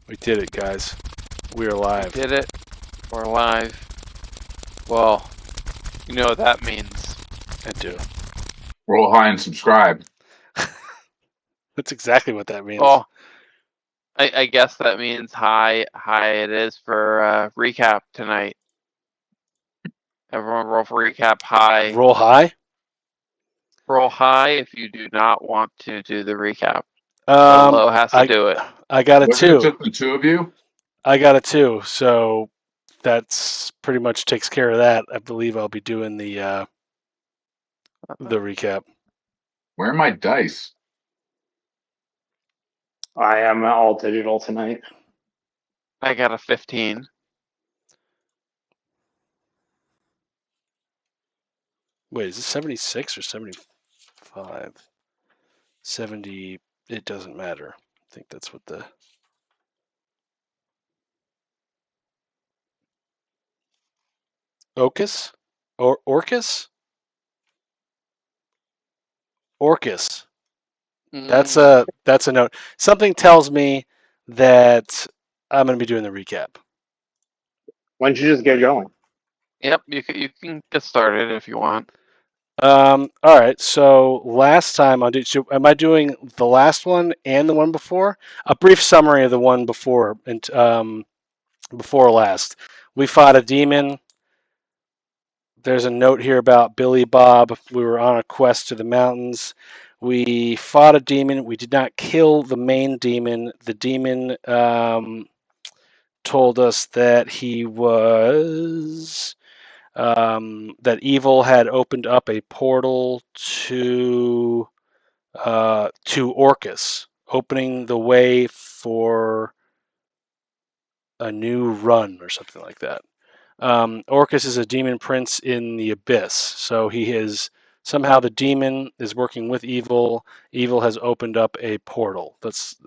We did it, guys. We are live. We did it. We're live. Well, you know what that means. I do. Roll high and subscribe. That's exactly what that means. Well, I guess that means hi it is for recap tonight. Everyone roll for recap high. Roll high? Roll high if you do not want to do the recap. Low has to do it. I got a Wasn't it 2. just the two of you? I got a 2, so that's pretty much takes care of that. I believe I'll be doing the recap. Where are my dice? I am all digital tonight. I got a 15. Wait, is it 76 or 75? 70. It doesn't matter. I think that's what the. Orcus? Orcus? Orcus. That's a note. Something tells me that I'm going to be doing the recap. Why don't you just get going? Yep, you can get started if you want. All right. So last time am I doing the last one and the one before? A brief summary of the one before and before last. We fought a demon. There's a note here about Billy Bob. We were on a quest to the mountains. We fought a demon. We did not kill the main demon. The demon told us that he was that evil had opened up a portal to Orcus, opening the way for a new run or something like that. Orcus is a demon prince in the abyss, so he is somehow the demon is working with evil. Evil has opened up a portal.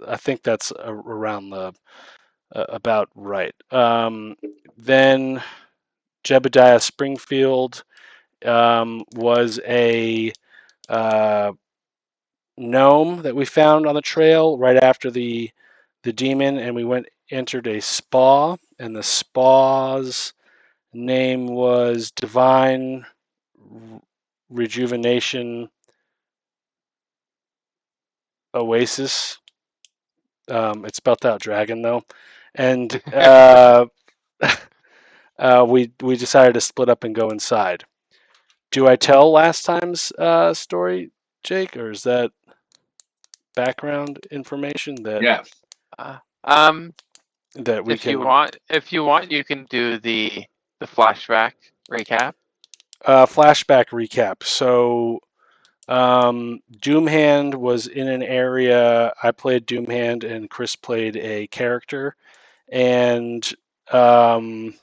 I think that's around the about right. Then Jebediah Springfield was a gnome that we found on the trail right after the demon, and we entered a spa, and the spa's name was Divine Rejuvenation Oasis. It's spelled out dragon though, and we decided to split up and go inside. Do I tell last time's story, Jake, or is that background information that Yes. that we if can? If you want, you can do the flashback recap. Flashback recap. So, Doomhand was in an area. I played Doomhand, and Chris played a character, and we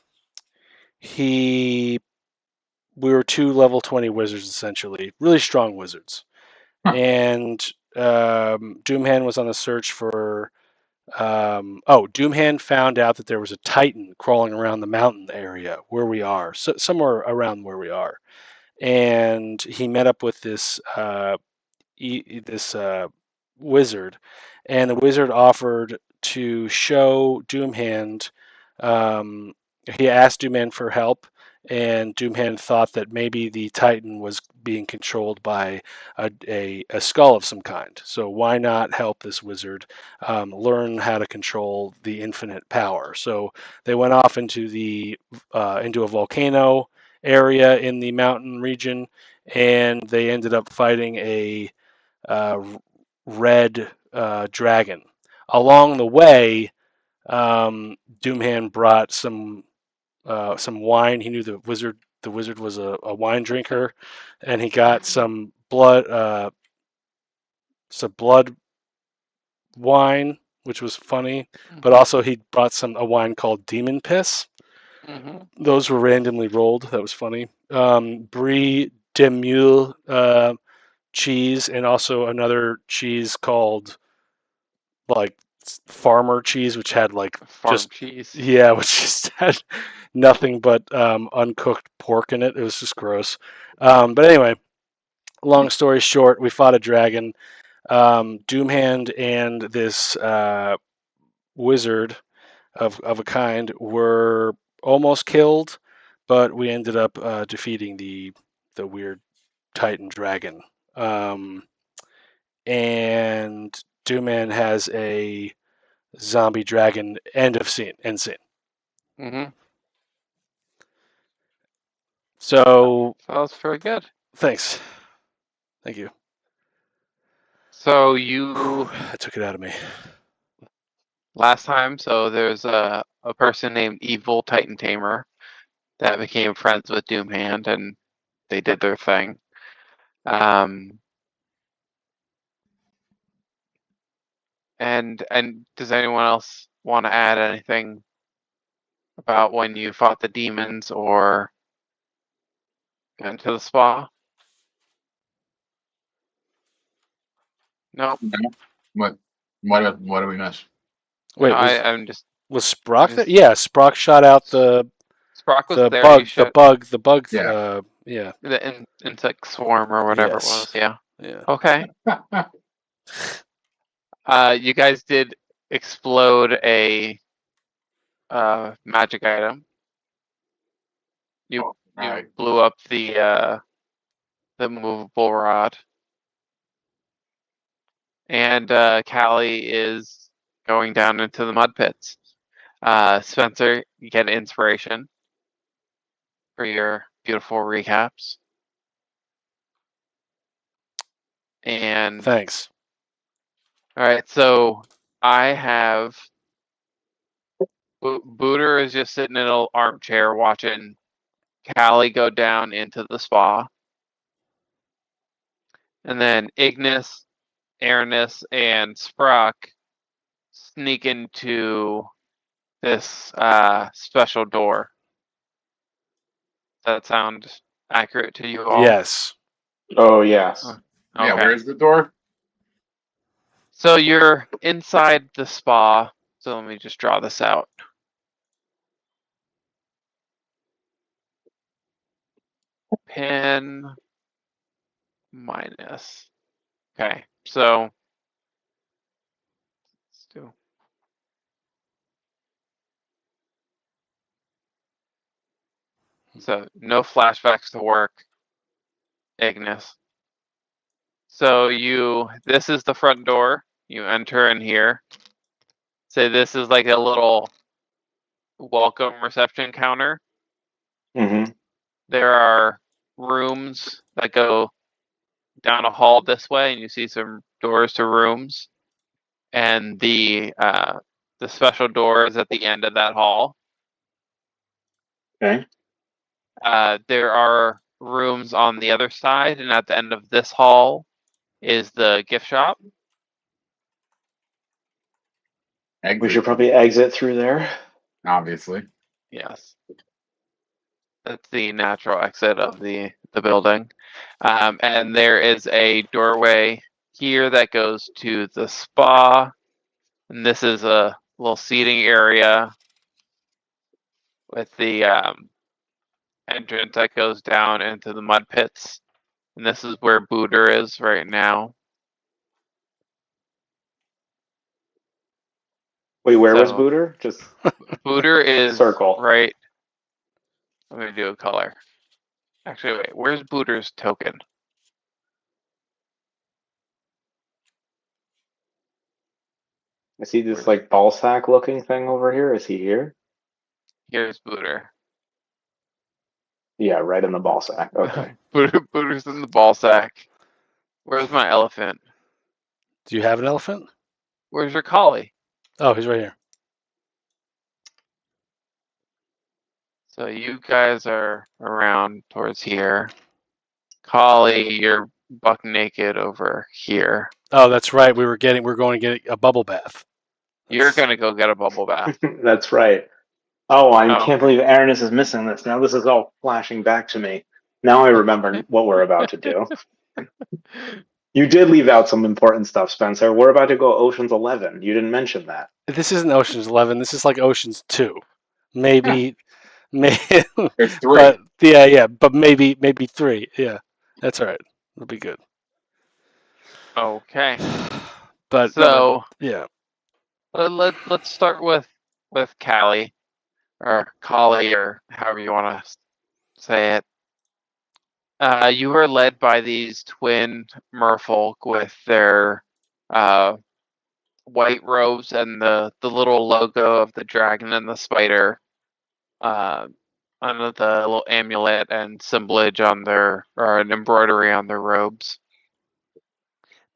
were 2 level 20 wizards, essentially, really strong wizards. Huh. And Doomhand was on the search for. Doomhand found out that there was a Titan crawling around the mountain area where we are, so somewhere around where we are, and he met up with this wizard, and the wizard offered to show Doomhand. He asked Doomhand for help, and Doomhand thought that maybe the Titan was being controlled by a skull of some kind. So why not help this wizard learn how to control the infinite power? So they went off into a volcano area in the mountain region, and they ended up fighting a red dragon. Along the way, Doomhand brought some wine. He knew the wizard was a wine drinker, and he got some blood wine, which was funny. But also he brought a wine called Demon Piss. Mm-hmm. Those were randomly rolled. That was funny. Brie de Meule cheese, and also another cheese called like farmer cheese, which had like cheese. Yeah, which just had nothing but uncooked pork in it. It was just gross. But anyway, long story short, we fought a dragon. Doomhand and this wizard of a kind were almost killed, but we ended up defeating the weird Titan dragon. And Doomman has a zombie dragon. End scene. Mm-hmm. So Sounds pretty good. thanks. Thank you. So you That took it out of me. last time, so there's a person named Evil Titan Tamer that became friends with Doomhand, and they did their thing. And does anyone else want to add anything about when you fought the demons or got into the spa? Nope. No. What do we miss? Wait, I'm just was Sprock there? just- Yeah, Sprock shot out the Sprock was there. bug. You should, The bug. Yeah. Yeah. the insect swarm or whatever Yes. it was. Yeah. Yeah. Okay. You guys did explode a magic item. You Oh, alright. blew up the movable rod. And Callie is going down into the mud pits. Spencer, you get inspiration for your beautiful recaps. And Thanks. all right, so I have Booter is just sitting in an armchair watching Callie go down into the spa. And then Ignis, Aranis, and Sprock sneak into this special door. Does that sound accurate to you all? Yes. Oh, yes. Yeah, Okay. where's the door? So you're inside the spa. So let me just draw this out. Pin minus. Okay, so let's do. So no flashbacks to work, Ignis. So this is the front door. You enter in here. Say this is like a little welcome reception counter. Mm-hmm. There are rooms that go down a hall this way, and you see some doors to rooms. And the special door is at the end of that hall. Okay. There are rooms on the other side, and at the end of this hall is the gift shop. Exit, We should probably exit through there. obviously. Yes. That's the natural exit of the building. And there is a doorway here that goes to the spa. And this is a little seating area with the entrance that goes down into the mud pits. And this is where Booter is right now. Wait, where was So- Booter? Just Booter is Circle. right. Let me do a color. Actually, wait. Where's Booter's token? I see this like ball sack looking thing over here. Is he here? Here's Booter. Yeah, right in the ball sack. Okay. Booter's in the ball sack. Where's my elephant? Do you have an elephant? Where's your collie? Oh, he's right here. So you guys are around towards here. Collie, you're buck naked over here. Oh, that's right. We're going to get a bubble bath. You're gonna go get a bubble bath. That's right. Oh, I Oh. can't believe Aranis is missing this. Now this is all flashing back to me. Now I remember what we're about to do. You did leave out some important stuff, Spencer. We're about to go Ocean's 11. You didn't mention that. This isn't Ocean's 11. This is like Ocean's 2. Maybe. There's three. But yeah, but maybe 3. Yeah, that's all right. It'll be good. Okay. But So yeah, let's start with Callie, or Collie, or however you want to say it. You were led by these twin merfolk with their white robes and the little logo of the dragon and the spider under the little amulet and symbolage on their, or an embroidery on their robes.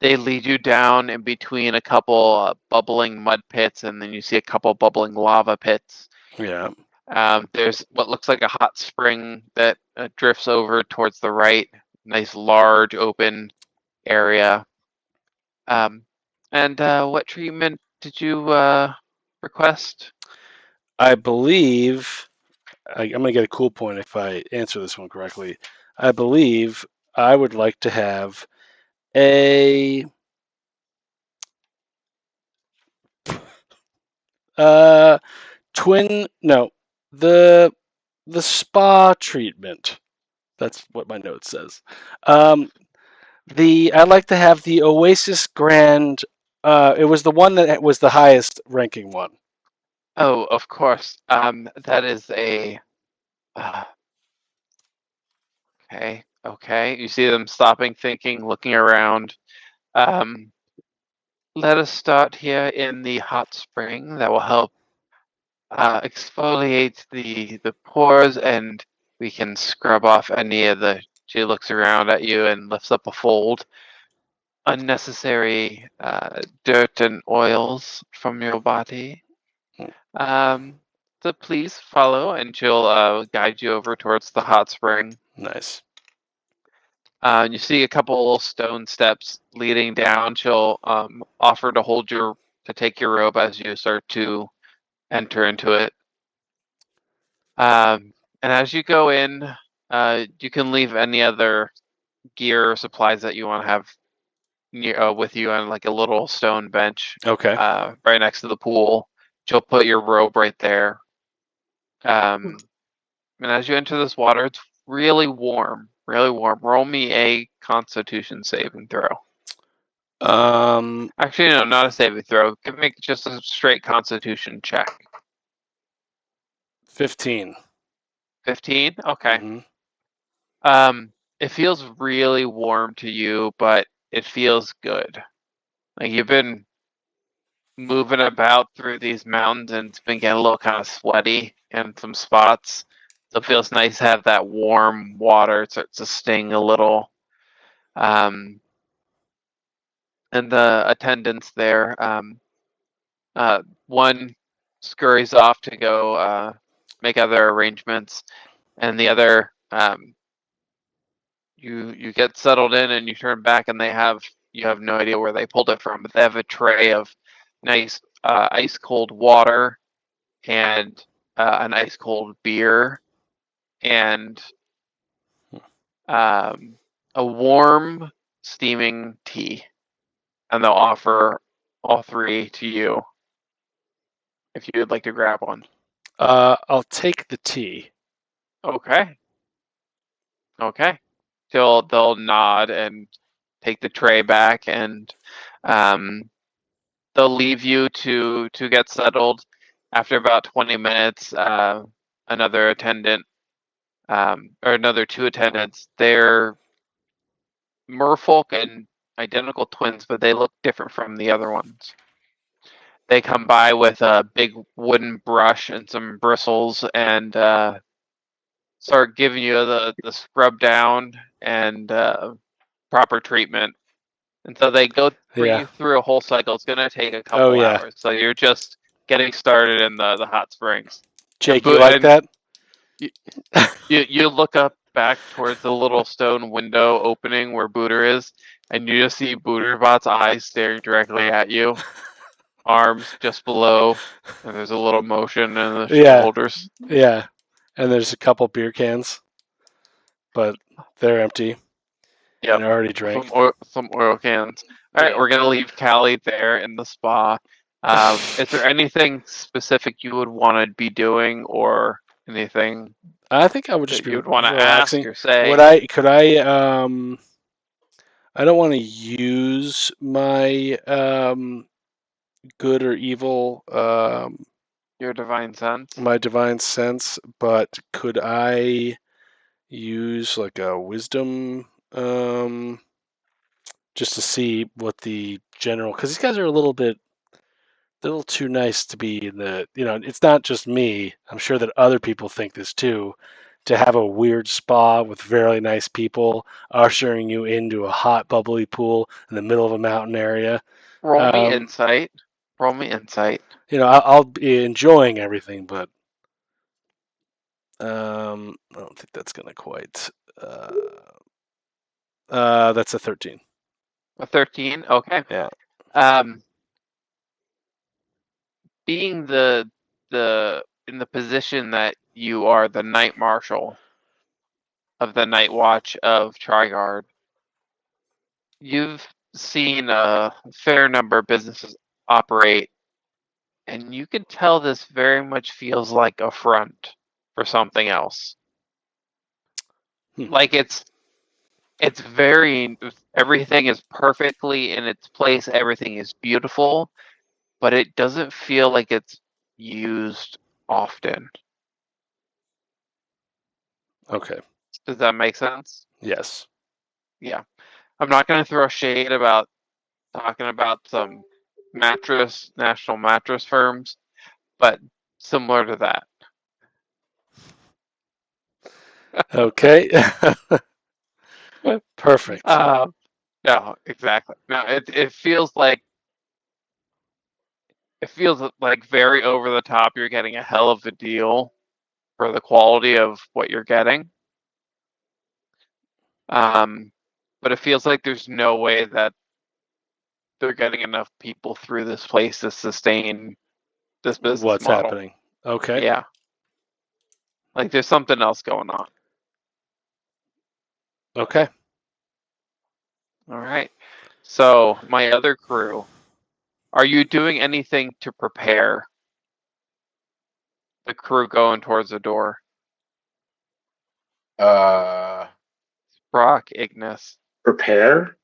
They lead you down in between a couple bubbling mud pits, and then you see a couple bubbling lava pits. Yeah. There's what looks like a hot spring that drifts over towards the right. Nice, large, open area. And what treatment did you request? I believe I'm going to get a cool point if I answer this one correctly. I believe I would like to have a the spa treatment. That's what my note says. I'd like to have the Oasis Grand. It was the one that was the highest ranking one. Oh, of course. That is a. Okay. You see them stopping, thinking, looking around. Let us start here in the hot spring. That will help exfoliate the pores, and we can scrub off any of the. She looks around at you and lifts up a fold. Unnecessary dirt and oils from your body. So please follow, and she'll guide you over towards the hot spring. Nice. You see a couple little stone steps leading down. She'll offer to take your robe as you start to enter into it. And as you go in, you can leave any other gear or supplies that you want to have near with you on like a little stone bench. Okay. Right next to the pool. She'll put your robe right there. And as you enter this water, it's really warm. Really warm. Roll me a Constitution saving throw. Actually, no, not a saving throw. Make just a straight Constitution check. 15. 15? Okay. Mm-hmm. It feels really warm to you, but it feels good. Like you've been moving about through these mountains and it's been getting a little kind of sweaty in some spots. So it feels nice to have that warm water. It starts to sting a little. And the attendants there, one scurries off to go make other arrangements, and the other, you get settled in and you turn back and you have no idea where they pulled it from, but they have a tray of nice ice cold water and an ice cold beer and a warm steaming tea, and they'll offer all three to you if you would like to grab one. I'll take the tea. Okay. They'll nod and take the tray back, and they'll leave you to get settled. After about 20 minutes, another attendant, or another two attendants, they're merfolk and identical twins, but they look different from the other ones. They come by with a big wooden brush and some bristles and start giving you the scrub down and proper treatment. And so they bring you through a whole cycle. It's going to take a couple hours. So you're just getting started in the hot springs. Jake, you like that? You look up back towards the little stone window opening where Booter is, and you just see Booterbot's eyes staring directly at you. Arms just below, and there's a little motion in the shoulders. Yeah, and there's a couple beer cans, but they're empty. Yeah, and already drank. Some oil cans. All right, we're gonna leave Callie there in the spa. Is there anything specific you would want to be doing, or anything? I think I would just be you would want to relaxing. ask or say. I don't want to use my good or evil Your divine sense. my divine sense, but could I use like a wisdom just to see what the general, because these guys are they're a little too nice to be in the, it's not just me. I'm sure that other people think this too, to have a weird spa with very nice people ushering you into a hot, bubbly pool in the middle of a mountain area. Roll me insight. Roll me insight. I'll be enjoying everything, but I don't think that's going to quite. That's a 13. A 13. Okay. Yeah. Being in the position that you are the night marshal of the night watch of Trigard, you've seen a fair number of businesses operate, and you can tell this very much feels like a front for something else. Like it's very, everything is perfectly in its place, everything is beautiful, but it doesn't feel like it's used often. Okay. Does that make sense? Yes. Yeah. I'm not going to throw shade about talking about some national mattress firms, but similar to that. Okay. Perfect. No, exactly. No, it feels like very over the top. You're getting a hell of a deal for the quality of what you're getting. But it feels like there's no way that they're getting enough people through this place to sustain this business What's model. happening? Okay. Yeah. Like there's something else going on. Okay. All right. So my other crew, are you doing anything to prepare the crew going towards the door? Brock, Ignis. Prepare?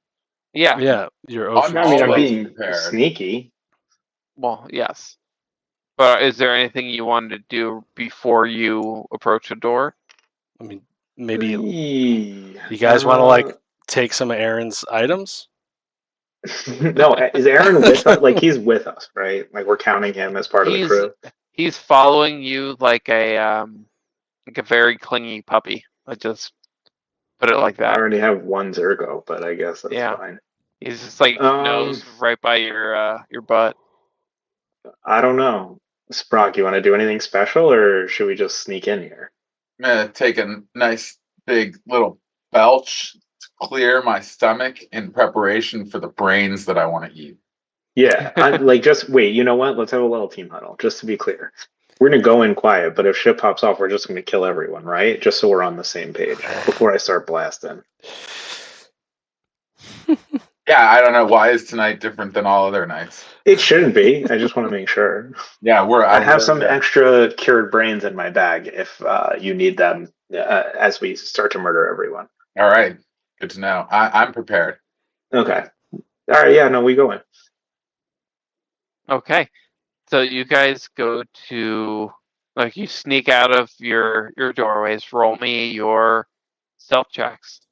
Yeah. Yeah. You're I'm I mean, I'm always being prepared. sneaky. Well, yes. But is there anything you wanted to do before you approach the door? I mean, maybe Eee, you guys want to like take some of Aaron's items? No, is Aaron with us? Like he's with us, right? Like we're counting him as part of the crew. He's following you like a very clingy puppy. Let's just put it like I that. already have one Zergo, but I guess that's fine. He's just like nose right by your butt. I don't know. Sprock, you want to do anything special, or should we just sneak in here? I'm gonna take a nice big little belch to clear my stomach in preparation for the brains that I want to eat. Yeah, like just wait. You know what? Let's have a little team huddle, just to be clear. We're gonna go in quiet, but if shit pops off, we're just gonna kill everyone, right? Just so we're on the same page before I start blasting. Yeah, I don't know why is tonight different than all other nights. It shouldn't be. I just want to make sure. Yeah, I have some extra cured brains in my bag if you need them as we start to murder everyone. All right, good to know. I'm prepared. Okay. All right. Yeah. No, we go in. Okay. So you guys go to you sneak out of your doorways. Roll me your stealth checks.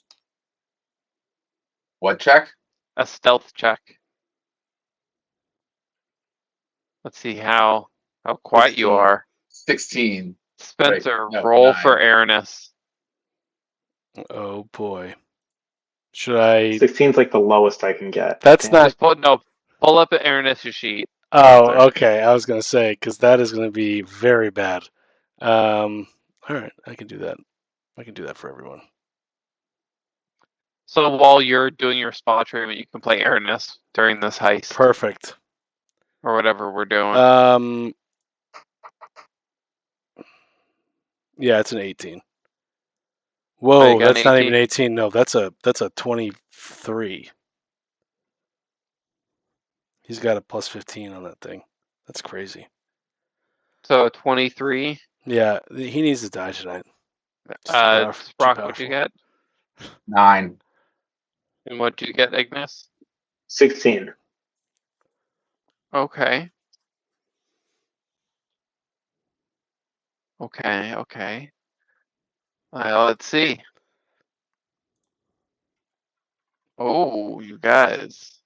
What check? A stealth check. Let's see how quiet you 16. are. 16. Spencer, Wait, no, roll 9. for Aranis. Oh boy. Should I? 16's like the lowest I can get. That's not. Just pull up Aranis' sheet. Oh, okay. I was gonna say because that is gonna be very bad. All right, I can do that. I can do that for everyone. So while you're doing your spa treatment, you can play Aranis during this heist Perfect. or whatever we're doing. Yeah, it's an 18. So Whoa, you got that's an not 18? even 18. No, that's a 23. He's got a plus 15 on that thing. That's crazy. So 23. Yeah, he needs to die tonight. Too Sprock, what'd you get? 9. And what'd you get, Ignis? 16. Okay. Okay. Let's see. Oh, you guys.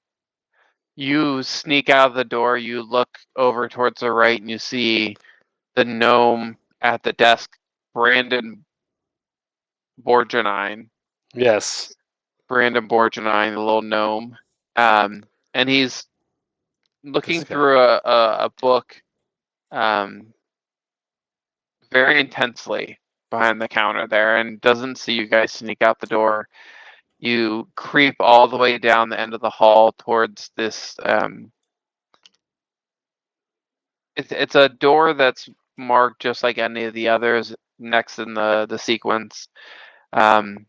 You sneak out of the door, you look over towards the right, and you see the gnome at the desk, Brandon Borgenine. Yes. Brandon Borgenine, the little gnome. And he's looking This guy. through a book very intensely behind the counter there and doesn't see you guys sneak out the door. You creep all the way down the end of the hall towards this. It's a door that's marked just like any of the others next in the sequence. And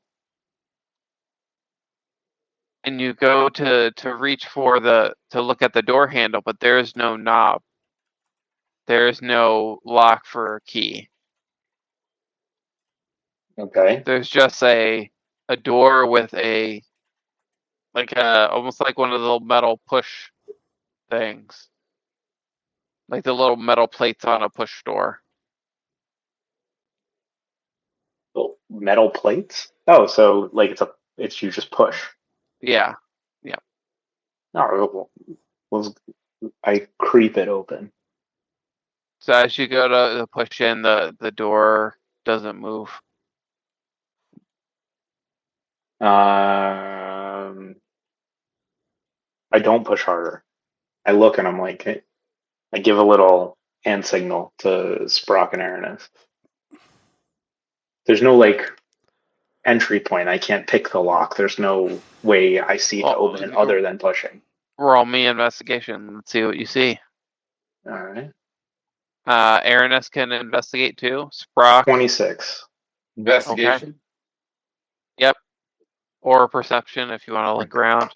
you go to reach for to look at the door handle, but there is no knob. There is no lock for a key. Okay. There's just a door with almost like one of the little metal push things. Like the little metal plates on a push door. Oh, metal plates? Oh, so like it's you just push. Yeah. Oh, well, I creep it open. So as you go to push in, the door doesn't move. I don't push harder. I look and I'm like, I give a little hand signal to Sprock and Aranis. There's no like entry point. I can't pick the lock. There's no way I see to Well, open it other than pushing. Roll me investigation. Let's see what you see. All right. Aranis can investigate too. Sprock 26. Investigation. or perception if you want to link around.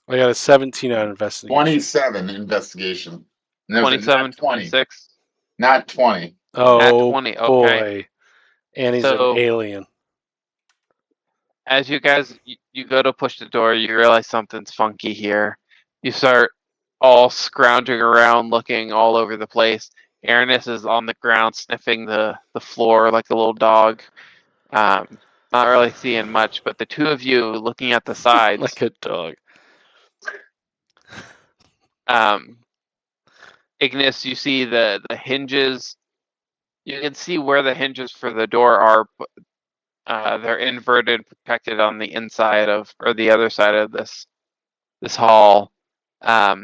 I got a 17 on investigation. 27 investigation. And there was a 27, nat 20, 26. not 20. Oh 20, okay. boy. And he's So- an alien. As you guys you go to push the door, you realize something's funky here. You start all scrounging around, looking all over the place. Aranis is on the ground sniffing the floor like a little dog. Not really seeing much, but the two of you looking at the sides. Like a dog. Ignis, you see the hinges. You can see where the hinges for the door are. They're inverted, protected on the inside of, or the other side of this hall. But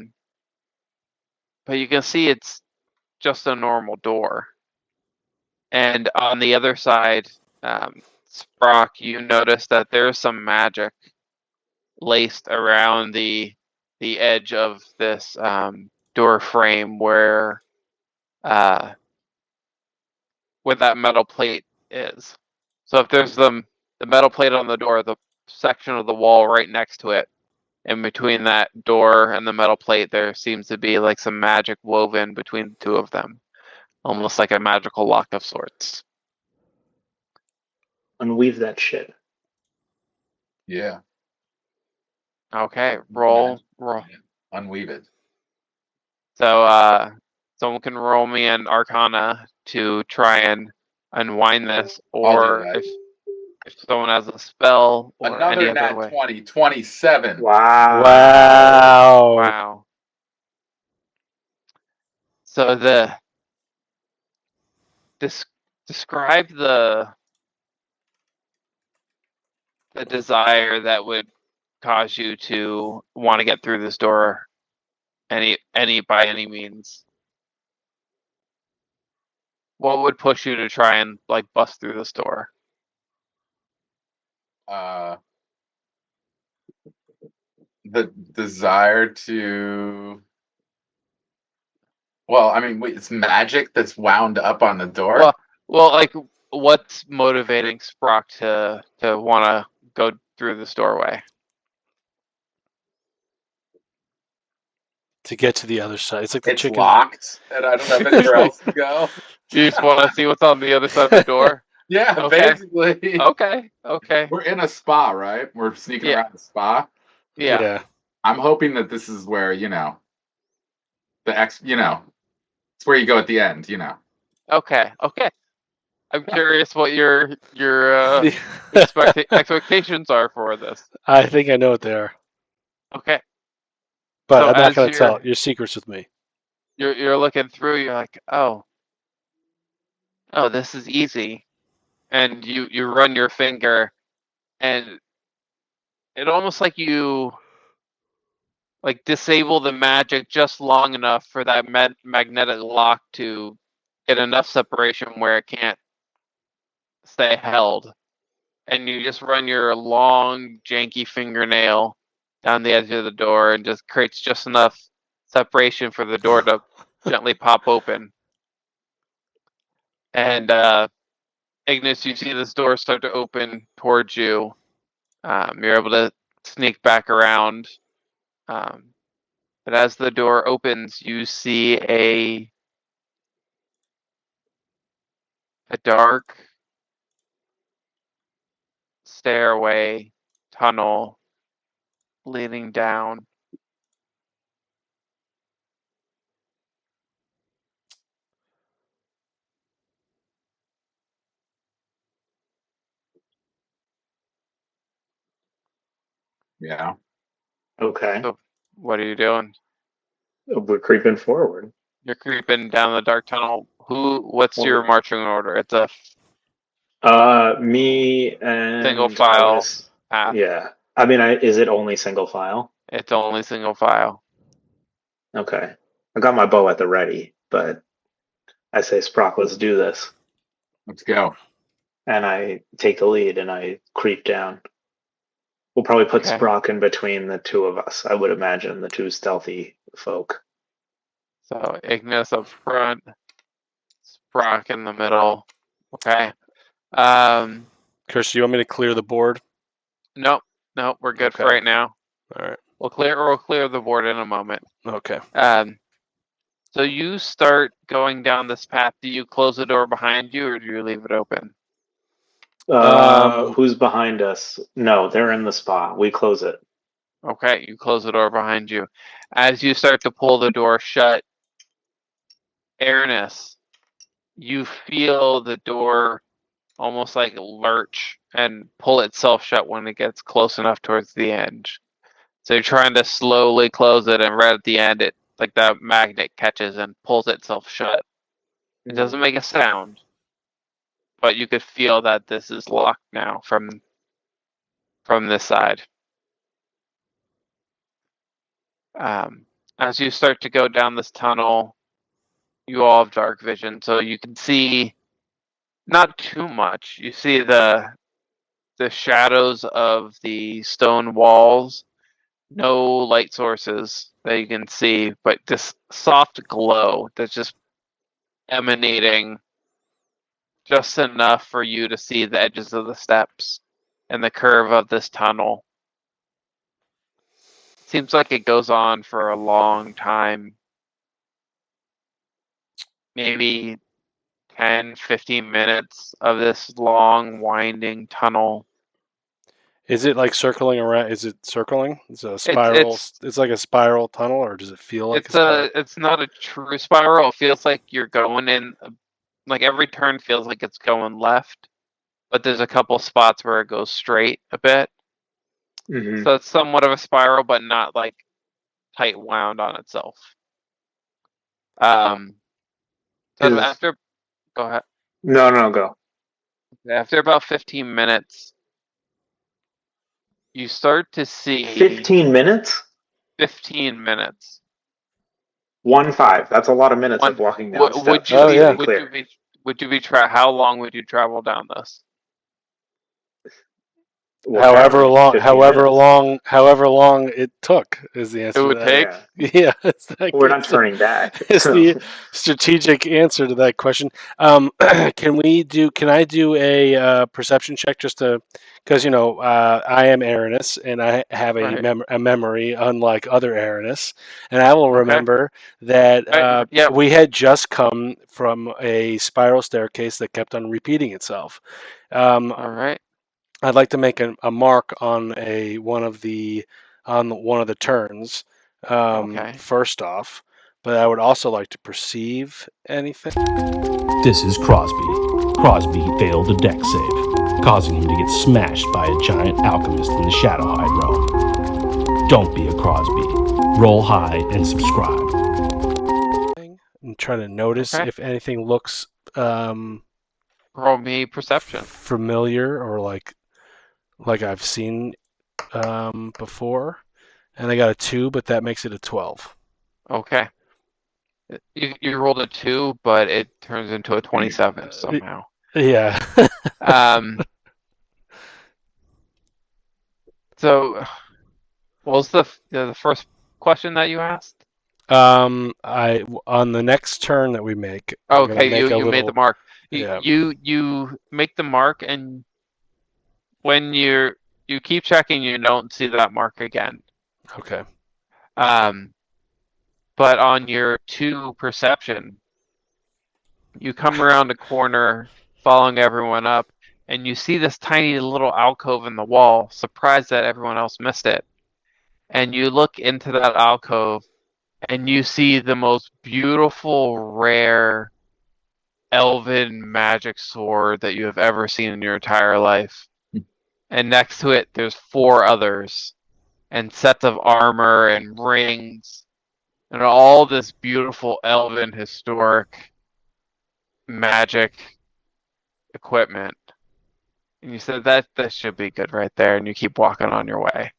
you can see it's just a normal door. And on the other side, Sprock, you notice that there's some magic laced around the edge of this door frame where that metal plate is. So if there's the metal plate on the door, the section of the wall right next to it, in between that door and the metal plate, there seems to be like some magic woven between the two of them, almost like a magical lock of sorts. Unweave that shit. Yeah. Okay, roll. Unweave it. So someone can roll me an Arcana to try and unwind this, or that. if someone has a spell or any Another other nat way. 20, 27. Wow. Wow. Wow. So describe the desire that would cause you to want to get through this door by any means. What would push you to try and like bust through this door? The desire to. Well, I mean, wait, it's magic that's wound up on the door. Well, like what's motivating Sprock to want to go through this doorway? To get to the other side. It's like the It's chicken. locked, and I don't have anywhere else to go. You just want to see what's on the other side of the door? Yeah, Okay. basically. Okay. We're in a spa, right? We're sneaking Yeah. around the spa. Yeah. I'm hoping that this is where, it's where you go at the end, Okay. I'm curious what your The- expectations are for this. I think I know what they are, Okay. but So I'm not as going to tell. Your secret's with me. you're looking through, you're like, oh, this is easy, and you run your finger, and it almost like you like disable the magic just long enough for that magnetic lock to get enough separation where it can't stay held, and you just run your long janky fingernail down the edge of the door and just creates just enough separation for the door to gently pop open. And Ignis, you see this door start to open towards you. You're able to sneak back around. But as the door opens, you see a dark stairway tunnel leading down. Yeah. Okay. So what are you doing? We're creeping forward. You're creeping down the dark tunnel. What's Well, your marching order? It's a Me and single I would file ass- path. Yeah. I mean, is it only single file? It's only single file. Okay. I got my bow at the ready, but I say, Sprock, let's do this. Let's go. And I take the lead and I creep down. We'll probably put Okay. Sprock in between the two of us, I would imagine, the two stealthy folk. So Ignis up front, Sprock in the middle. Okay. Chris, do you want me to clear the board? Nope, we're good for Okay. right now. All right. We'll clear the board in a moment. Okay. So you start going down this path. Do you close the door behind you, or do you leave it open? Who's behind us? No, they're in the spa. We close it. Okay, you close the door behind you. As you start to pull the door shut, Airness, you feel the door almost like lurch and pull itself shut when it gets close enough towards the edge. So you're trying to slowly close it, and right at the end, it like that magnet catches and pulls itself shut. It doesn't make a sound, but you could feel that this is locked now from this side. As you start to go down this tunnel, you all have dark vision, so you can see not too much. You see the shadows of the stone walls, no light sources that you can see, but this soft glow that's just emanating just enough for you to see the edges of the steps and the curve of this tunnel. Seems like it goes on for a long time. Maybe 10, 15 minutes of this long, winding tunnel. Is it like circling around? Is it circling? It's a spiral. It's like a spiral tunnel, or does it feel like a spiral? It's not a true spiral. It feels like you're going in, like every turn feels like it's going left, but there's a couple spots where it goes straight a bit. Mm-hmm. So it's somewhat of a spiral, but not like tight wound on itself. So after, go ahead. No, go. After about 15 minutes, you start to see 15 minutes? 15 minutes. 1-5. That's a lot of minutes of walking down steps. How long would you travel down this? However long it took is the answer. It would to take. Yeah, we're not turning back. It's the strategic answer to that question. Can I do a perception check just to, because I am Aranis and I have a memory unlike other Aranis, and I will remember that we had just come from a spiral staircase that kept on repeating itself. All right. I'd like to make a mark on one of the turns. First off, but I would also like to perceive anything. This is Crosby. Crosby failed a deck save, causing him to get smashed by a giant alchemist in the Shadowhide realm. Don't be a Crosby. Roll high and subscribe. And try to notice Okay. if anything looks Roll me perception. familiar or like I've seen before. And I got a 2, but that makes it a 12. Okay. You rolled a 2, but it turns into a 27 somehow. Yeah. So, what was the first question that you asked? I on the next turn that we make. I'm gonna Okay, make you a made the little- mark. Yeah. You make the mark, and when you keep checking, you don't see that mark again. Okay. But on your 2 perception, you come around a corner, following everyone up, and you see this tiny little alcove in the wall, surprised that everyone else missed it. And you look into that alcove, and you see the most beautiful, rare, elven magic sword that you have ever seen in your entire life. And next to it, there's 4 others, and sets of armor and rings, and all this beautiful elven historic magic equipment. And you said that should be good right there, and you keep walking on your way.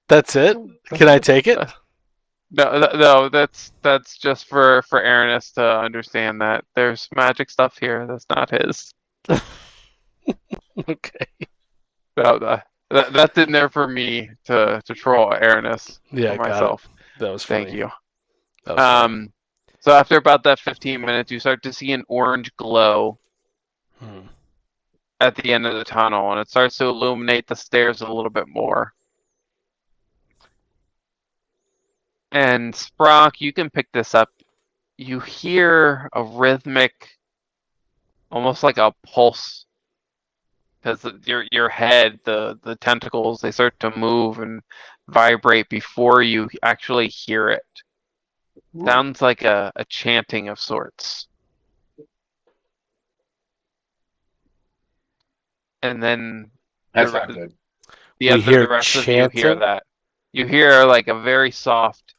That's it. Can I take it? No, that's just for Aranis to understand that there's magic stuff here that's not his. Okay. No, that's in there for me to troll Aranis Yeah, for got myself. it. That was funny. Thank you. That was funny. So after about that 15 minutes, you start to see an orange glow at the end of the tunnel, and it starts to illuminate the stairs a little bit more. And Sprock, you can pick this up. You hear a rhythmic, almost like a pulse, because your head, the tentacles, they start to move and vibrate before you actually hear it. Sounds like a chanting of sorts. And then That's the, not good. the, We hear the rest of you hear chanting? that. You hear like a very soft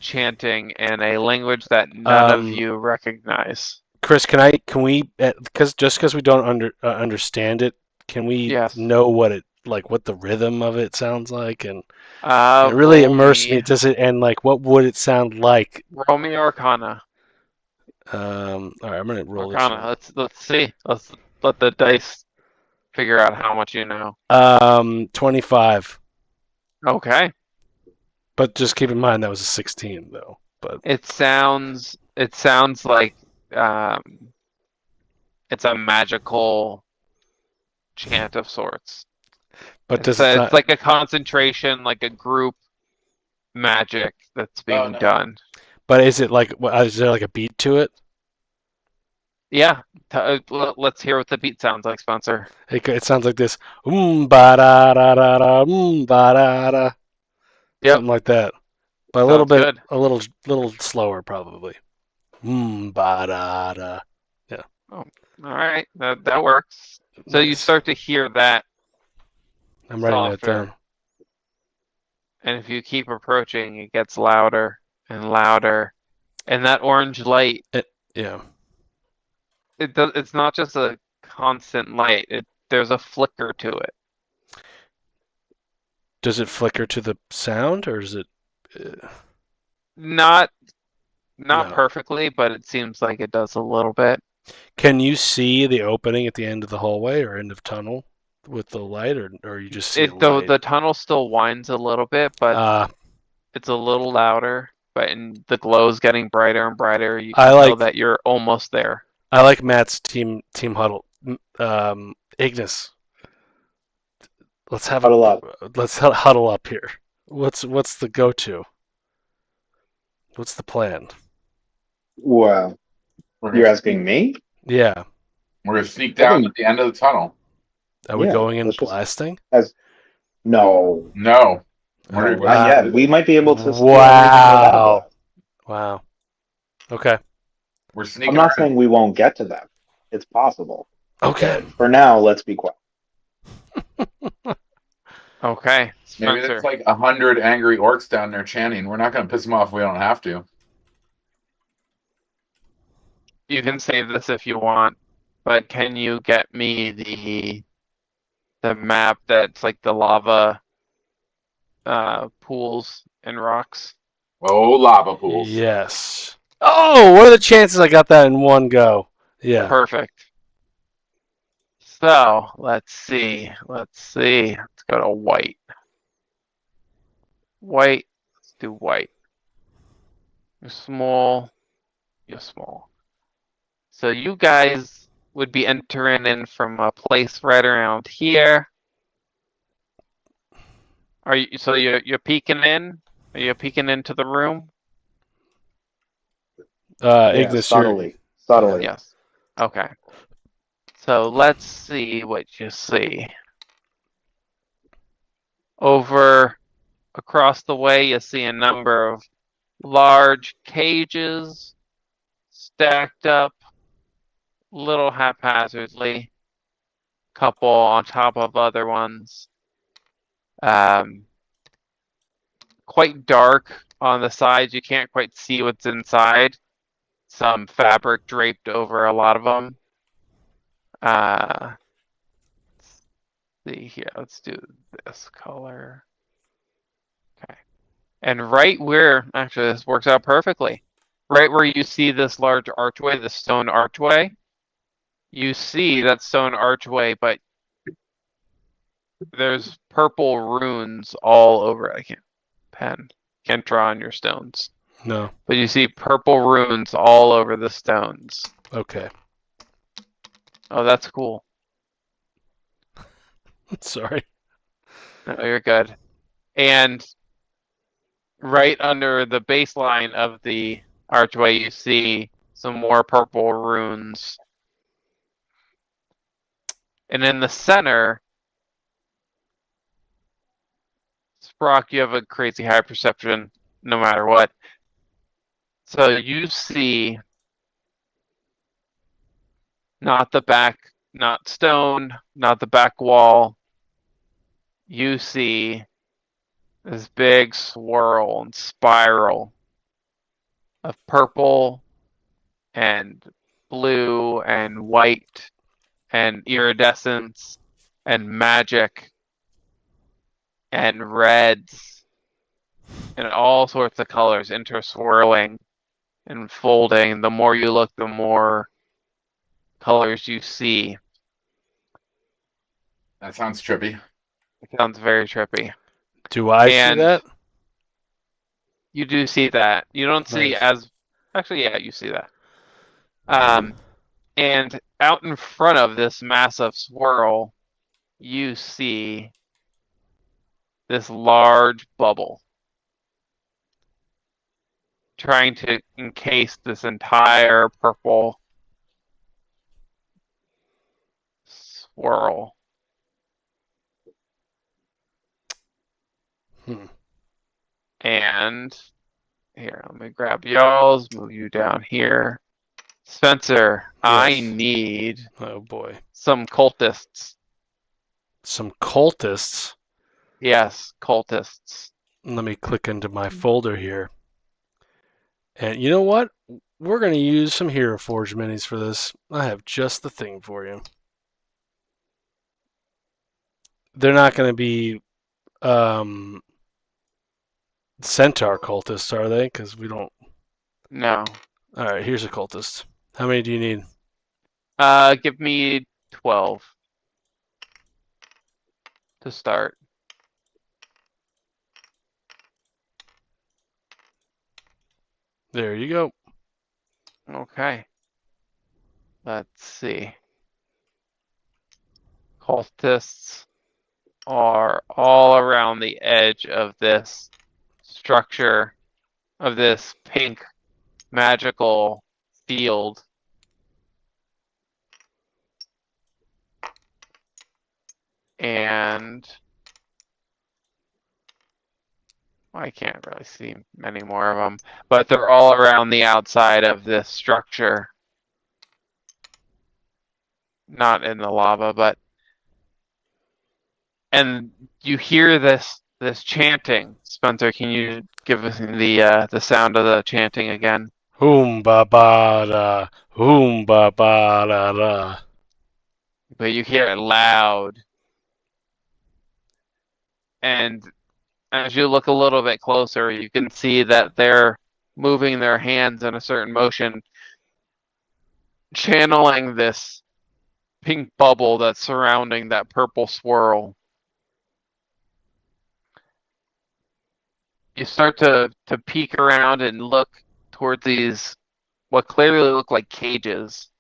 chanting in a language that none of you recognize. Chris, can we because we don't understand it, can we Yes. know what the rhythm of it sounds like, and Uh, it really roll immerse me- me? Does it, and like what would it sound like? Roll me Arcana. All right, I'm gonna roll Arcana. Let's see. Let's let the dice figure out how much you know. this. 25. Okay. But just keep in mind that was a 16 though. But It sounds like it's a magical chant of sorts. does It's like a concentration, like a group magic that's being no. done. But is it like is there like a beat to it? Yeah. Let's hear what the beat sounds like, Spencer. It sounds like this. Ba da da da da ba da da. Yep. Something like that. But a little Sounds bit, good. a little slower probably. Ba da da. All right, that works. So you Nice. start to hear that, I'm writing that softer. down. and if you keep approaching, it gets louder and louder. And that orange light, Yeah. it's not just a constant light. There's a flicker to it. Does it flicker to the sound, or is it? Not No. perfectly, but it seems like it does a little bit. Can you see the opening at the end of the hallway or end of tunnel with the light, or you just see light? The tunnel still winds a little bit, but it's a little louder. But the glow's getting brighter and brighter. You can know that you're almost there. I like Matt's team huddle. Ignis, let's huddle up. Let's huddle up here. What's the go-to? What's the plan? Wow. You're asking me? Yeah. We're gonna sneak down at the end of the tunnel. Are we Yeah, going in let's just blasting? no, No. Oh, We're- not wow. yet. We might be able to steal everything without Wow. that. Wow. Okay. We're I'm sneaking not around. saying we won't get to that. It's possible. Okay. But for now, let's be quiet. Okay, Maybe Spencer. there's like 100 angry orcs down there chanting. We're not going to piss them off if we don't have to. You can save this if you want, but can you get me the map that's like the lava pools and rocks? Oh, lava pools. Yes. Oh, what are the chances I got that in one go? Yeah. Perfect. So let's see. Let's go to white. White. Let's do white. You're small. You're small. So you guys would be entering in from a place right around here. Are you? So you're peeking in? Are you peeking into the room? Yeah, Ignis, subtly. Subtly. Yes. Okay. So let's see what you see. Over across the way, you see a number of large cages stacked up, little haphazardly, couple on top of other ones. Quite dark on the sides. You can't quite see what's inside. Some fabric draped over a lot of them. Let's see here. Let's do this color. Okay. And right where, actually, this works out perfectly. Right where you see this large archway, the stone archway, you see that stone archway, but there's purple runes all over it. I can't draw on your stones. No. But you see purple runes all over the stones. Okay. Oh, that's cool. Sorry. No, you're good. And right under the baseline of the archway, you see some more purple runes. And in the center, Sprock, you have a crazy high perception no matter what. So you see not the back, not stone, not the back wall. You see this big swirl and spiral of purple and blue and white and iridescence and magic and reds and all sorts of colors interswirling and folding. The more you look, the more colors you see. That sounds trippy. It sounds very trippy. Do I see And that? you do see that. You don't see Nice. as actually, yeah, you see that. And out in front of this massive swirl, you see this large bubble trying to encase this entire purple swirl. Hmm. And here, let me grab y'all's, move you down here. Spencer, I Yes. need Oh boy. some cultists. Some cultists. Yes, cultists. Let me click into my folder here. And you know what? We're going to use some Hero Forge minis for this. I have just the thing for you. They're not going to be Centaur cultists, are they? Because we don't. No. All right, here's a cultist. How many do you need? Give me 12 to start. There you go. Okay. Let's see. Cultists are all around the edge of this structure, of this pink magical field. and I can't really see many more of them, but they're all around the outside of this structure. Not in the lava, but and you hear this chanting. Spencer, can you give us the sound of the chanting again? Hoom ba ba da, hoom ba ba da da. But you hear it loud. And as you look a little bit closer, you can see that they're moving their hands in a certain motion, channeling this pink bubble that's surrounding that purple swirl. You start to peek around and look towards these, what clearly look like cages.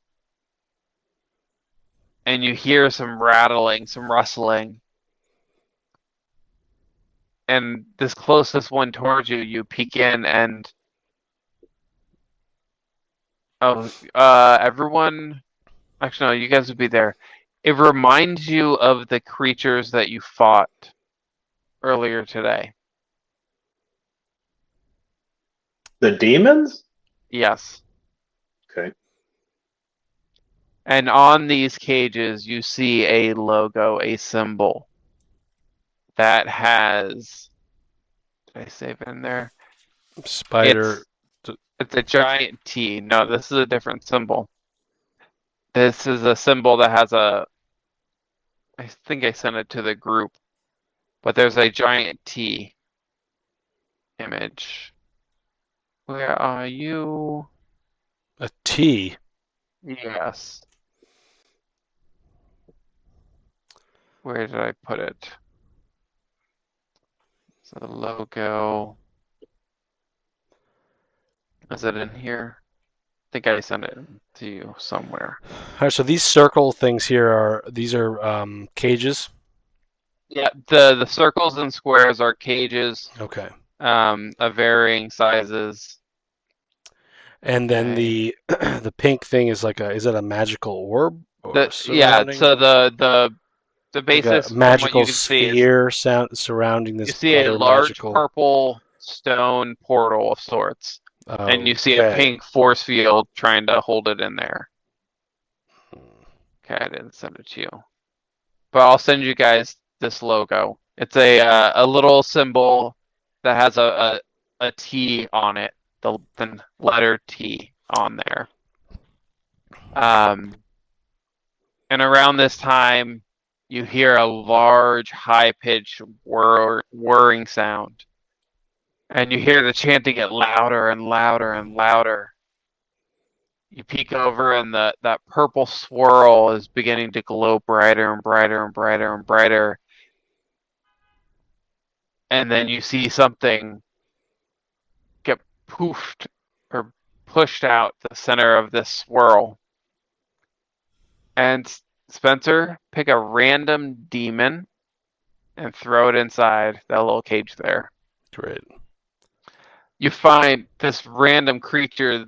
And you hear some rattling, some rustling. And this closest one towards you, you peek in and everyone, actually no, you guys would be there. It reminds you of the creatures that you fought earlier today. The demons? Yes. Okay. And on these cages, you see a logo, a symbol that has. Did I save it in there? Spider. It's a giant T. No, this is a different symbol. This is a symbol that has a. I think I sent it to the group, but there's a giant T image. Where are you? A T. Yes. Where did I put it? So the logo. Is it in here? I think I sent it to you somewhere. All right, so these circle things here are cages. Yeah, the circles and squares are cages, Okay. of varying sizes. And then Okay. the pink thing is is it a magical orb or Yeah, surrounding? so the Like basis a from what you magical can see is sphere surrounding you this see a other large magical. purple stone portal of sorts, and you see a Okay. pink force field trying to hold it in there. Okay, I didn't send it to you, but I'll send you guys this logo. It's a little symbol that has a T on it, the letter T on there. And around this time, you hear a large, high-pitched whirring sound. And you hear the chanting get louder and louder and louder. You peek over and that purple swirl is beginning to glow brighter and brighter and brighter and brighter. And then you see something get poofed or pushed out the center of this swirl. And Spencer, pick a random demon and throw it inside that little cage there. Great. You find this random creature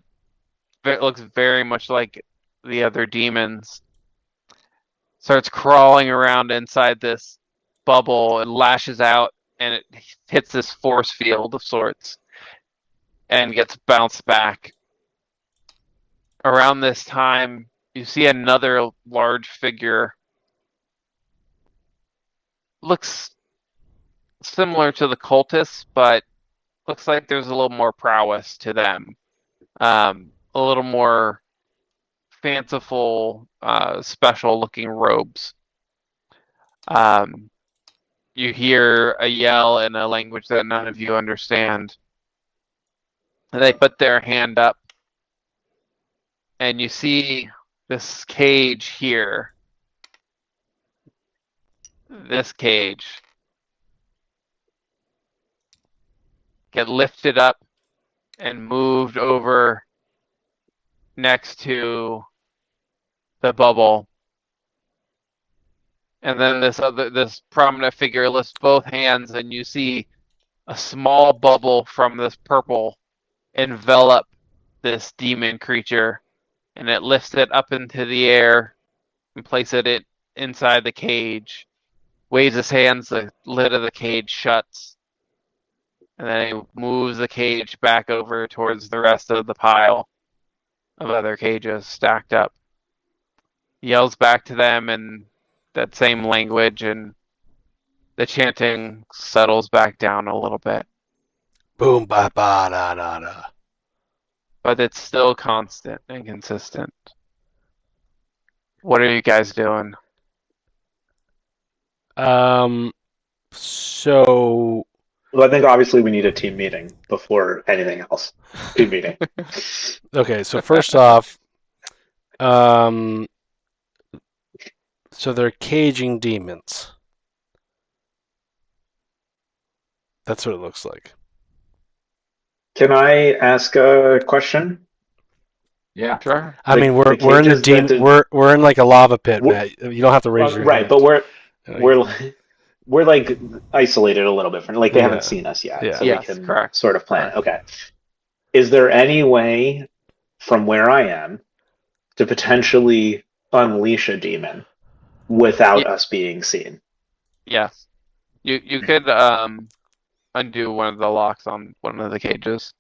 that looks very much like the other demons. Starts crawling around inside this bubble and lashes out, and it hits this force field of sorts and gets bounced back. Around this time, you see another large figure. Looks similar to the cultists, but looks like there's a little more prowess to them. A little more fanciful, special looking robes. You hear a yell in a language that none of you understand. And they put their hand up, and you see this cage here. This cage get lifted up and moved over next to the bubble. And then this prominent figure lifts both hands, and you see a small bubble from this purple envelop this demon creature, and it lifts it up into the air and places it inside the cage. waves his hands, the lid of the cage shuts, and then he moves the cage back over towards the rest of the pile of other cages stacked up. Yells back to them in that same language, and the chanting settles back down a little bit. Boom, ba, ba, da, da, da. But it's still constant and consistent. What are you guys doing? So Well, I think obviously we need a team meeting before anything else. Team meeting. okay, so first off, so they're caging demons. That's what it looks like. Can I ask a question? Yeah. Sure. I The- mean, the we're in the cages that demon. did- We're in like a lava pit, We're- Matt. You don't have to raise your right, hand. but we're like isolated a little bit from like they Yeah. haven't seen us yet, Yeah. so Yes, we can correct. sort of plan. Correct. Okay. Is there any way from where I am to potentially unleash a demon without Yeah. us being seen? Yes. You could undo one of the locks on one of the cages.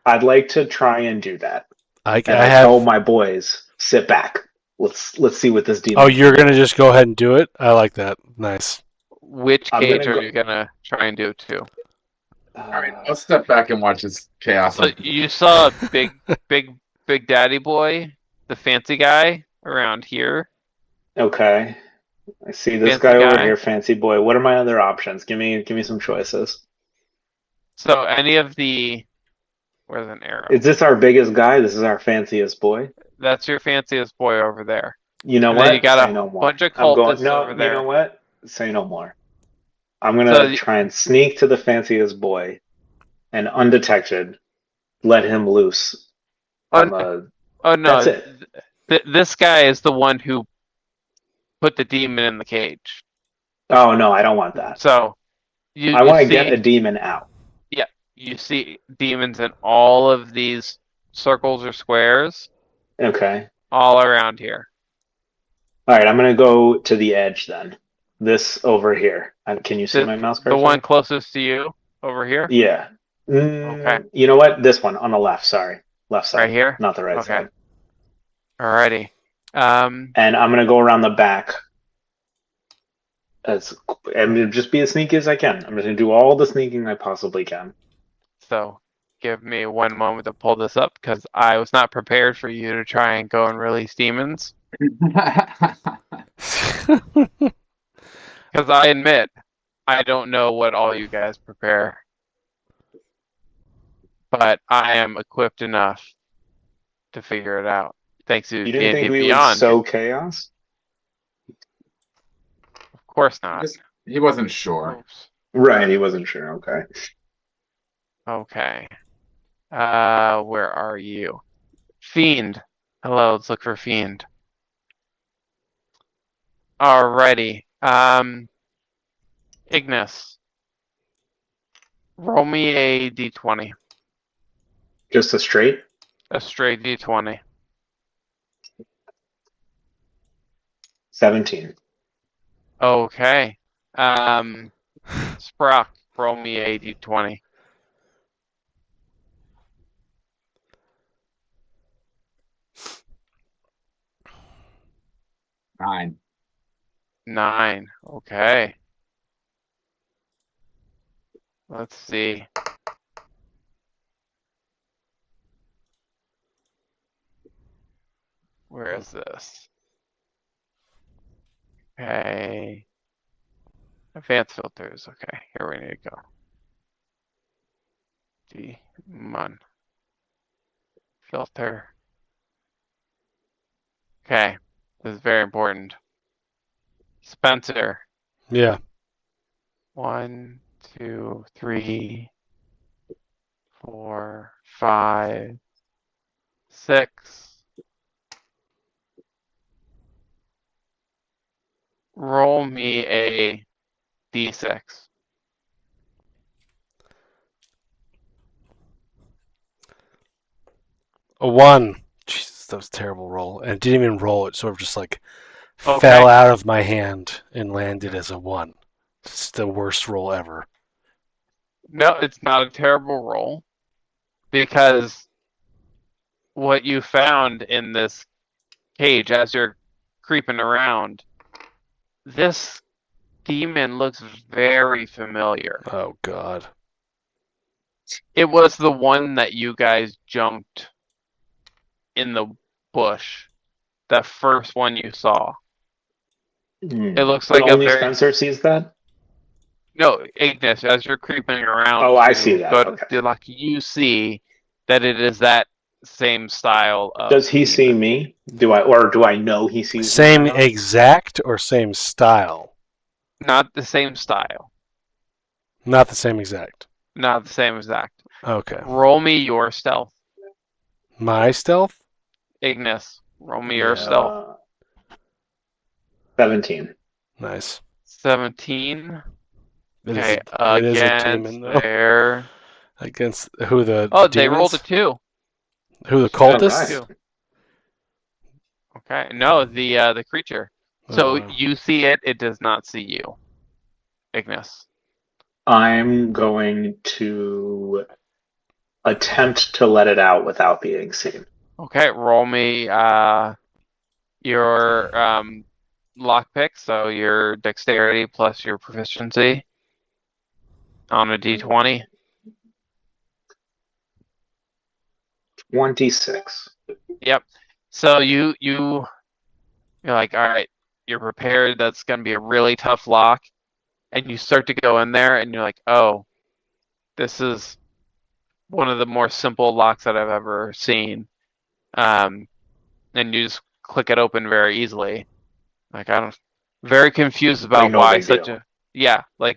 I'd like to try and do that. I And I have. tell my boys, sit back. Let's see what this demon. Oh, you're gonna just go ahead and do it? I like that. Nice. Which I'm cage gonna are go- you gonna try and do too? All right, I'll step back and watch this chaos. So you saw big daddy boy, the fancy guy around here. Okay. I see this Fancy guy over guy. here, fancy boy. What are my other options? Give me some choices. So any of the where's an arrow? Is this our biggest guy? This is our fanciest boy. That's your fanciest boy over there. You know And then what? you got Say a no more. bunch of I'm going. cultists No, over you there. know what? Say no more. I'm gonna So try and sneak to the fanciest boy, and undetected, let him loose. Oh, on the- oh no, That's it. this guy is the one who put the demon in the cage. Oh no, I don't want that. So I want to get a demon out. you see demons in all of these circles or squares Okay. all around here. All right. I'm gonna go to the edge then. This over here. Can you see my mouse cursor? The one closest to you over here? Yeah. Okay. You know what? This one on the left. Sorry, left side. Right here? Not the right Okay. side. Alrighty. And I'm gonna go around the back. I'm gonna just be as sneaky as I can. I'm gonna do all the sneaking I possibly can. So give me one moment to pull this up because I was not prepared for you to try and go and release demons. Because I admit, I don't know what all you guys prepare. But I am equipped enough to figure it out. Thanks to You didn't think D&D we would Beyond. sow chaos? Of course not. He wasn't sure. Oops. Right, he wasn't sure. Okay. Okay. Where are you? Fiend. Hello, let's look for Fiend. Alrighty. Ignis. Roll me a d20. Just a straight? A straight d20. 17. Okay. Sprock, roll me a d20. Nine. 9. Okay. Let's see. Where is this? Okay. Advanced filters. Okay, here we need to go. Demon. Filter. Okay, this is very important. Spencer. Yeah. 1, 2, 3, 4, 5, 6. Roll me a d6. A 1. Jesus, that was a terrible roll. And it didn't even roll. It sort of just like Okay. fell out of my hand and landed as a 1. It's the worst roll ever. No, it's not a terrible roll, because what you found in this cage as you're creeping around, this demon looks very familiar. Oh God. It was the one that you guys jumped in the bush. The first one you saw. It looks But like a only very Spencer sees that. no, Ignis. As you're creeping around, Oh, I to see that. go to Okay. the lock, you see that it is that same style of. Does he see demon. me? Do I know he sees me? Same or not? exact or same style? Not the same style. Not the same exact. Not the same exact. Okay. Roll me your stealth, My stealth? Ignis. Roll me your Yeah. stealth. 17. Nice. 17. It Okay, is a against demon though. their. Against who the Oh, the they rolled a demons? 2. Who the All right. cultists? Two. Okay, no, the creature. So Oh, wow. you see it, it does not see you, Ignis. I'm going to attempt to let it out without being seen. Okay, roll me your lockpick, so your dexterity plus your proficiency on a d20. 26. Yep. So you're like, all right, you're prepared. That's gonna be a really tough lock, and you start to go in there, and you're like, oh, this is one of the more simple locks that I've ever seen. And you just click it open very easily. Like very confused about Like, no why big such deal.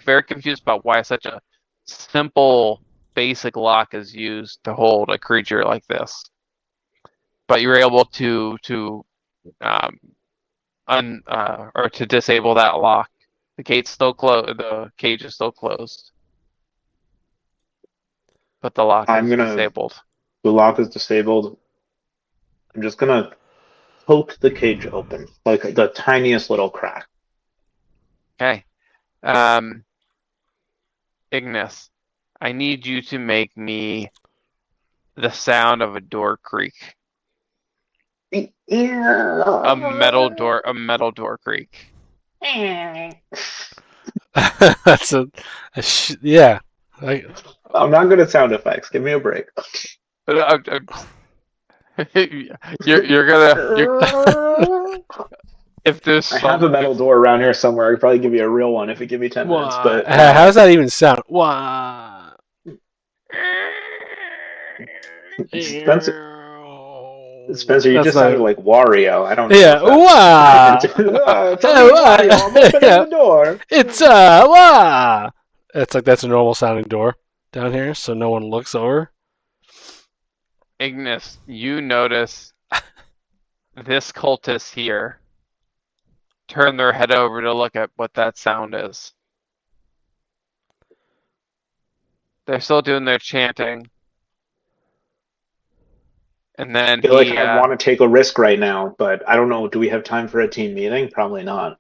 very confused about why such a simple basic lock is used to hold a creature like this. But you're able to to disable that lock. The gate's still closed. The cage is still closed, but the lock is disabled. The lock is disabled. I'm just gonna poke the cage open, like the tiniest little crack. Okay. Ignis, I need you to make me the sound of a door creak. A metal door creak. That's yeah. I'm not good at sound effects. Give me a break. You're gonna if there's I have a metal door around here somewhere. I could probably give you a real one if you give me 10 minutes. But how does that even sound? Wah. Spencer, you That's just not- sounded like Wario. I don't know. Yeah. Wah. It's Wario. I'm opening the door. It's wah. It's like that's a normal sounding door down here, so no one looks over. Ignis, you notice this cultist here turn their head over to look at what that sound is. They're still doing their chanting. And then I feel like I want to take a risk right now, but I don't know. Do we have time for a team meeting? Probably not.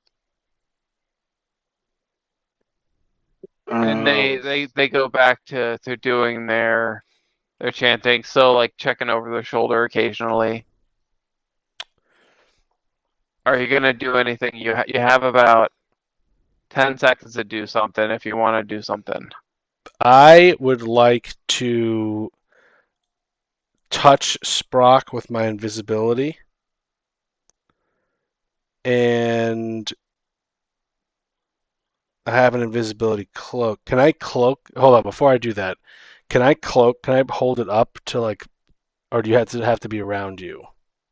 and they go back to doing their chanting, so like checking over their shoulder occasionally. Are you gonna do anything? You have about 10 seconds to do something if you want to do something. I would like to touch Sprock with my invisibility. And I have an invisibility cloak. Can I cloak? Hold on, before I do that, can I cloak? Can I hold it up to like, or do you have to be around you?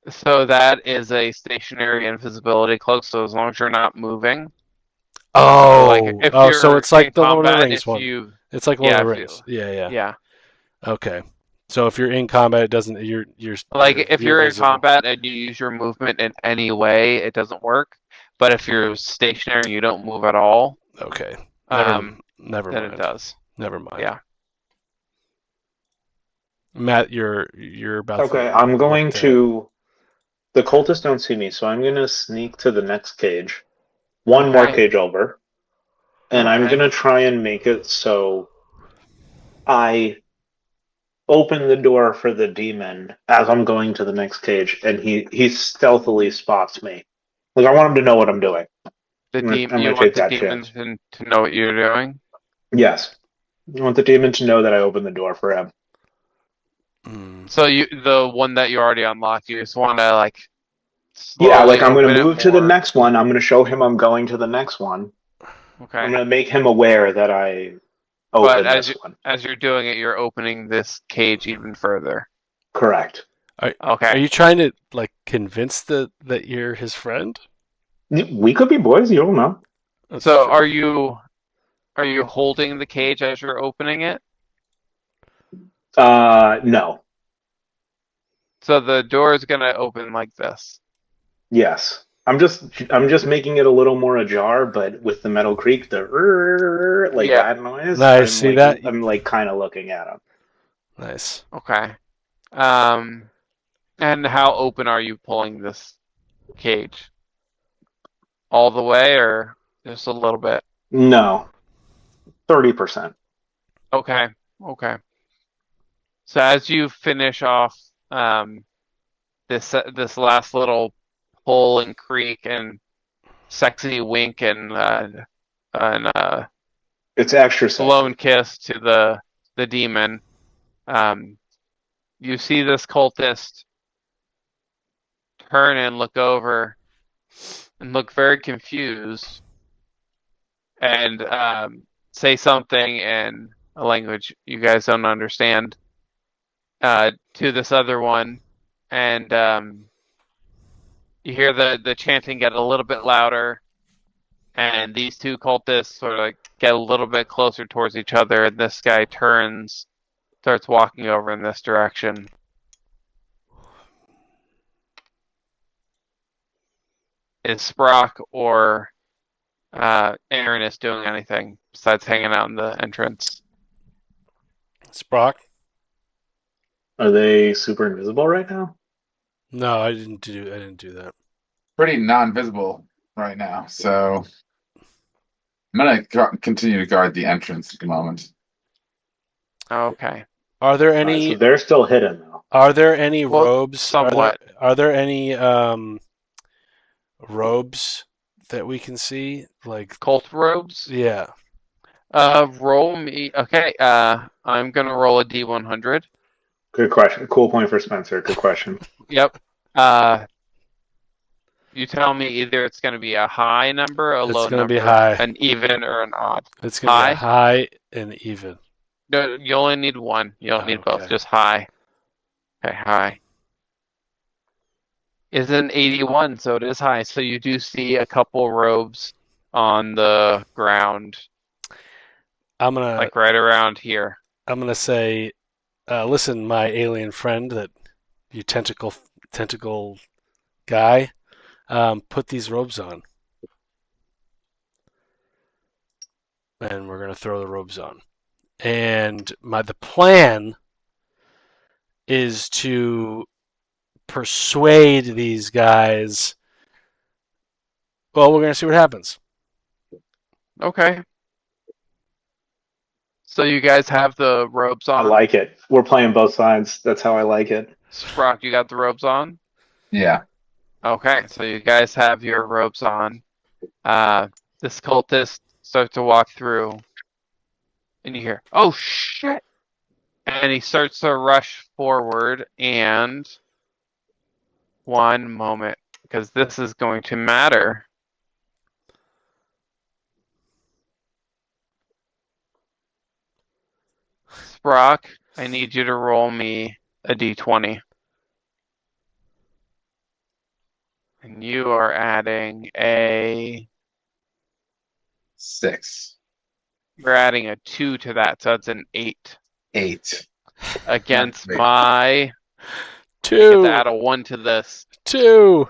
So that is a stationary invisibility cloak, so as long as you're not moving. Oh, like if oh, you're so it's like in the Lord of the combat, Rings if one. you It's like Lord yeah, of the if Rings. you- Yeah. yeah. Okay. So if you're in combat, it doesn't. You're Like if you're in visible. combat and you use your movement in any way, it doesn't work. But if you're stationary and you don't move at all, Okay. Never then mind. it does. Never mind. Yeah. Matt, you're about Okay, to I'm going look at- to. The cultists don't see me, so I'm going to sneak to the next cage. One more Okay. cage over. and I'm Okay. gonna try and make it so I open the door for the demon as I'm going to the next cage, and he stealthily spots me. Like I want him to know what I'm doing. I'm You gonna want take the that demon chance. to know what you're doing? Yes, I want the demon to know that I opened the door for him. Mm. So the one that you already unlocked, you just want to like Yeah, slowly like I'm gonna open it move to the more. next one. I'm gonna show him I'm going to the next one. I'm Okay. gonna make him aware that I But opened this one. as you're doing it, you're opening this cage even further. Correct. Are Okay. you trying to like convince that you're his friend? We could be boys. You don't know. That's So true. are you holding the cage as you're opening it? No. So the door is gonna open like this. Yes. I'm just making it a little more ajar, but with the metal creak, like Yeah. that noise, Nice. See that? I'm like kind of looking at him. Nice. Okay. Um, and how open are you pulling this cage? All the way or just a little bit? No, 30%. Okay. Okay. So as you finish off this last little pull and creak and sexy wink and It's extra blown sexy. kiss to the demon, um, you see this cultist turn and look over and look very confused and say something in a language you guys don't understand to this other one, and you hear the chanting get a little bit louder, and these two cultists sort of like get a little bit closer towards each other, and this guy turns, starts walking over in this direction. Is Sprock or Aaron doing anything besides hanging out in the entrance? Sprock? Are they super invisible right now? No, I didn't do that. Pretty non-visible right now, so I'm gonna continue to guard the entrance at the moment. Okay. Are there All right, so any they're still hidden though. Well, robes? somewhat. Are there any robes that we can see? Like Cult robes? yeah. Roll me. Okay, I'm gonna roll a D100. Good question. Cool point for Spencer. Good question. Yep. You tell me either it's gonna be a high number, a It's low gonna be number, high. an even, or an odd. It's gonna be a High? high and even. No, you only need one. You don't need both. Okay. Just high. Okay, high. Is an 81, so it is high. So you do see a couple robes on the ground, I'm gonna like right around here. say, listen, my alien friend, that you tentacle guy, put these robes on, and we're gonna throw the robes on. And the plan is to persuade these guys. Well, we're gonna see what happens. Okay. So you guys have the robes I on? like it. We're playing both sides. That's how I like it. Sprock, you got the robes on? Yeah. Okay, so you guys have your robes on. This cultist starts to walk through, and you hear, "Oh shit!" And he starts to rush forward, and one moment, because this is going to matter. Sprock, I need you to roll me a d20. And you are adding you're adding a 2 to that, so it's an 8. 8. Against Wait. I get to Two. add a 1 to this, Two.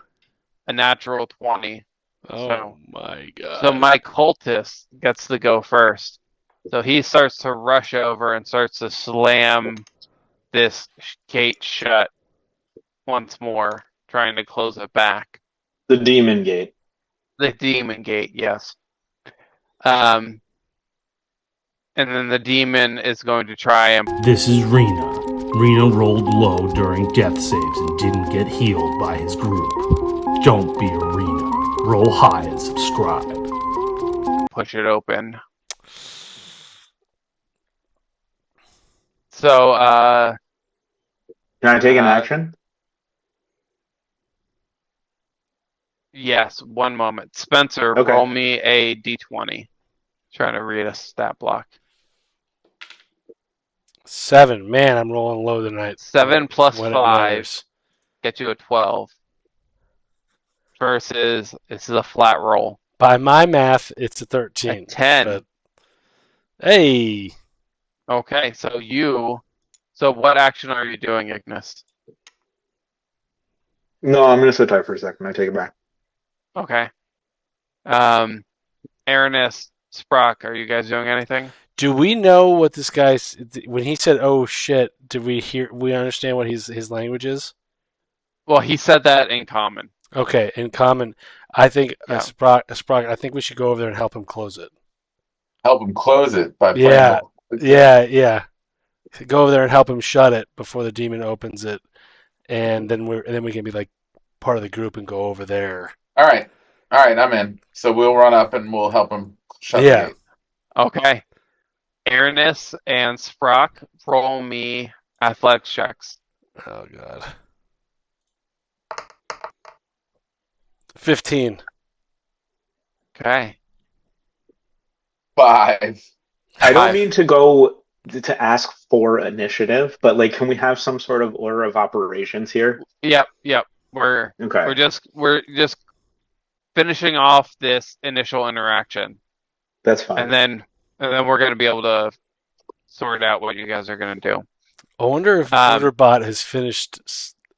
a natural 20. Oh my god. So my cultist gets to go first. So he starts to rush over and starts to slam this gate shut once more, trying to close it back. The demon gate. The demon gate, yes. and then the demon is going to try and This is Rena. Rena rolled low during death saves and didn't get healed by his group. Don't be a Rena. Roll high and subscribe. push it open. So, Can I take an Uh, action? yes, one moment. Spencer, Okay. roll me a d20. Trying to read a stat block. 7. Man, I'm rolling low tonight. 7 plus When it 5 matters. get you a 12. Versus, this is a flat roll. By my math, it's a A 13. 10. But hey, Okay, so what action are you doing, Ignis? No, I'm gonna sit tight for a second. I take it back. Okay. Aranis, Sprock, are you guys doing anything? do we know what this guy's when he said "oh shit"? Did we understand what his language is? Well, he said that in common. Okay, in common, I think Yeah. Sprock. I think we should go over there and help him close it. Help him close it by playing. Yeah. Yeah. Go over there and help him shut it before the demon opens it, and then we can be like part of the group and go over there. All right, I'm in. So we'll run up and we'll help him shut Yeah. the gate. Okay. Aranis and Sprock, roll me athletics checks. Oh god. 15. Okay. 5. I don't Five. mean to go to ask for initiative, but like, can we have some sort of order of operations here? Yep. We're Okay. we're just finishing off this initial interaction, That's fine. and then we're gonna be able to sort out what you guys are gonna do. I wonder if Um, Murderbot has finished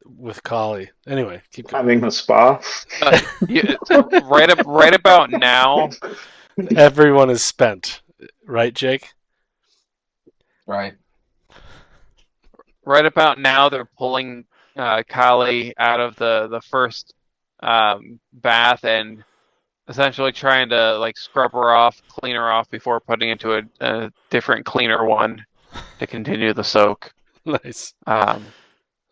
with Kali. Anyway, keep going. Having the spa. Right about now, Everyone is spent, right, Jake? Right. right about now, they're pulling Kali out of the first bath and essentially trying to like scrub her off, clean her off before putting into a different, cleaner one to continue the soak. Nice.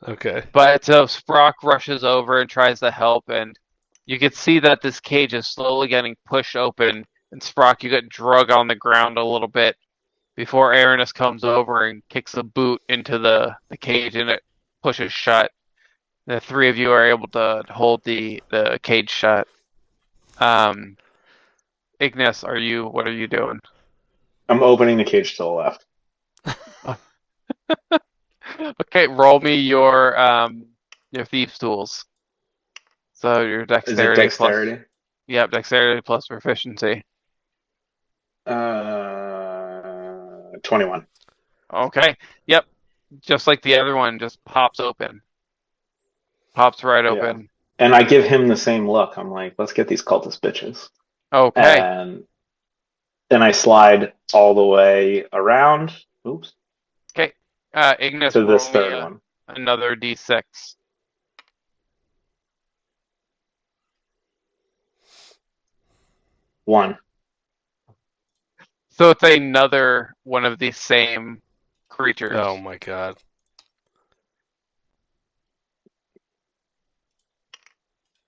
Okay. But so Sprock rushes over and tries to help, and you can see that this cage is slowly getting pushed open. And Sprock, you get drug on the ground a little bit before Aranis comes over and kicks a boot into the cage, and it pushes shut. The three of you are able to hold the cage shut. Ignis, what are you doing? I'm opening the cage to the left. Okay, roll me your thieves tools. So your Is it dexterity, dexterity? plus dexterity plus proficiency. 21. Okay. Yep. Just like the other one, just pops open. Pops right Yeah. open. And I give him the same look. I'm like, let's get these cultist bitches. Okay. And then I slide all the way around. Oops. Ignis, To this roll third me one. another d6. 1. So it's another one of these same creatures. Oh my god.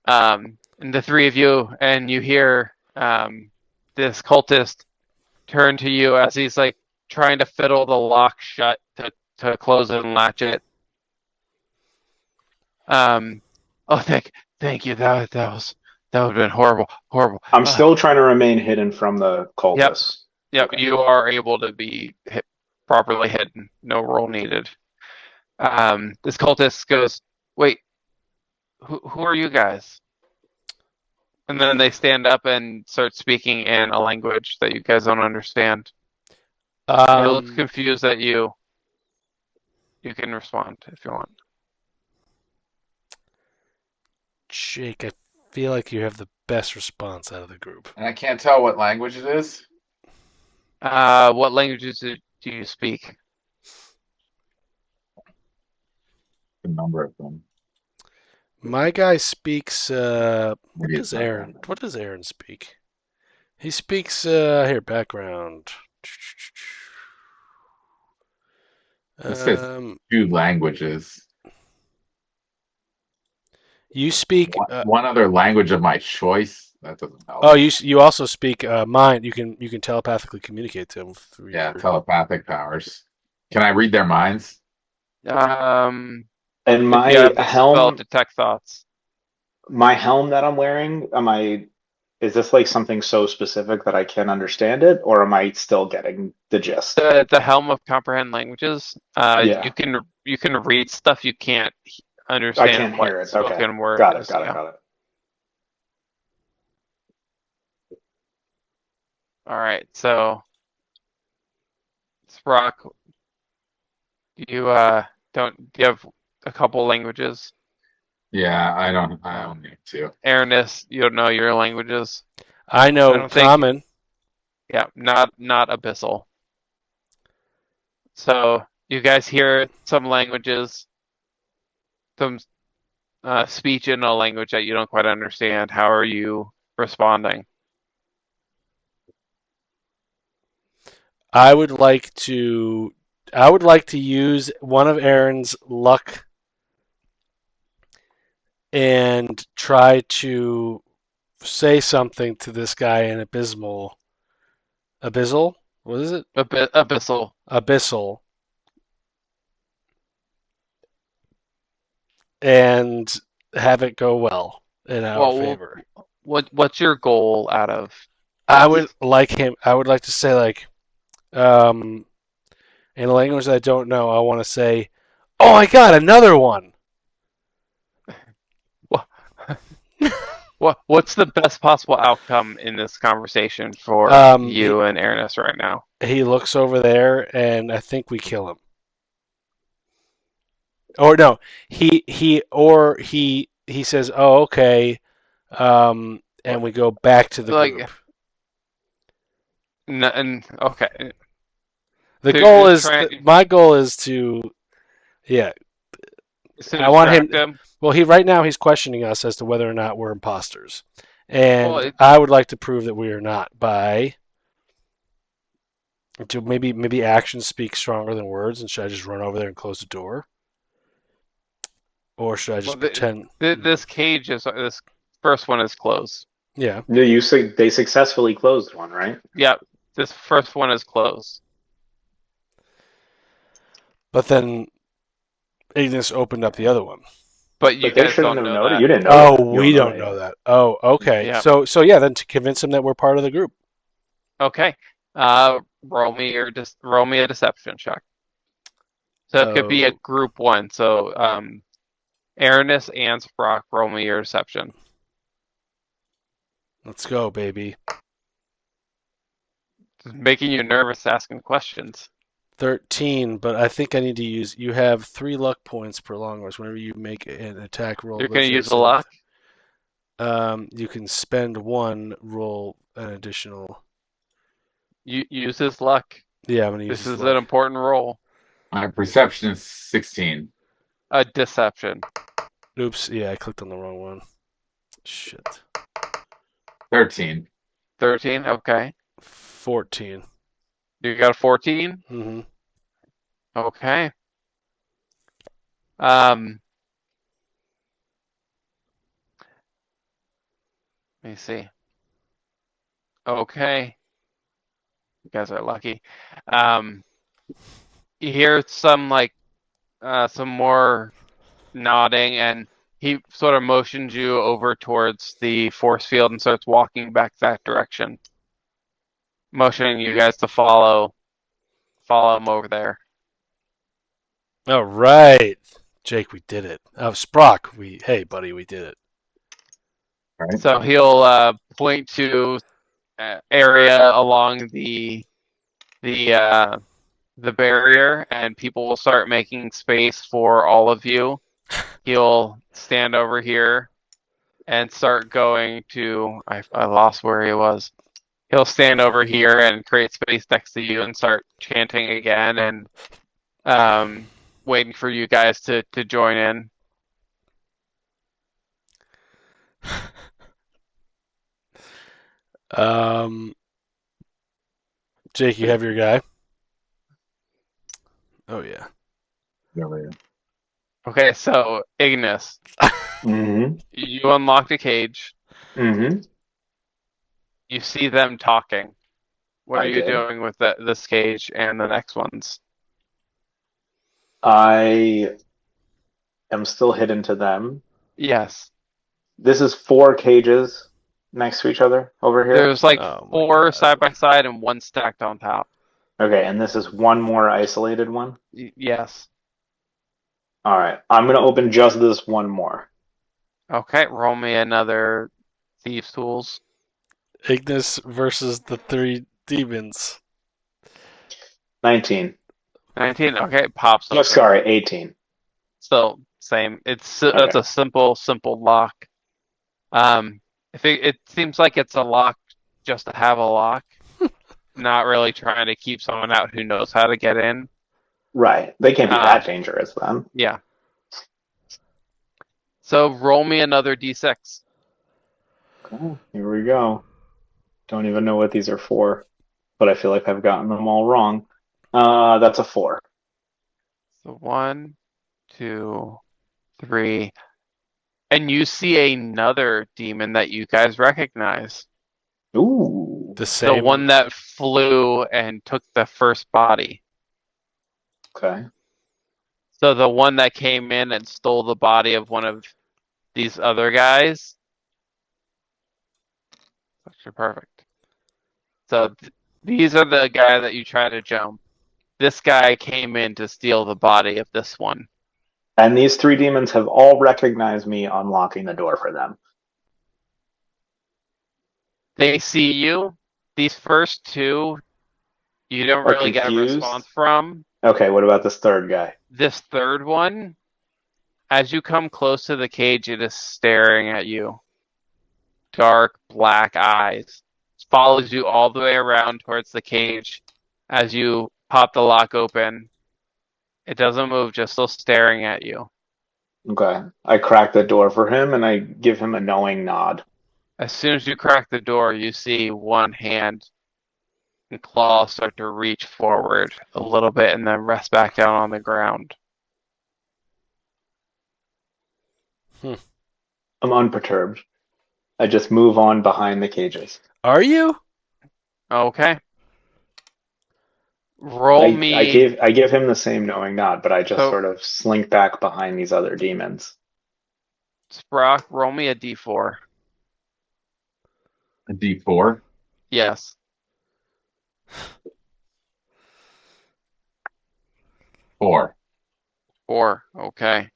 And the three of you, and you hear this cultist turn to you as he's like trying to fiddle the lock shut to close it and latch it. Thank you. That would have been horrible. I'm still trying to remain hidden from the cultists. Yep, Okay. you are able to be properly hidden. No roll needed. This cultist goes, wait, who are you guys? And then they stand up and start speaking in a language that you guys don't understand. He looks confused at you. You can respond if you want. Jake, I feel like you have the best response out of the group. And I can't tell what language it is. What languages do you speak? A number of them. My guy speaks. What Maybe does it's not Aaron? that. What does Aaron speak? He speaks. Here, background. This says Um, 2 languages. you speak. One other language of my choice. That doesn't help. Oh, you also speak mind. You can telepathically communicate to them through Yeah, your. telepathic powers. Can I read their minds? Um, And if you my have the spell helm, detect thoughts, that I'm wearing, is this like something so specific that I can't understand it, or am I still getting the gist? the helm of comprehend languages. Yeah, You can read stuff, you can't I understand can't what hear it. Okay, spoken word got it, is. got it, Yeah. got it. All right. So, Sprock, you don't do you have a couple languages? Yeah, I don't need to. Aranis, you don't know your languages. I I know don't think. common. Yeah, not abyssal. So you guys hear some languages, some speech in a language that you don't quite understand. How are you responding? I would like to. I would like to use one of Aaron's luck and try to say something to this guy in Abyssal. What is it? Abyssal. Abyssal. And have it go well in our Well, favor. what's your goal out of I this? would like to say like in a language that I don't know, I want to say, "Oh my god, another one." What's the best possible outcome in this conversation for He, you and Aranis right now? he looks over there and I think we kill him. Or no, he says, "Oh, okay." And we go back to the Like, group. and okay, The so goal you're is trying my goal is to yeah, to I want him. distract him. Well, he right now he's questioning us as to whether or not we're imposters, Well, and I would like to prove that we are not by to maybe actions speak stronger than words, and should I just run over there and close the door, or should I well, just pretend? this cage is this first one is closed. Yeah, No, they successfully closed one, right? Yep, this first one is closed. but then Ignis opened up the other one. But you But they guys shouldn't don't have know known it. that. You didn't know Oh, that. You we know don't that know yet. that. Oh, okay. Yeah. So yeah, then to convince him that we're part of the group. Okay. Roll me a deception check. So it could be a Oh, group one. So Aranis and Sprock, roll me your deception. let's go, baby. Just making you nervous asking questions. 13, but I think I need to use. You have 3 luck points per long rest. Whenever you make an attack roll, You're let's gonna say use a luck? you can spend 1, roll an additional. You use his luck. Yeah, I'm gonna use This his is luck. an important roll. My perception is 16. A deception. Oops, yeah, I clicked on the wrong one. Shit. 13. 13, okay. 14. You got a 14? Mm-hmm. Okay. Let me see. Okay. You guys are lucky. You hear some some more nodding, and he sort of motions you over towards the force field and starts walking back that direction, motioning you guys to follow him over there. All right, Jake, we did it. Sprock, hey buddy, we did it. Right? So he'll point to area along the barrier, and people will start making space for all of you. He'll stand over here and start going to. I lost where he was. He'll stand over here and create space next to you and start chanting again and waiting for you guys to join in. Jake, you have your guy. Oh yeah. There we go. Okay, so Ignis, Mm-hmm. you unlock the cage. Mm-hmm. You see them talking. What I are you did. doing with this cage and the next ones? I am still hidden to them. Yes. This is 4 cages next to each other over here. There's like Oh my 4 God. side by side and 1 stacked on top. Okay, and this is one more isolated one. Yes. All right, I'm gonna open just this one more. Okay, roll me another thieves' tools. Ignis versus the 3 demons. 19. 19. Okay, it pops No, open. sorry, 18. So same. That's Okay. a simple lock. If it seems like it's a lock just to have a lock, not really trying to keep someone out who knows how to get in. Right. They can't be Um, that dangerous then. Yeah. So roll me another d6. Okay, here we go. Don't even know what these are for, but I feel like I've gotten them all wrong. That's a 4. So 1, 2, 3, and you see another demon that you guys recognize. Ooh. The The same one that flew and took the first body. Okay. So the one that came in and stole the body of one of these other guys. Actually, perfect. So these are the guy that you try to jump. This guy came in to steal the body of this one. And these 3 demons have all recognized me unlocking the door for them. They see you. These first 2, you don't Are really get a confused? response from. Okay, what about this third guy? This third one, as you come close to the cage, it is staring at you. Dark black eyes. Follows you all the way around towards the cage. As you pop the lock open, it doesn't move, just still staring at you. Okay. I crack the door for him and I give him a knowing nod. As soon as you crack the door, you see one hand and claws start to reach forward a little bit and then rest back down on the ground. I'm unperturbed. I just move on behind the cages. Are you? Okay. Roll me. I give him the same knowing nod, but I just So- sort of slink back behind these other demons. Sprock, roll me a d4. A D4. Yes. 4. 4. Okay.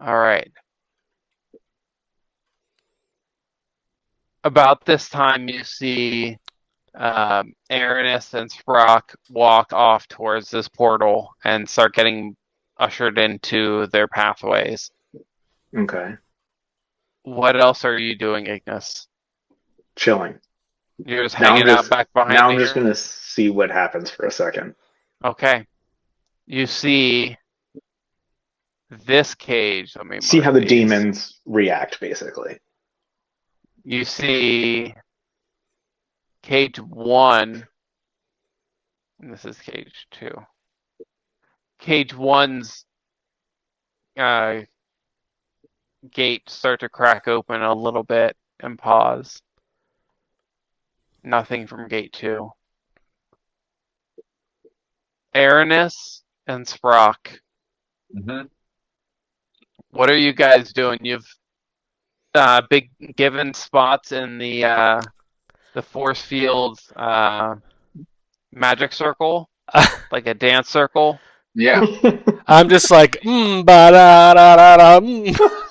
All right. About this time, you see Aranis and Sprock walk off towards this portal and start getting ushered into their pathways. Okay. What else are you doing, Ignis? Chilling. You're just Now I'm hanging out just- back behind Now the I'm just ear? gonna see what happens for a second. Okay. You see this cage. Let me See mark how the these. demons react, basically. You see cage 1, and this is cage 2. Cage 1's gate start to crack open a little bit and pause. Nothing from gate 2. Aranis and Sprock, Mm-hmm. what are you guys doing? You've big given spots in the force field magic circle, like a dance circle. Yeah. I'm just like, ba da da da da.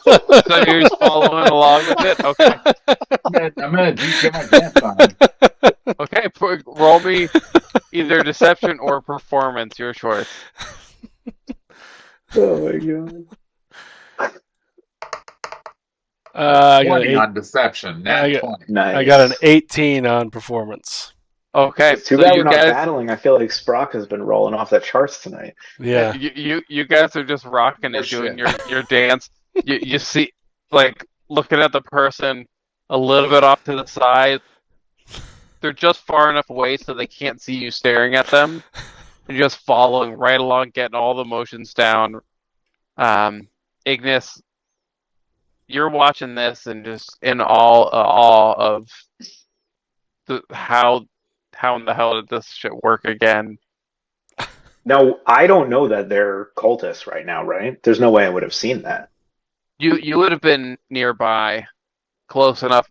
So you're just following along with it? Okay. I'm gonna get my dance on. Okay, roll me either deception or performance, your choice. Oh my god. I got 20 an on deception. Nat I got- 20. Nice. I got an 18 on performance. Okay, It's too so bad you we're not guys, battling. I feel like Sprock has been rolling off the charts tonight. Yeah. you guys are just rocking For and doing sure. your dance. You see, like looking at the person a little bit off to the side. They're just far enough away so they can't see you staring at them. You're just following right along, getting all the motions down. Ignis, you're watching this and just in awe of how in the hell did this shit work again? Now, I don't know that they're cultists right now, right? There's no way I would have seen that. You would have been nearby, close enough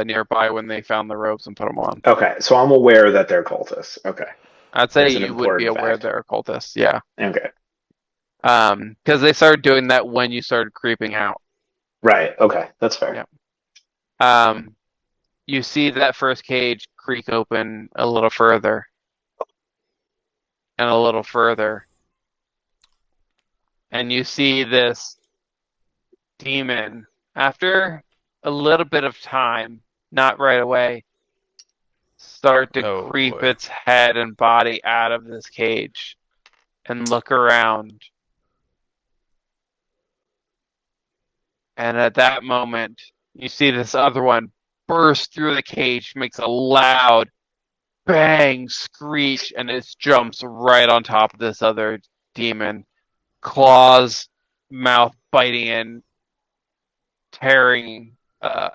nearby when they found the ropes and put them on. Okay, so I'm aware that they're cultists. Okay, I'd say that's an you would be important aware fact. they're cultists, yeah. Okay, Because they started doing that when you started creeping out. right. Okay, that's fair. Yeah. You see that first cage creak open a little further. And a little further. And you see this demon, after a little bit of time, not right away, start to Oh, creep boy. its head and body out of this cage and look around. And at that moment, you see this other one burst through the cage, makes a loud bang screech, and it jumps right on top of this other demon. Claws, mouth biting in, tearing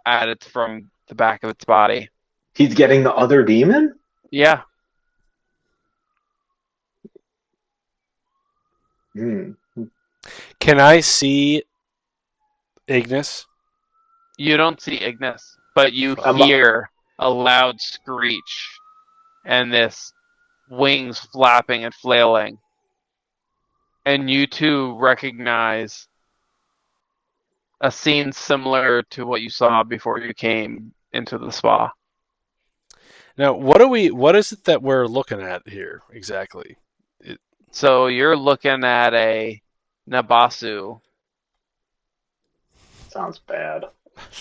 at it from the back of its body. He's getting the other demon? Yeah. Hmm. Can I see Ignis? You don't see Ignis, but you Um, hear a loud screech and this wings flapping and flailing. And you two recognize a scene similar to what you saw before you came into the spa. Now, what is it that we're looking at here exactly? So you're looking at a Nabasu. sounds bad.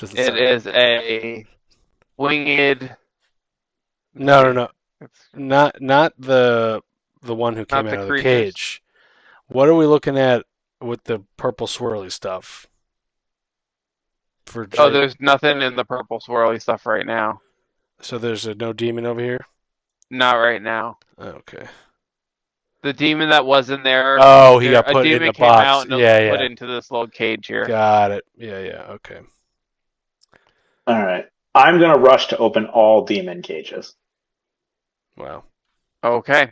Doesn't It sound is a winged. No. It's Not the one who came not out the of the creatures. cage. What are we looking at with the purple swirly stuff? Oh, there's nothing in the purple swirly stuff right now. So there's no demon over here? Not right now. Okay. The demon that was in there, Oh, he got a put in demon the came box. out and Yeah, put yeah. into this little cage here. Got it. Yeah, okay. All right. I'm going to rush to open all demon cages. Wow. Okay.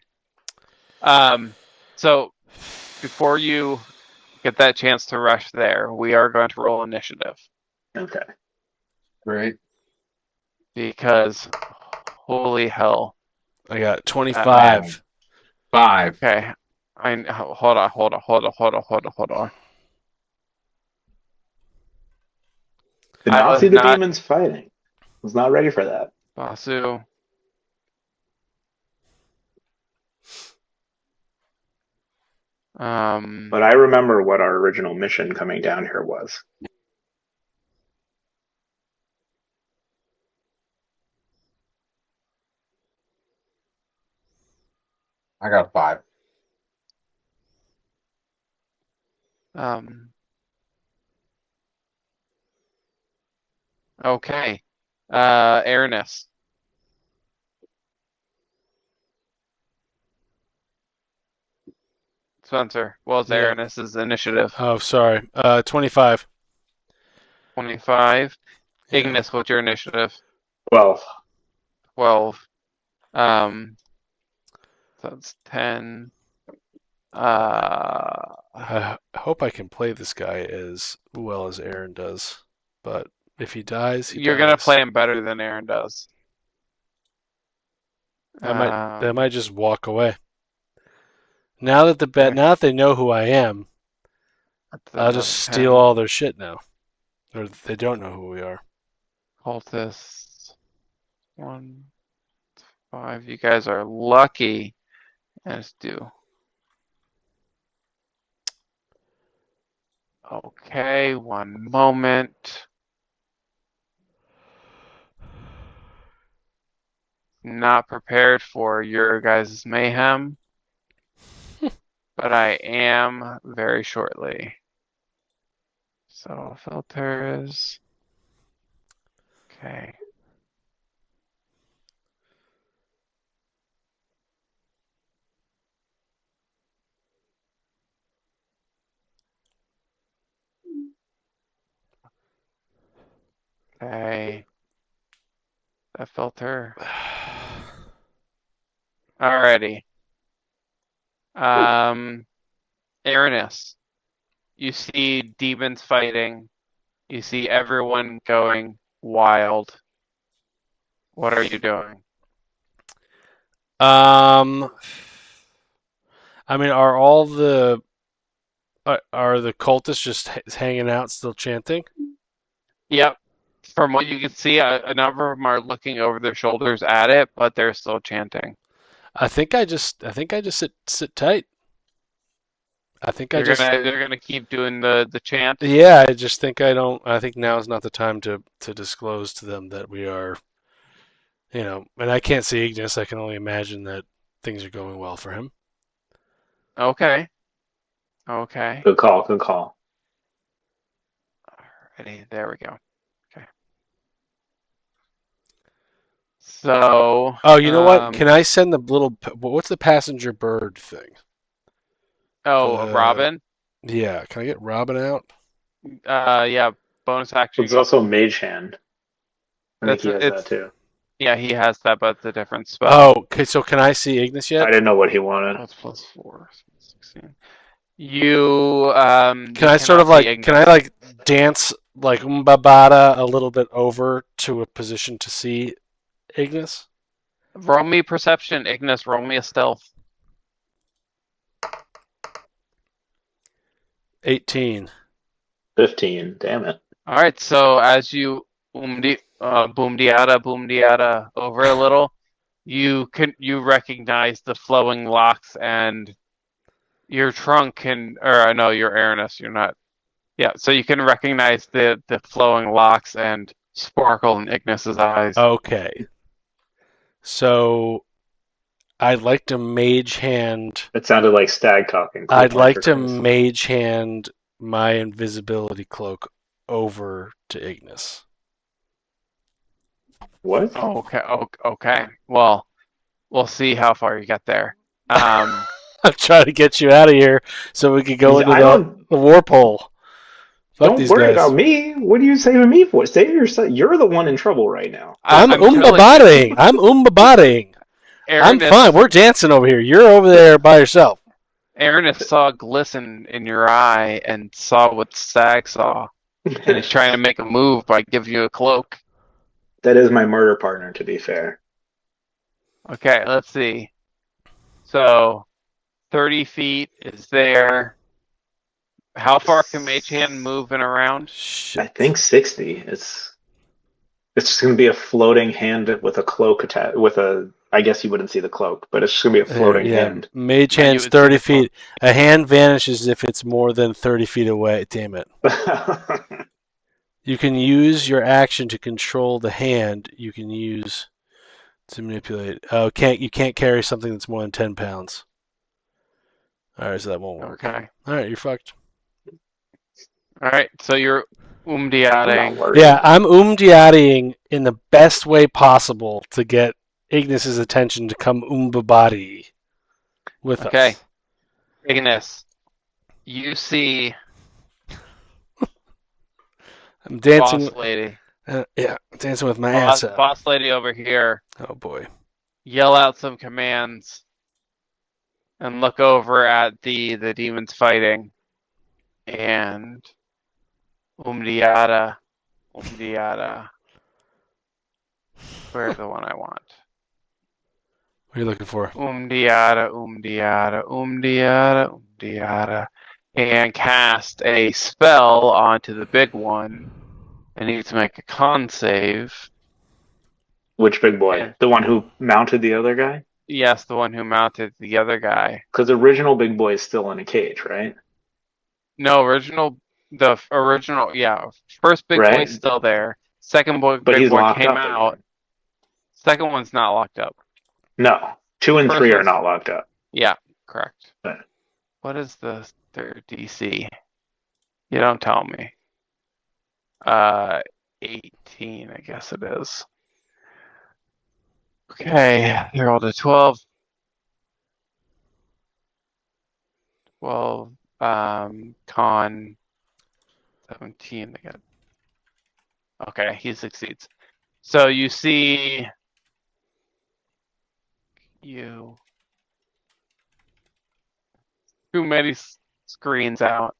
So before you get that chance to rush there, we are going to roll initiative Okay. Great. because holy hell. I got Man. 25. 5. Okay. Hold on. Did I not was see the not demons fighting. Was not ready for that. Basu. But I remember what our original mission coming down here was. I got 5. Okay. Airness. Spencer. Well, it's Yeah. Airness's initiative. Oh, sorry. 25. 25. Yeah. Ignis, what's your initiative? 12. 12. That's 10. I hope I can play this guy as well as Aaron does. But if he dies, he You're gonna dies. play him better than Aaron does. I might just walk away. Now that they know who I am, I'll just steal all their shit now. Or they don't know who we are. Cultists. 1, 5. You guys are lucky. Let's do. Okay, one moment. Not prepared for your guys' mayhem, but I am very shortly. So filters. Okay. Okay. That filter. Alrighty. Aranis, you see demons fighting. You see everyone going wild. What are you doing? I mean, are the cultists just hanging out, still chanting? Yep. From what you can see, a number of them are looking over their shoulders at it, but they're still chanting. I think I just sit tight. I think I just They're gonna keep doing the chant. yeah. I just think I don't. I think now is not the time to disclose to them that we are. And I can't see Ignis. I can only imagine that things are going well for him. Okay. Okay. Good call. Good call. Alrighty, there we go. Okay. So. Oh, you know what? Can I send the little? What's the passenger bird thing? Oh, Robin. Yeah, can I get Robin out? Yeah. Bonus action. It's also Mage Hand. I think he has that too. Yeah, he has that, but it's a different spell. Oh, okay. So can I see Ignis yet? I didn't know what he wanted. That's +4, 16. You Can I sort of like? Can I like dance like Umbabata a little bit over to a position to see Ignis? roll me perception, Ignis? Roll me a stealth. 18. 15. Damn it. All right. So as you boom-diata over a little, you recognize the flowing locks and your trunk or no, you're Aranis. You're not. Yeah. So you can recognize the flowing locks and sparkle in Ignis's eyes. Okay. So I'd like to mage hand. It sounded like Stag talking. I'd like to mage hand my invisibility cloak over to Ignis. What? Okay. Okay. Well, we'll see how far you get there. I'm trying to get you out of here so we could go into the warp hole. Fuck Don't worry about me. What are you saving me for? Save yourself. You're the one in trouble right now. I'm umbabating. I'm umbabating. I'm fine. We're dancing over here. You're over there by yourself. Aranis saw a glisten in your eye and saw what Stag saw. And he's trying to make a move by giving you a cloak. That is my murder partner, to be fair. Okay, let's see. So, 30 feet is there. How far can Mage Hand move and around? I think 60. It's just going to be a floating hand with a cloak attached. I guess you wouldn't see the cloak, but it's just going to be a floating hand. Mage Hand's 30 feet. A hand vanishes if it's more than 30 feet away. Damn it. You can use your action to control the hand. You can use to manipulate. Oh, you can't carry something that's more than 10 pounds. All right, so that won't work. Okay. All right, you're fucked. All right, so you're umdiating. Yeah, I'm umdiating in the best way possible to get Ignis's attention to come umbabati with us. Okay. Ignis, you see I'm dancing. Boss lady. Dancing with my ass up. Boss lady over here. Oh boy. Yell out some commands and look over at the demons fighting. And Umdiata. Where's the one I want? What are you looking for? Umdiata. And cast a spell onto the big one. I need to make a con save. Which big boy? The one who mounted the other guy? Yes, the one who mounted the other guy. Because the original big boy is still in a cage, right? No, the original, yeah. First big boy's still there. Second big boy came out. Again. Second one's not locked up. No, 2 and 3 are not locked up. Yeah, correct. Right. What is the third DC? You don't tell me. 18, I guess it is. Okay, they rolled a 12. 12, con 17. They got Okay, he succeeds. So you see too many screens out.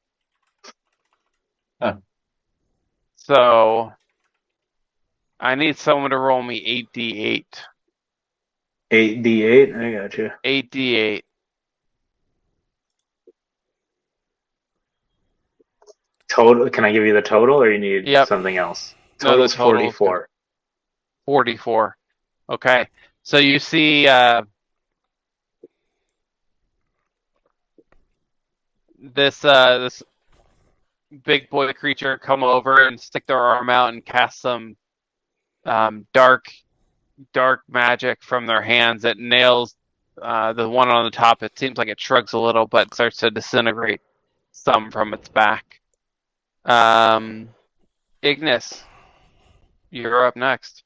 Huh. So I need someone to roll me 8d8. 8d8. I got you. 8d8. Total. Can I give you the total, or you need Yep. something else? No, the Total's total is good. 44. 44. Okay. So you see this big boy creature come over and stick their arm out and cast some dark magic from their hands. It nails the one on the top. It seems like it shrugs a little, but starts to disintegrate some from its back. Ignis, you're up next.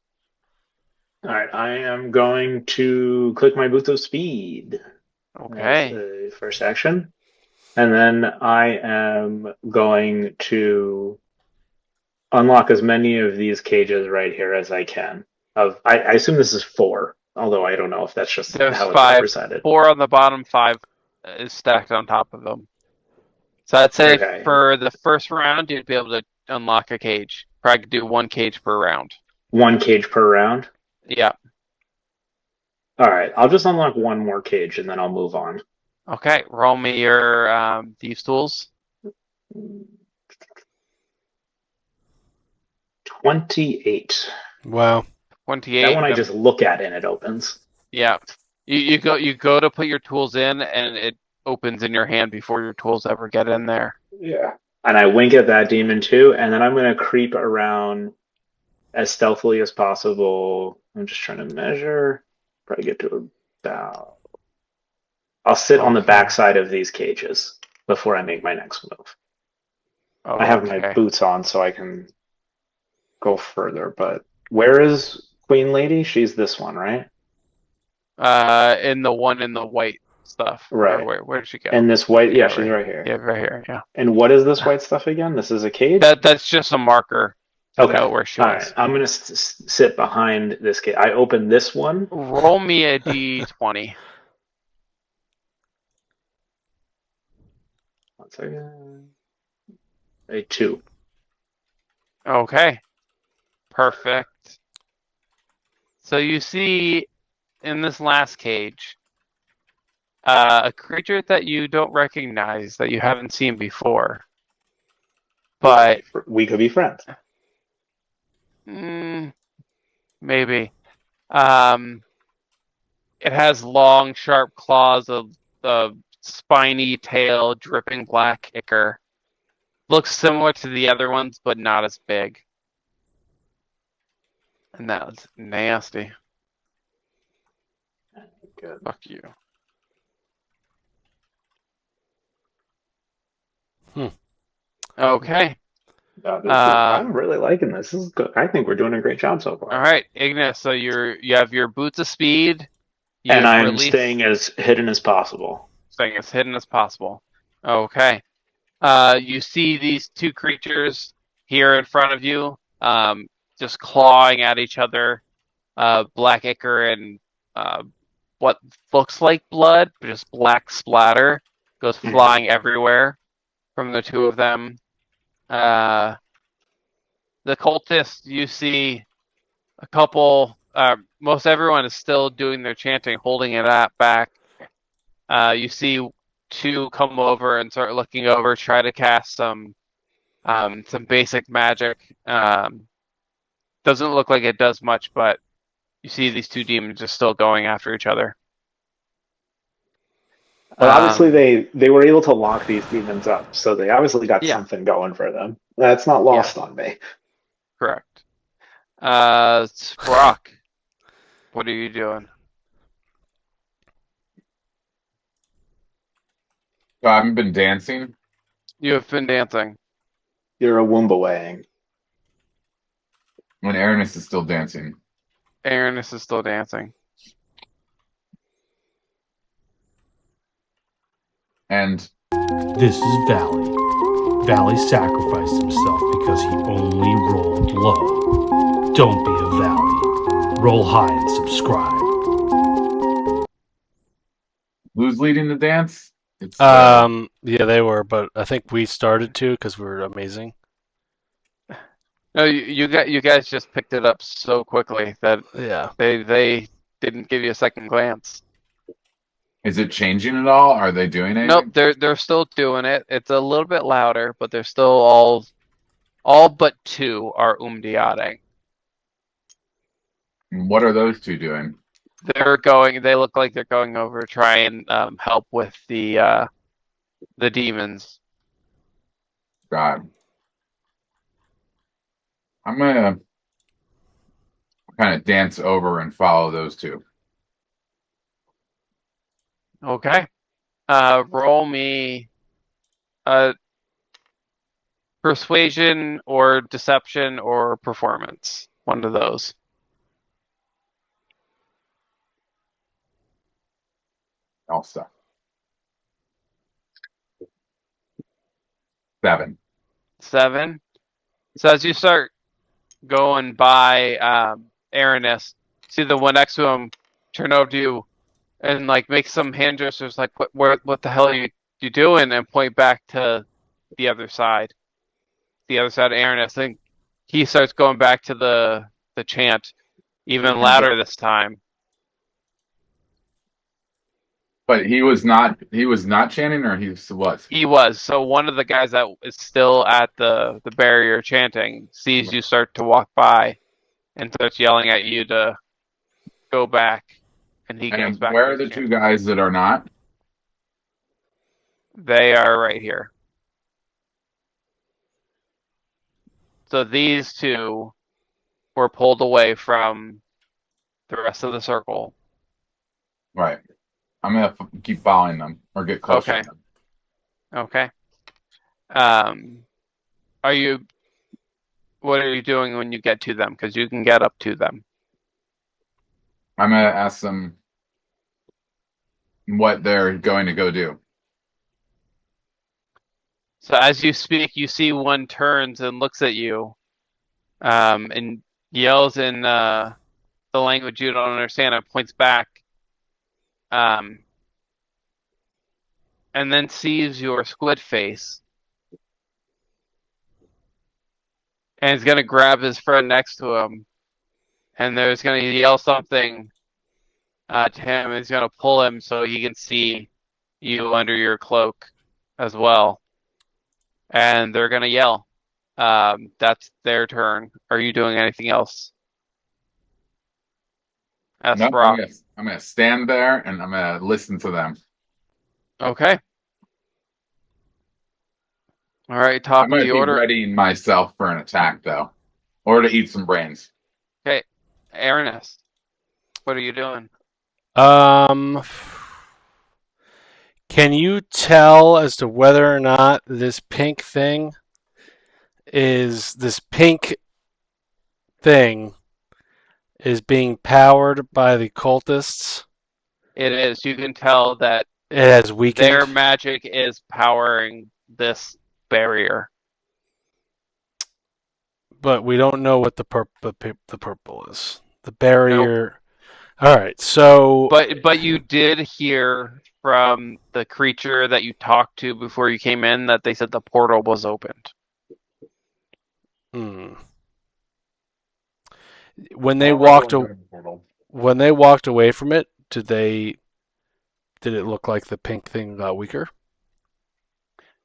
All right, I am going to click my Boots of Speed. That's Okay. the first action. And then I am going to unlock as many of these cages right here as I can. I assume this is 4, although I don't know if that's just There's how it's 5. represented. 4 on the bottom, 5 is stacked on top of them. So I'd say Okay. for the first round, you'd be able to unlock a cage. Probably do 1 cage per round. 1 cage per round? Yeah. All right, I'll just unlock 1 more cage and then I'll move on. Okay. Roll me your thieves tools. 28. Wow. 28. That one I just look at and it opens. Yeah. You go to put your tools in and it opens in your hand before your tools ever get in there. Yeah. And I wink at that demon too, and then I'm going to creep around as stealthily as possible. I'm just trying to measure. Probably get to about. I'll sit on the Okay. backside of these cages before I make my next move. I have my Okay. boots on so I can go further, but where is Queen Lady? She's this one, right? In the one in the white stuff. Right. Or where did she go? And this white, yeah, Yeah, she's right here. Yeah, right here. Yeah. And what is this white stuff again? This is a cage? That's just a marker to Okay. know where she All was. right. I'm going to sit behind this cage. I open this one. Roll me a d20. 1 second. A 2. Okay. Perfect. So you see in this last cage a creature that you don't recognize, that you haven't seen before. But we could be friends. Maybe. It has long, sharp claws, a spiny tail, dripping black ichor. Looks similar to the other ones, but not as big. And that was nasty. Good. Fuck you. Okay. I'm really liking this. This is good. I think we're doing a great job so far. All right, Ignis. So you have your boots of speed. And I'm staying as hidden as possible. Staying as hidden as possible. Okay. You see these 2 creatures here in front of you, just clawing at each other. Black ichor and what looks like blood, but just black splatter goes flying everywhere from the 2 of them. The cultists, you see a couple. Most everyone is still doing their chanting, holding it back. You see 2 come over and start looking over, try to cast some basic magic. Doesn't look like it does much, but you see these 2 demons just still going after each other. But obviously they were able to lock these demons up, so they obviously got something going for them. That's not lost on me. Correct. Brock, what are you doing? I haven't been dancing. You have been dancing. You're a Woombawang. When Aranis is still dancing. Aranis is still dancing. And This is Valley. Valley sacrificed himself because he only rolled low. Don't be a Valley. Roll high and subscribe. Who's leading the dance? It's Yeah, they were, but I think we started to because we're amazing. No, you guys just picked it up so quickly that Yeah. they didn't give you a second glance. is it changing at all? Are they doing anything? Nope, they're still doing it. It's a little bit louder, but they're still all but two are umdiating. What are those two doing? They look like they're going over to try and help with the demons. God. I'm gonna kind of dance over and follow those two. Okay. Roll me persuasion or deception or performance. One of those. Also. 7. 7. So as you start going by Aranis, see the one next to him turn over to you and like make some hand gestures like what the hell are you doing, and point back to the other side. The other side of Aranis. And he starts going back to the chant even louder this time. But he was not chanting, or he was? He was. So one of the guys that is still at the barrier chanting sees you start to walk by and starts yelling at you to go back. And he goes And back. where are the two guys that are not? They are right here. So these two were pulled away from the rest of the circle. Right. I'm gonna keep following them or get closer Okay. to them. Okay. What are you doing when you get to them? Because you can get up to them. I'm gonna ask them what they're going to go do. So as you speak, you see one turns and looks at you, and yells in the language you don't understand and points back, and then sees your squid face, and is gonna grab his friend next to him, and there's gonna yell something to him, and he's gonna pull him so he can see you under your cloak as well, and they're gonna yell. That's their turn. Are you doing anything else? That's No, Brock. I'm gonna stand there and I'm gonna listen to them. Okay. All right, top I'm of gonna the be order. readying myself for an attack, though, or to eat some brains. Okay, Aranis, what are you doing? Can you tell as to whether or not this pink thing is being powered by the cultists? It is. You can tell that It has weakened. their magic is powering this barrier. But we don't know what the purple is. The barrier. Nope. All right, so. But you did hear from the creature that you talked to before you came in that they said the portal was opened. When they walked away from it, did it look like the pink thing got weaker?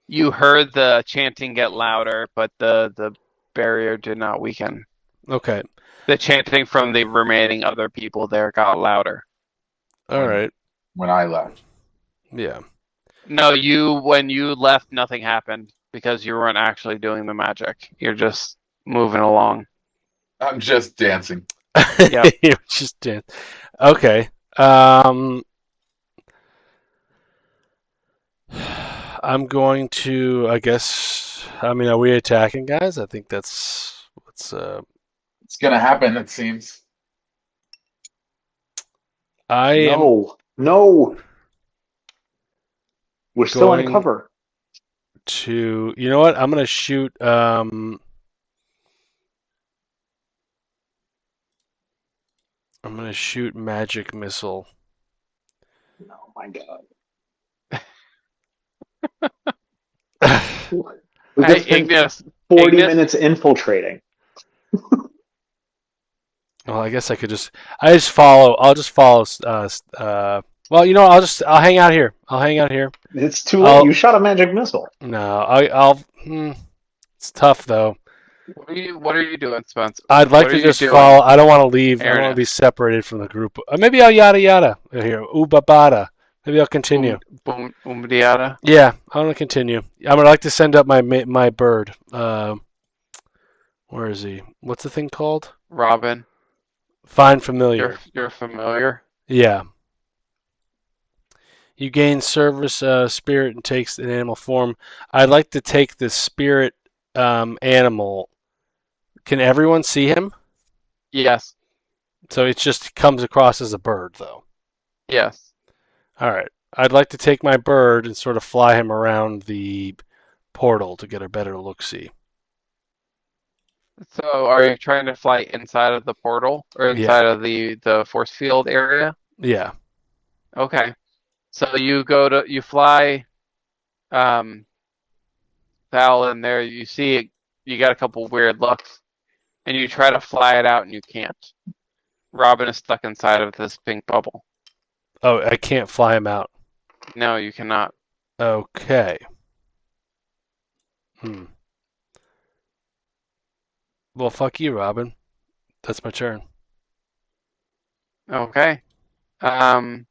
You heard the chanting get louder, but the barrier did not weaken. Okay. The chanting from the remaining other people there got louder. All right. When I left. Yeah. No, when you left, nothing happened because you weren't actually doing the magic. You're just moving along. I'm just dancing. Yep. You're just dancing. Okay. I'm going to, I guess. I mean, are we attacking, guys? I think that's what's. It's gonna happen. It seems. No. We're still in cover. to. You know what? I'm gonna shoot. I'm gonna shoot magic missile. Oh my god. Well, We Hey, just spent Ignis. 40 Ignis? minutes infiltrating. I guess I could just. I just follow. I'll just follow. Well, you know, I'll hang out here. I'll hang out here. It's too late. I'll- You shot a magic missile. No, I'll. It's tough though. What are you doing, Spence? I'd like What to are you just doing? follow. I don't want to leave. I don't want Aaron. to be separated from the group. Maybe I'll yada yada here. Bada. Maybe I'll continue. Boom, Umdiata. Yeah, I want to continue. I would like to send up my bird. Where is he? What's the thing called? Robin. Find familiar. You're familiar. Yeah. You gain service spirit and takes an animal form. I'd like to take the spirit animal. Can everyone see him? Yes. So it just comes across as a bird, though. Yes. All right. I'd like to take my bird and sort of fly him around the portal to get a better look-see. So are you trying to fly inside of the portal or inside of the force field area? Yeah. Okay. So you fly Val in there, you see it, you got a couple weird looks, and you try to fly it out and you can't. Robin is stuck inside of this pink bubble. Oh, I can't fly him out. No, you cannot. Okay. Well, fuck you, Robin. That's my turn. Okay. Well,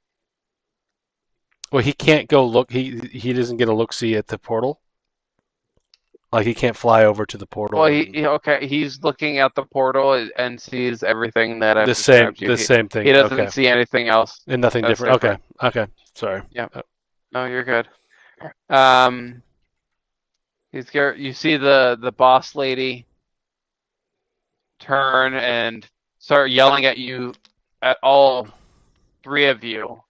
he can't go look. He doesn't get a look-see at the portal. Like he can't fly over to the portal. Well, he's looking at the portal and sees everything that I've the same described you. same thing. He doesn't Okay. see anything else. And nothing That's different. different. Okay. Sorry. No, you're good. You see the boss lady turn and start yelling at you, at all three of you,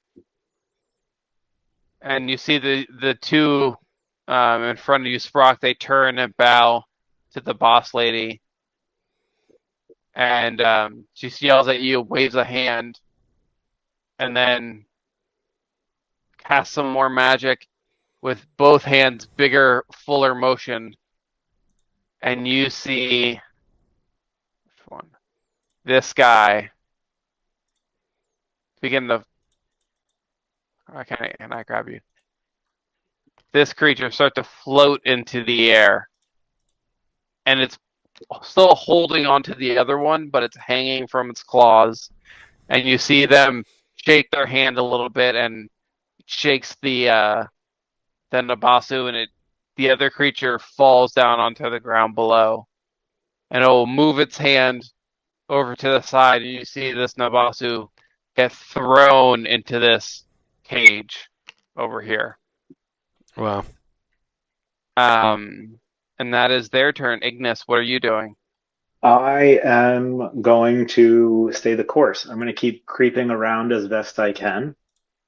and you see the two in front of you, Sprock. They turn and bow to the boss lady, and she yells at you, waves a hand, and then casts some more magic with both hands, bigger, fuller motion, and you see which one? This guy begin to. Can I grab you? This creature start to float into the air, and it's still holding onto the other one, but it's hanging from its claws. And you see them shake their hand a little bit, and shakes the Nabasu, and the other creature falls down onto the ground below, and it will move its hand over to the side, and you see this Nabasu get thrown into this cage over here. Wow. And that is their turn. Ignis, what are you doing? I am going to stay the course. I'm going to keep creeping around as best I can.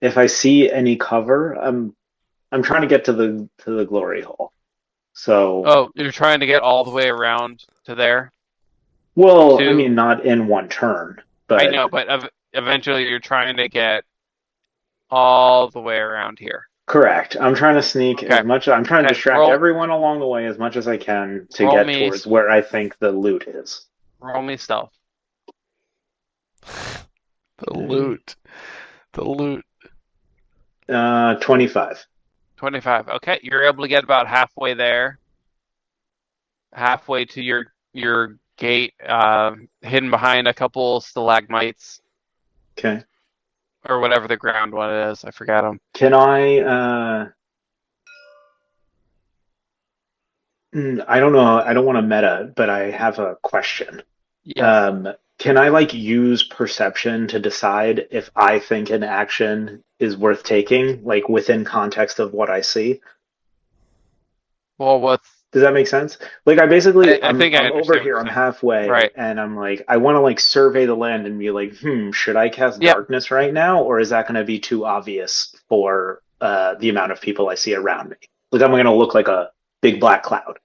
If I see any cover, I'm trying to get to the glory hole. So, Oh, you're trying to get all the way around to there? well, I mean, not in one turn, but I know, but eventually you're trying to get all the way around here. correct. I'm trying to sneak Okay. as much. I'm trying to Okay, distract roll- everyone along the way as much as I can to roll get me- towards where I think the loot is. Roll me stealth. The loot. 25. 25. Okay, you're able to get about halfway there. Halfway to your gate, hidden behind a couple stalagmites Okay. or whatever the ground one is. I forgot them. Can I? I don't know. I don't want to meta, but I have a question. Yes. Can I like use perception to decide if I think an action is worth taking, like within context of what I see? Well, Does that make sense? Like I basically, I think I I'm over understand here, what I'm you're saying. halfway, Right. and I'm like, I want to like survey the land and be like, should I cast Yep. darkness right now, or is that going to be too obvious for the amount of people I see around me? Like, I'm going to look like a big black cloud?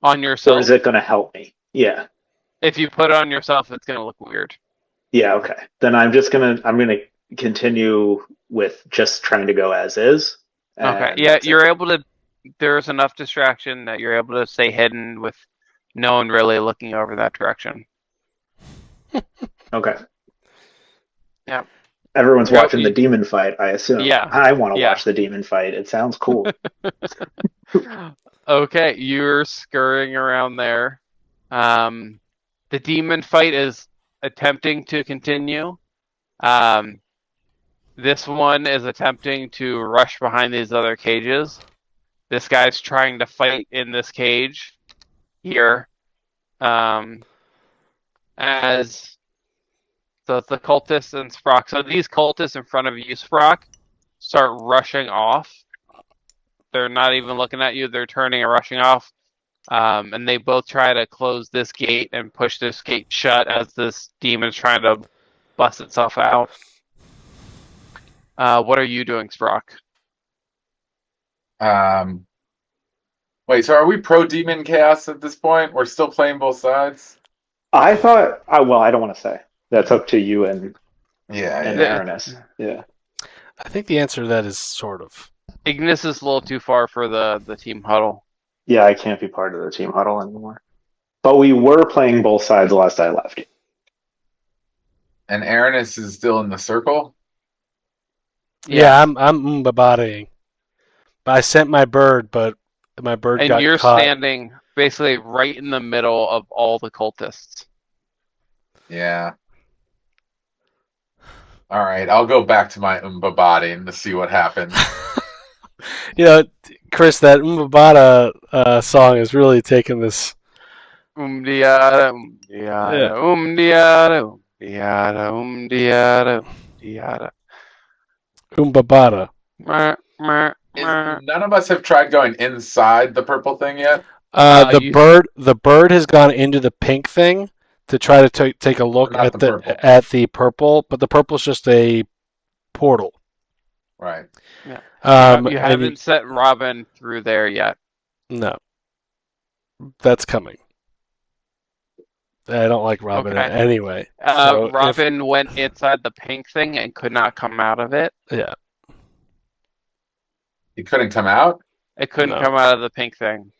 On Or yourself. is it going to help me? Yeah. If you put it on yourself, it's going to look weird. Yeah, okay. Then I'm going to continue with just trying to go as is. Okay. And Yeah, that's it. you're able to. There's enough distraction that you're able to stay hidden with no one really looking over that direction. Okay. Yeah. Everyone's Yeah, watching the demon fight, I assume. Yeah, I want to yeah. watch the demon fight. It sounds cool. Okay, you're scurrying around there. The demon fight is attempting to continue. This one is attempting to rush behind these other cages. This guy's trying to fight in this cage here. As so it's the cultists and Sprock. So these cultists in front of you, Sprock, start rushing off. They're not even looking at you. They're turning and rushing off. And they both try to close this gate and push this gate shut as this demon's trying to bust itself out. What are you doing, Sprock? Wait, so are we pro demon chaos at this point? We're still playing both sides? I thought, well, I don't want to say. That's up to you and Yeah. Aranis. Yeah. I think the answer to that is sort of. Ignis is a little too far for the team huddle. Yeah, I can't be part of the team huddle anymore. But we were playing both sides last I left. And Aranis is still in the circle? Yeah, I'm mbabadeing. But I sent my bird, but my bird And got you're caught. standing basically right in the middle of all the cultists. Yeah. All right, I'll go back to my Umbabadi to see what happens. You know, Chris, that Mbabada song is really taking this. Umdiada, umdiada, umdiada, umdiada, umdiada, umdiada. Mbabada. None of us have tried going inside the purple thing yet. The bird has gone into the pink thing to try to take a look Not at the the purple. at the purple, but the purple's just a portal. Right. You haven't sent Robin through there yet. No, that's coming. I don't like Robin Okay. anyway. So Robin went inside the pink thing and could not come out of it. Yeah. He couldn't come out? It couldn't No. come out of the pink thing.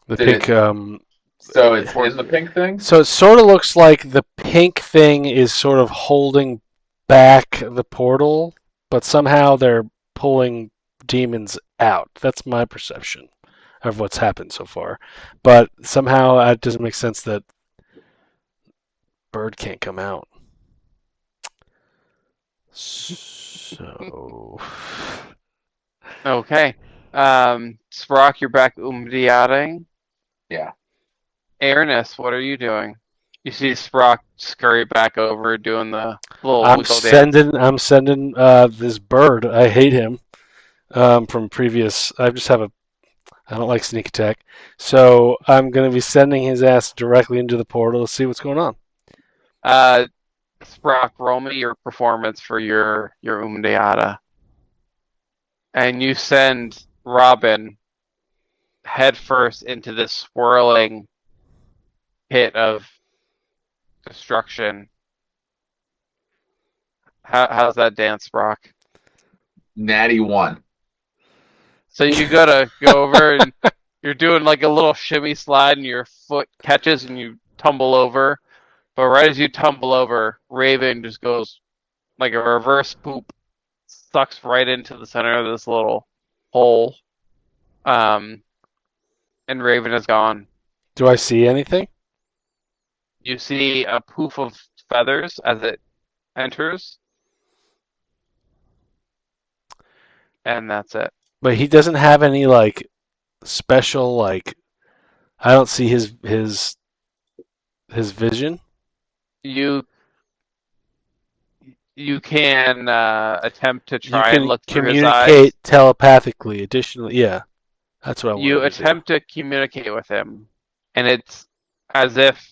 The Did pink. So it's in the pink thing? So it sort of looks like the pink thing is sort of holding back the portal, but somehow they're pulling demons out. That's my perception of what's happened so far. But somehow it doesn't make sense that bird can't come out. So Okay. Sprock, you're back umdiating. Yeah. Aranis, what are you doing? You see Sprock scurry back over doing the little I'm wiggle dance. sending this bird. I hate him from previous. I don't like sneak attack, so I'm gonna be sending his ass directly into the portal to see what's going on. Sprock, roll me your performance for your umdiata. And you send Robin headfirst into this swirling pit of destruction. How's that dance, Brock? Natty 1. So you gotta go over and you're doing like a little shimmy slide and your foot catches and you tumble over. But right as you tumble over, Raven just goes like a reverse poop, sucks right into the center of this little hole. And Raven is gone. Do I see anything? You see a poof of feathers as it enters. And that's it. But he doesn't have any like special like. I don't see his vision. You can attempt to try You can and look through his communicate eyes. telepathically. Additionally, yeah, that's what I want. You attempt to communicate with him, and it's as if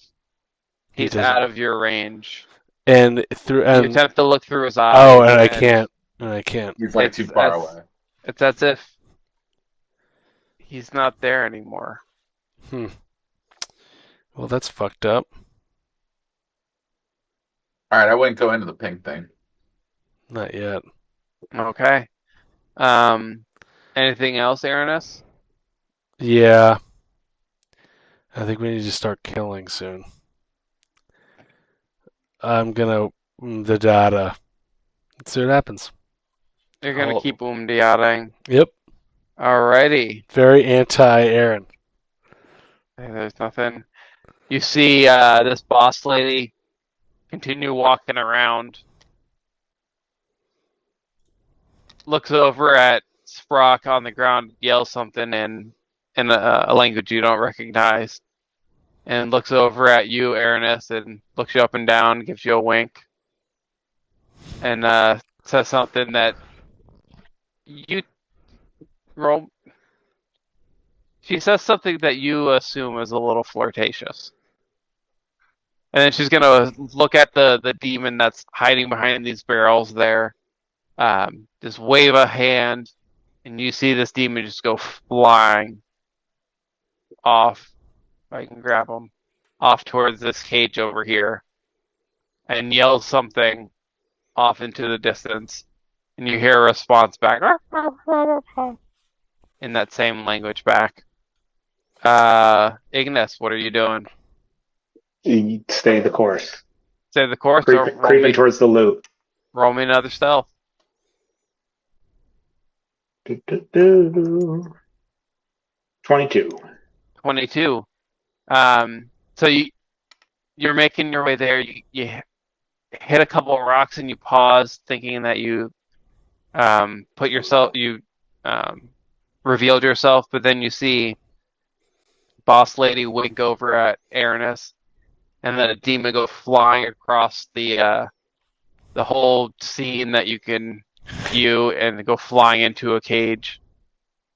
he's doesn't. out of your range. And You attempt to look through his eyes. Oh, and I can't. And I can't. He's like It's too far as- away. It's as if He's not there anymore. Well, that's fucked up. All right, I wouldn't go into the pink thing. Not yet. Okay. Anything else, Aranis? Yeah. I think we need to start killing soon. I'm gonna the data. Let's see what happens. You're gonna I'll- keep umdiating. Yep. Alrighty. Very anti-Aaron. Hey, there's nothing. You see this boss lady continue walking around. Looks over at Sprock on the ground, yells something in a language you don't recognize, and looks over at you, Aranis, and looks you up and down, gives you a wink, and says something that you roll. She says something that you assume is a little flirtatious. And then she's gonna look at the demon that's hiding behind these barrels there. Just wave a hand, and you see this demon just go flying off. If I can grab him, off towards this cage over here, and yells something off into the distance, and you hear a response back in that same language back. Ignis, what are you doing? You stay the course. Stay the course or Creeping towards the loot. roll me another stealth. 22. 22. So you're making your way there. You hit a couple of rocks and you pause, thinking that you revealed yourself, but then you see boss lady wink over at Aranis, and then a demon go flying across the whole scene that you can view, and go flying into a cage.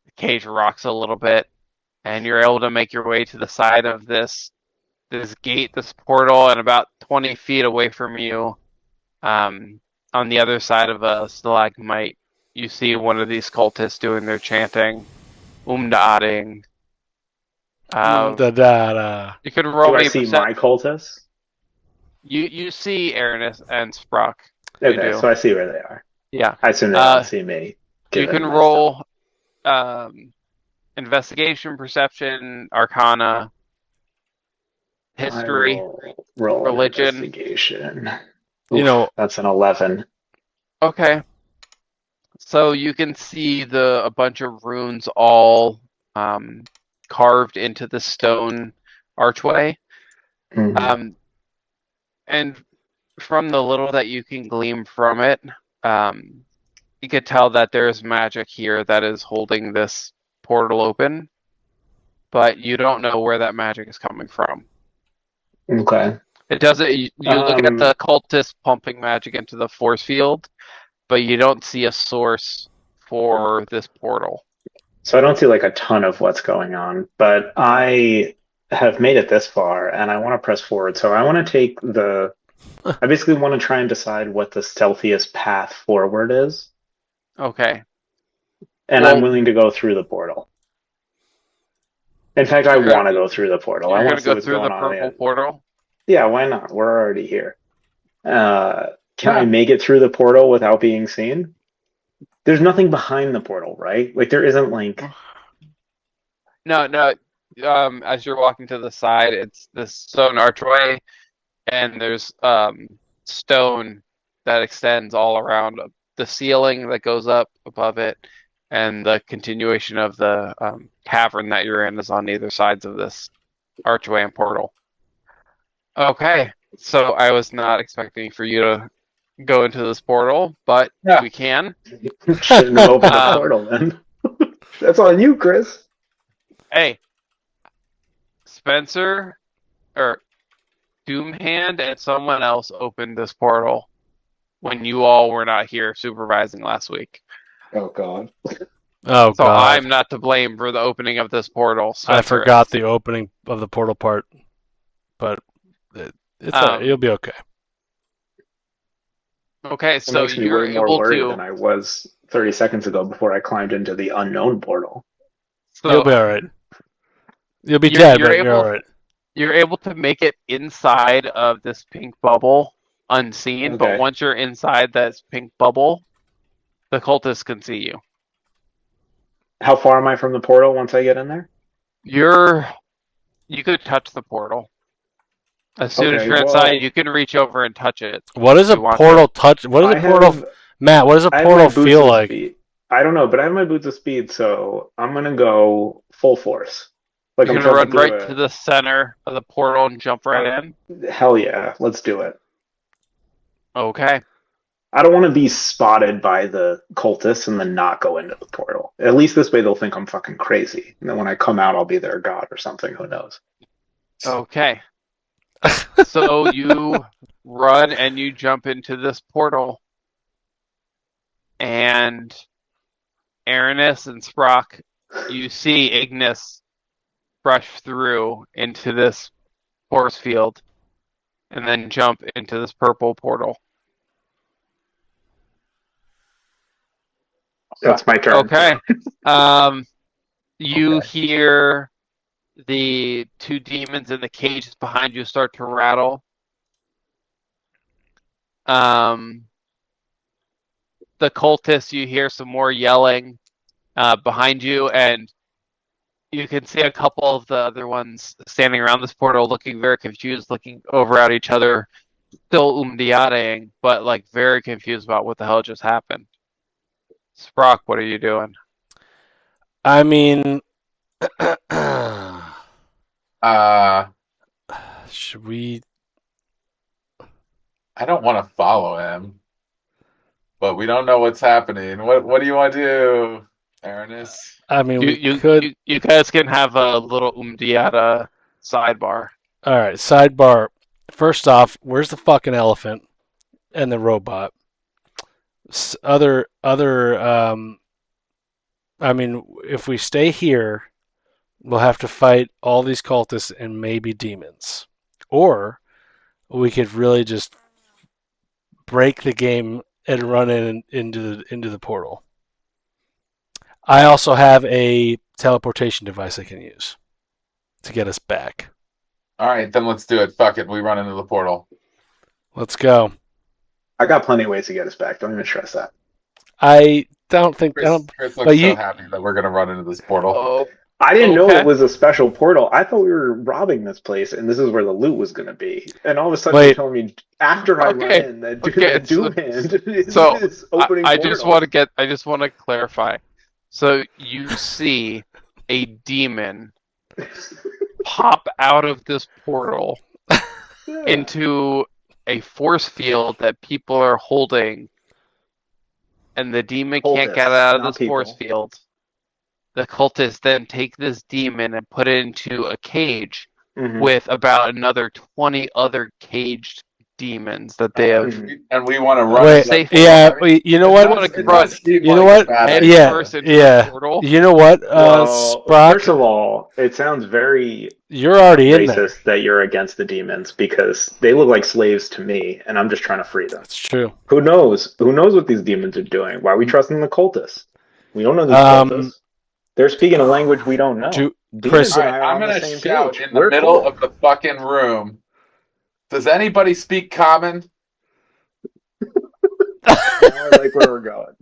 The cage rocks a little bit, and you're able to make your way to the side of this gate, this portal, and about 20 feet away from you, on the other side of a stalagmite, you see one of these cultists doing their chanting, umdaating. Da da. You can roll Do I me see my cultists? You see Aranis and Sprock. Okay, do. so I see where they are. Yeah. I assume they don't see me. You given can my roll investigation, perception, arcana, stealth. history. I roll religion. investigation. You know, That's an 11. Okay. So you can see a bunch of runes all carved into the stone archway. Mhm. And from the little that you can glean from it, you could tell that there's magic here that is holding this portal open, but you don't know where that magic is coming from. Okay. It doesn't. You look at the cultist pumping magic into the force field, but you don't see a source for this portal. So I don't see like a ton of what's going on, but I have made it this far and I want to press forward. So I want to take I basically want to try and decide what the stealthiest path forward is. Okay. And Well- I'm willing to go through the portal. In fact, I want to go through the portal. I You're want gonna to see go what's through the going on. purple portal. Yeah, why not? We're already here. Can I Yeah. make it through the portal without being seen? There's nothing behind the portal, right? Like there isn't like No. As you're walking to the side, it's this stone archway, and there's stone that extends all around the ceiling that goes up above it, and the continuation of the cavern that you're in is on either sides of this archway and portal. Okay, so I was not expecting for you to go into this portal, but Yeah. we can. shouldn't have opened the Um, portal then. That's on you, Chris. Hey, Spencer, or Doomhand, and someone else opened this portal when you all were not here supervising last week. Oh God. oh So god, I'm not to blame for the opening of this portal. I Spencer forgot is. the opening of the portal part, but it's all right. You'll be okay. Okay, It so makes me you're way more able worried to. than I was 30 seconds ago before I climbed into the unknown portal. So You'll be all right. You'll be You're- dead, you're but you're able- all right. you're able to make it inside of this pink bubble unseen, but Okay. once you're inside that pink bubble, the cultists can see you. How far am I from the portal once I get in there? You could touch the portal. As soon as Okay, you're well- inside, you can reach over and touch it. What does if a you want portal touch? What does a I portal, have- Matt? What does a I have my portal boots feel of like? speed. I don't know, but I have my boots of speed, so I'm gonna go full force. Like You're I'm gonna run jumping right through to the center of the portal and jump right in. Hell yeah, let's do it. Okay. I don't want to be spotted by the cultists and then not go into the portal. At least this way they'll think I'm fucking crazy. And then when I come out, I'll be their god or something. Who knows? Okay. So you run and you jump into this portal, and Aranis and Sprock, you see Ignis brush through into this force field, and then jump into this purple portal. That's my turn. Okay. You hear the two demons in the cages behind you start to rattle. The cultists, you hear some more yelling behind you, and you can see a couple of the other ones standing around this portal looking very confused, looking over at each other, still umdiating, but like very confused about what the hell just happened. Sprock, what are you doing? I mean, should we? I don't want to follow him, but we don't know what's happening. What do you want to do, Aranis? I mean, we You could. you guys can have a little umdiata sidebar. All right. Sidebar. First off, where's the fucking elephant and the robot? Other. I mean, if we stay here, we'll have to fight all these cultists and maybe demons, or we could really just break the game and run into the portal. I also have a teleportation device I can use to get us back. All right, then let's do it. Fuck it, we run into the portal. Let's go. I got plenty of ways to get us back. Don't even stress that. I don't think. Chris looks but so you- happy that we're gonna run into this portal. Oh, I didn't know Okay. it was a special portal. I thought we were robbing this place and this is where the loot was going to be. And all of a sudden Wait. you're telling me after I run Okay. in that Okay, Doom Hand is so this opening I portal. just want to clarify. So you see a demon pop out of this portal Yeah. into a force field that people are holding, and the demon can't get Cultists, out of not this force people. field. The cultists then take this demon and put it into a cage Mhm. with about another 20 other caged demons that they have Mhm. And we want to run. Wait, into that safe- yeah, portal. you know It what? does- it Run. does seem You know like what? a bad head idea. Yeah, first into yeah. the portal. You know what, Well, Sprock? first of all, it sounds very You're already in there. racist that you're against the demons because they look like slaves to me and I'm just trying to free them. That's true. Who knows? Who knows what these demons are doing? Why are we trusting the cultists? We don't know these Um, cultists. They're speaking a language we don't know. Do- Demons Chris- and All I right, are I'm on the gonna same shout page. in the We're middle cool. of the fucking room. Does anybody speak common? Now I like where we're going.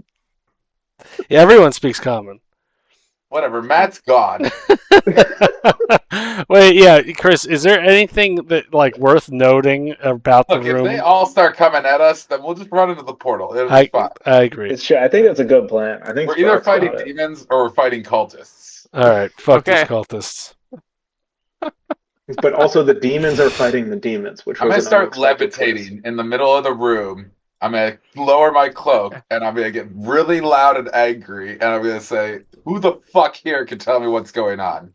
Yeah, everyone speaks common. Whatever. Matt's gone. Wait, yeah, Chris, is there anything that like worth noting about the Look, if room? they all start coming at us, then we'll just run into the portal. It'll be fine. I agree. It's true. I think that's a good plan. I think We're either Sprock's fighting got it. demons or we're fighting cultists. All right, fuck these Okay. cultists. But also the demons are fighting the demons, which I'm was gonna an start unexpected twist. levitating in the middle of the room. I'm gonna lower my cloak and I'm gonna get really loud and angry, and I'm gonna say, "Who the fuck here can tell me what's going on?"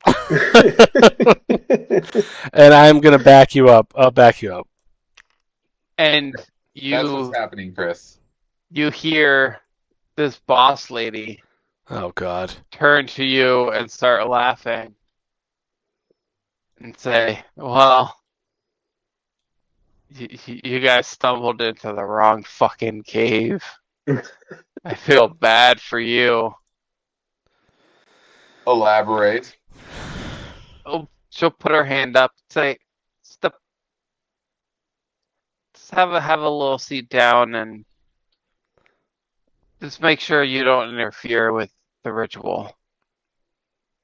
And I'm gonna back you up. I'll back you up. And That's you what's happening, Chris. you hear this boss lady Oh God. turn to you and start laughing and say, "Well, you guys stumbled into the wrong fucking cave. I feel bad for you." Elaborate. Oh, she'll put her hand up, say, "Step, just have a little seat down, and just make sure you don't interfere with the ritual.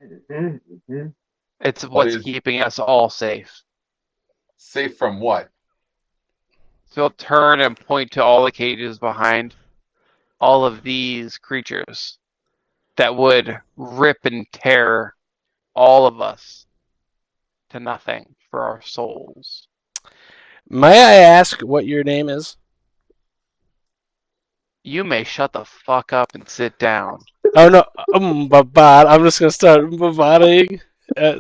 Mhm. It's What what's is keeping us all safe." safe from what? So he'll turn and point to all the cages behind all of these creatures that would rip and tear all of us to nothing for our souls. May I ask what your name is? You may shut the fuck up and sit down. Oh no, Babad. I'm just gonna start babading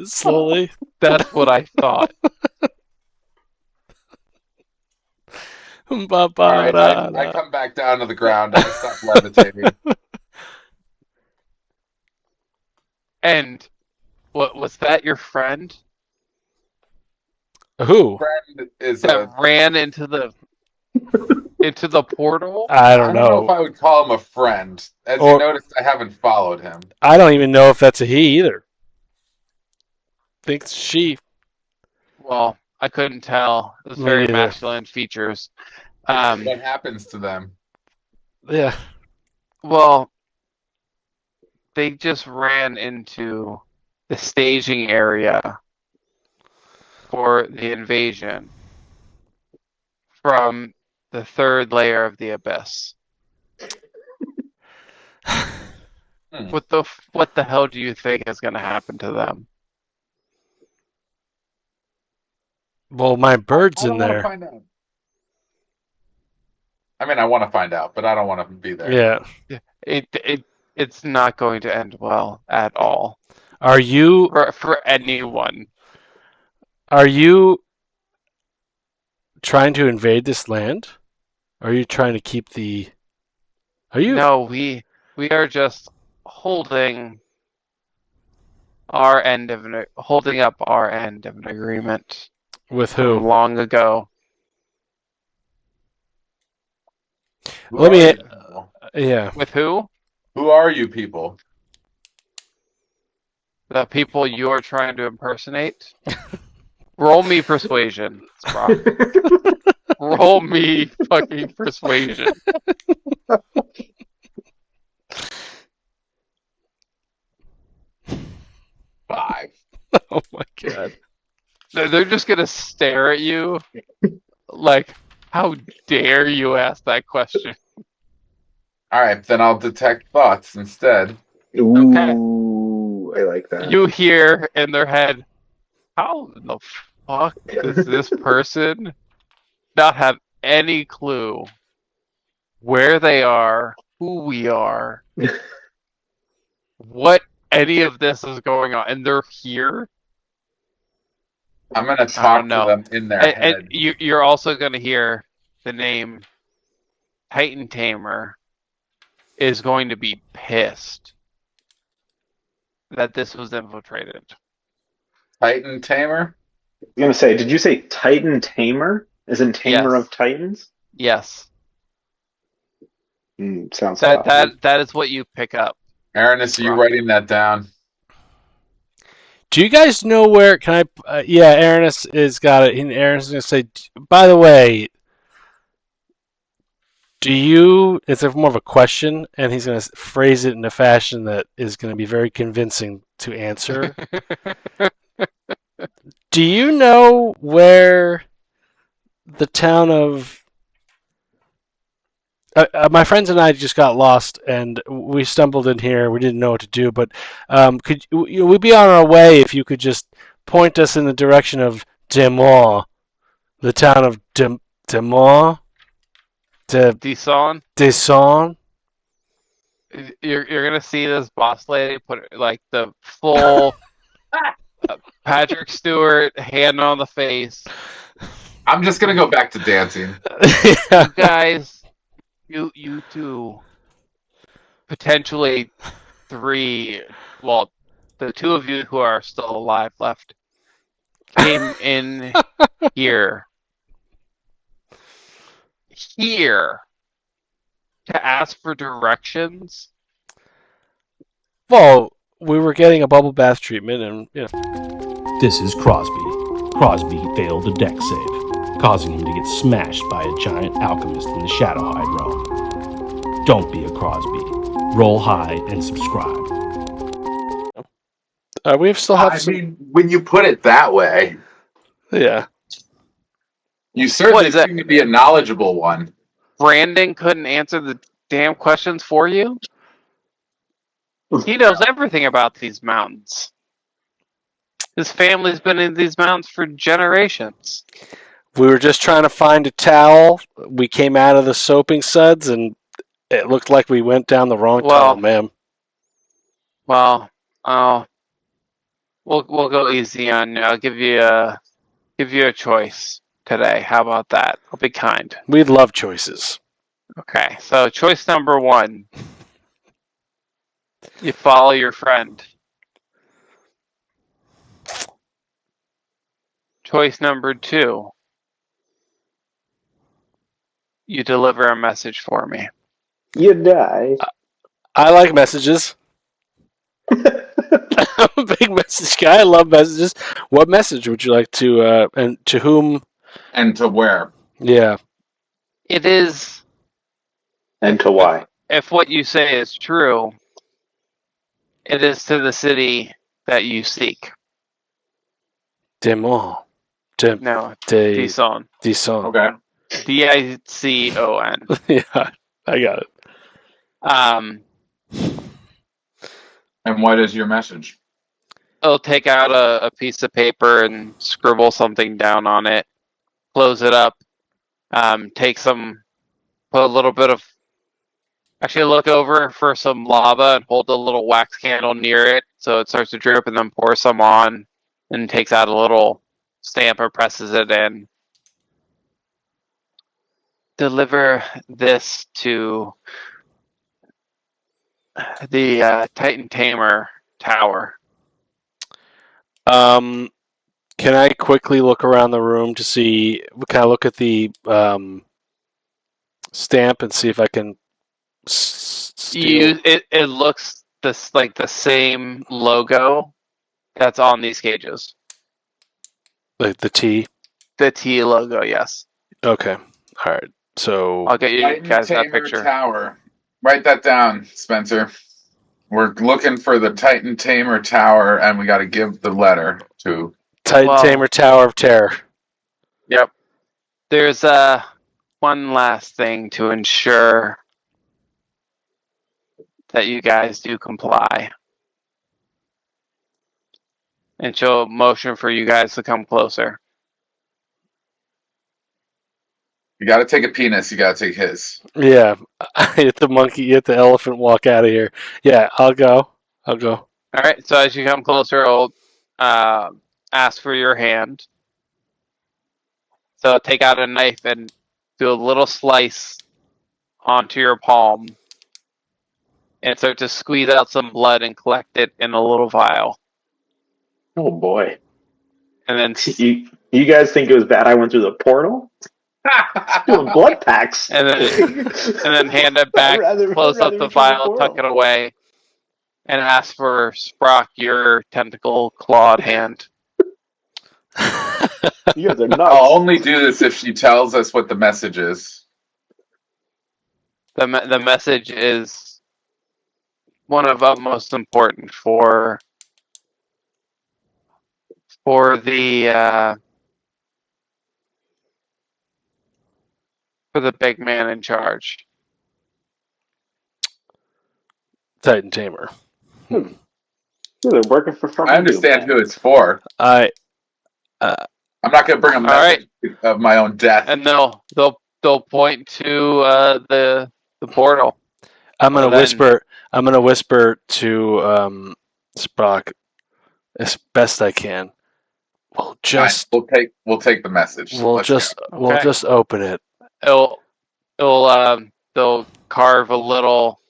slowly. That's what I thought. All right, I come back down to the ground. I stop levitating. And what was that your friend Who? Friend is that ran into the portal? I I don't don't know if know. I would call him a friend. As Or- you noticed, I haven't followed him. I don't even know if that's a he either. Think it's she. Well, I couldn't tell. It was Me very neither. masculine features. What happens to them? Yeah. Well, they just ran into the staging area for the invasion from the third layer of the abyss. Hmm. What the hell do you think is going to happen to them? Well, my bird's I in don't want to there. find out. I mean, I want to find out, but I don't want to be there. Yeah. It's not going to end well at all Are you for anyone. trying to invade this land? Are you trying to keep the? Are you? No, we are just holding holding up our end of an agreement With from who? long ago. Who Let are me. you people? Yeah. With who? Who are you people? The people you're trying to impersonate? Roll me persuasion, Sprock. Roll me fucking persuasion. Five. Oh my god. They're just gonna stare at you like, how dare you ask that question? All right, then I'll detect thoughts instead. Ooh, I like that. You hear in their head, how the fuck does this person not have any clue where they are, who we are, what any of this is going on, and they're here? I'm gonna I talk don't to know. them in their And head. you're also going to hear the name Titan Tamer is going to be pissed that this was infiltrated. Titan Tamer? I was gonna say, did you say Titan Tamer? As in Tamer Yes. of Titans? Yes, Sounds hot. that is what you pick up. Aranis, are you Right. writing that down? Do you guys know where? Can I? Yeah, Aranis is got it. And Aranis is gonna say. By the way, do you? It's more of a question, and he's gonna phrase it in a fashion that is gonna be very convincing to answer. Do you know where the town of? My friends and I just got lost, and we stumbled in here. We didn't know what to do, but we'd be on our way if you could just point us in the direction of Demont, the town of Demont, Deson, Deson. you're gonna see this boss lady put like the full Patrick Stewart hand on the face. I'm just gonna go back to dancing. Yeah. You guys, you two, potentially three. Well, the two of you who are still alive left came in here to ask for directions. Well, we were getting a bubble bath treatment, and This is Crosby. Crosby failed a deck save, causing him to get smashed by a giant alchemist in the Shadowhide realm. Don't be a Crosby. Roll high and subscribe. we still have I some. mean, when you put it that way, Yeah. you certainly is that? seem to be a knowledgeable one. Brandon couldn't answer the damn questions for you? He knows everything about these mountains. His family's been in these mountains for generations. We were just trying to find a towel. We came out of the soaping suds, and it looked like we went down the wrong tunnel, ma'am. Well, we'll go easy on you. I'll give you a choice today. How about that? I'll be kind. We love choices. Okay, so choice number 1. You follow your friend. Choice number 2. You deliver a message for me. You die. I like messages. I'm a big message guy. I love messages. What message would you like to, and to whom? And to where? Yeah. It is, And to why? if what you say is true, it is to the city that you seek. Demon. No, De. Dison. Dison. Okay. Dicon. Yeah, I got it. And what is your message? He'll take out a piece of paper and scribble something down on it, close it up, put a little bit of, actually look over for some lava and hold a little wax candle near it so it starts to drip, and then pour some on, and takes out a little stamp and presses it in. Deliver this to the Titan Tamer Tower. Can I quickly look around the room to see? Can I look at the stamp and see if I can steal? It looks like the same logo that's on these cages. Like the T? The T logo, yes. Okay. All right. So I'll get you Titan guys that Tamer picture. Tower. Write that down, Spencer. We're looking for the Titan Tamer Tower, and we got to give the letter to. Titan Tamer Tower of Terror. Yep. There's one last thing to ensure that you guys do comply. And she'll motion for you guys to come closer. You got to take a penis. You got to take his. Yeah. Hit the monkey, hit the elephant, walk out of here. Yeah, I'll go. All right. So as you come closer, I'll ask for your hand. So take out a knife and do a little slice onto your palm, and start to squeeze out some blood and collect it in a little vial. Oh boy. And then You guys think it was bad I went through the portal? Doing blood packs. and then hand it back, close up the vial, tuck it away, and ask for Sprock your tentacle clawed hand. You guys are nuts. I'll only do this if she tells us what the message is. The message is one of utmost importance for the big man in charge. Titan Tamer. They're working for fucking I understand who it's for. I'm I'm not going to bring a message of my own death. And they'll point to the portal. I'm gonna whisper. I'm gonna whisper to Sprock as best I can. We'll just. Fine. We'll take the message. We'll just open it. They'll carve a little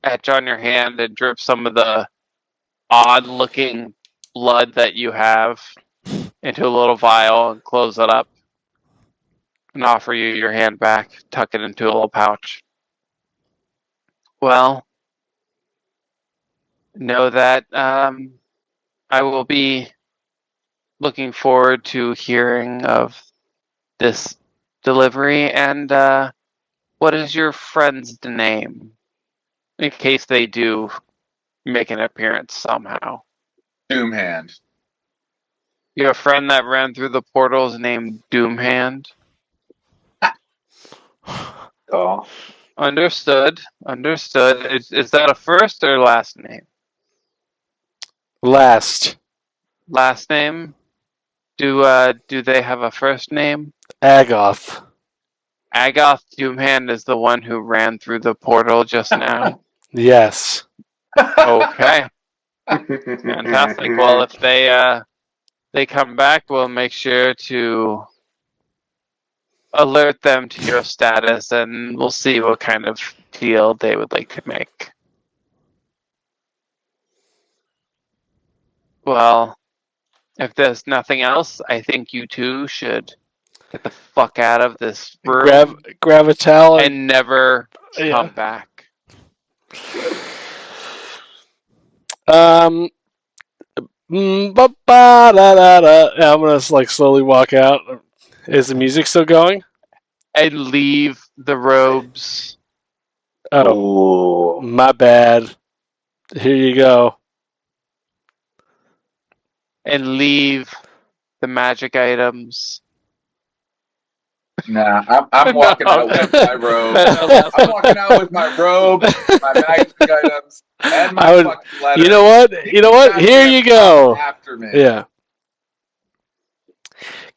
etch on your hand and drip some of the odd-looking blood that you have into a little vial and close it up and offer you your hand back, tuck it into a little pouch. Well, know that I will be looking forward to hearing of this delivery. And what is your friend's name, in case they do make an appearance somehow? Doomhand. You have a friend that ran through the portals named Doomhand? Oh, Understood. Is that a first or last name? Last. Last name? Do they have a first name? Agoth. Agoth Doomhand is the one who ran through the portal just now. Yes. Okay, fantastic. Well, if they come back, we'll make sure to alert them to your status, and we'll see what kind of deal they would like to make. Well, if there's nothing else, I think you two should get the fuck out of this room Grab a towel and never come back. I'm gonna like slowly walk out. Is the music still going? And leave the robes. Oh, Ooh. my bad. Here you go. And leave the magic items. Nah, I'm walking out with my robe. I'm walking out with my robe, my magic items, and my fucking letter. You know what? Here you go. After me. Yeah.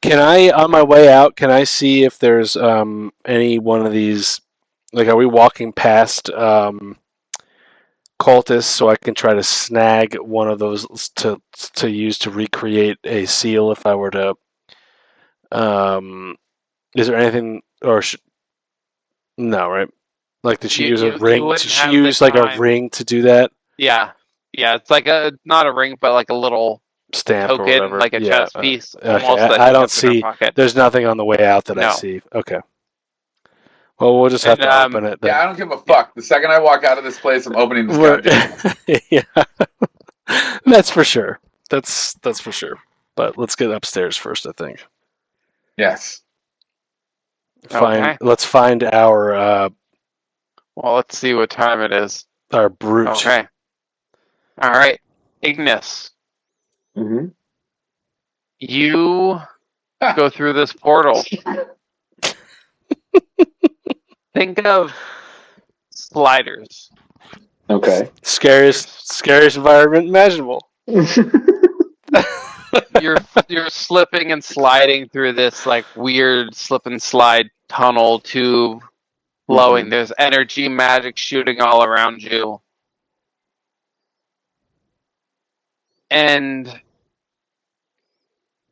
Can I, on my way out, can I see if there's any one of these? Like, are we walking past cultists so I can try to snag one of those to use to recreate a seal if I were to? Is there anything or no? Right? Like, did she use a ring? Did she use like a ring to do that? Yeah, it's like not a ring, but like a little stamp token, or whatever, like a chest piece. Okay. Almost that I don't see. pocket. There's nothing on the way out that I No. see. Okay. Well, we'll just have to open it. Then. Yeah, I don't give a fuck. The second I walk out of this place, I'm opening this goddamn. Yeah, that's for sure. That's for sure. But let's get upstairs first, I think. Yes. Okay. Let's find our. Well, let's see what time it is. Our brute. Okay. All right, Ignis. Mm-hmm. You go through this portal. Think of sliders. Okay. Scariest environment imaginable. You're slipping and sliding through this like weird slip and slide tunnel tube flowing. There's energy magic shooting all around you. And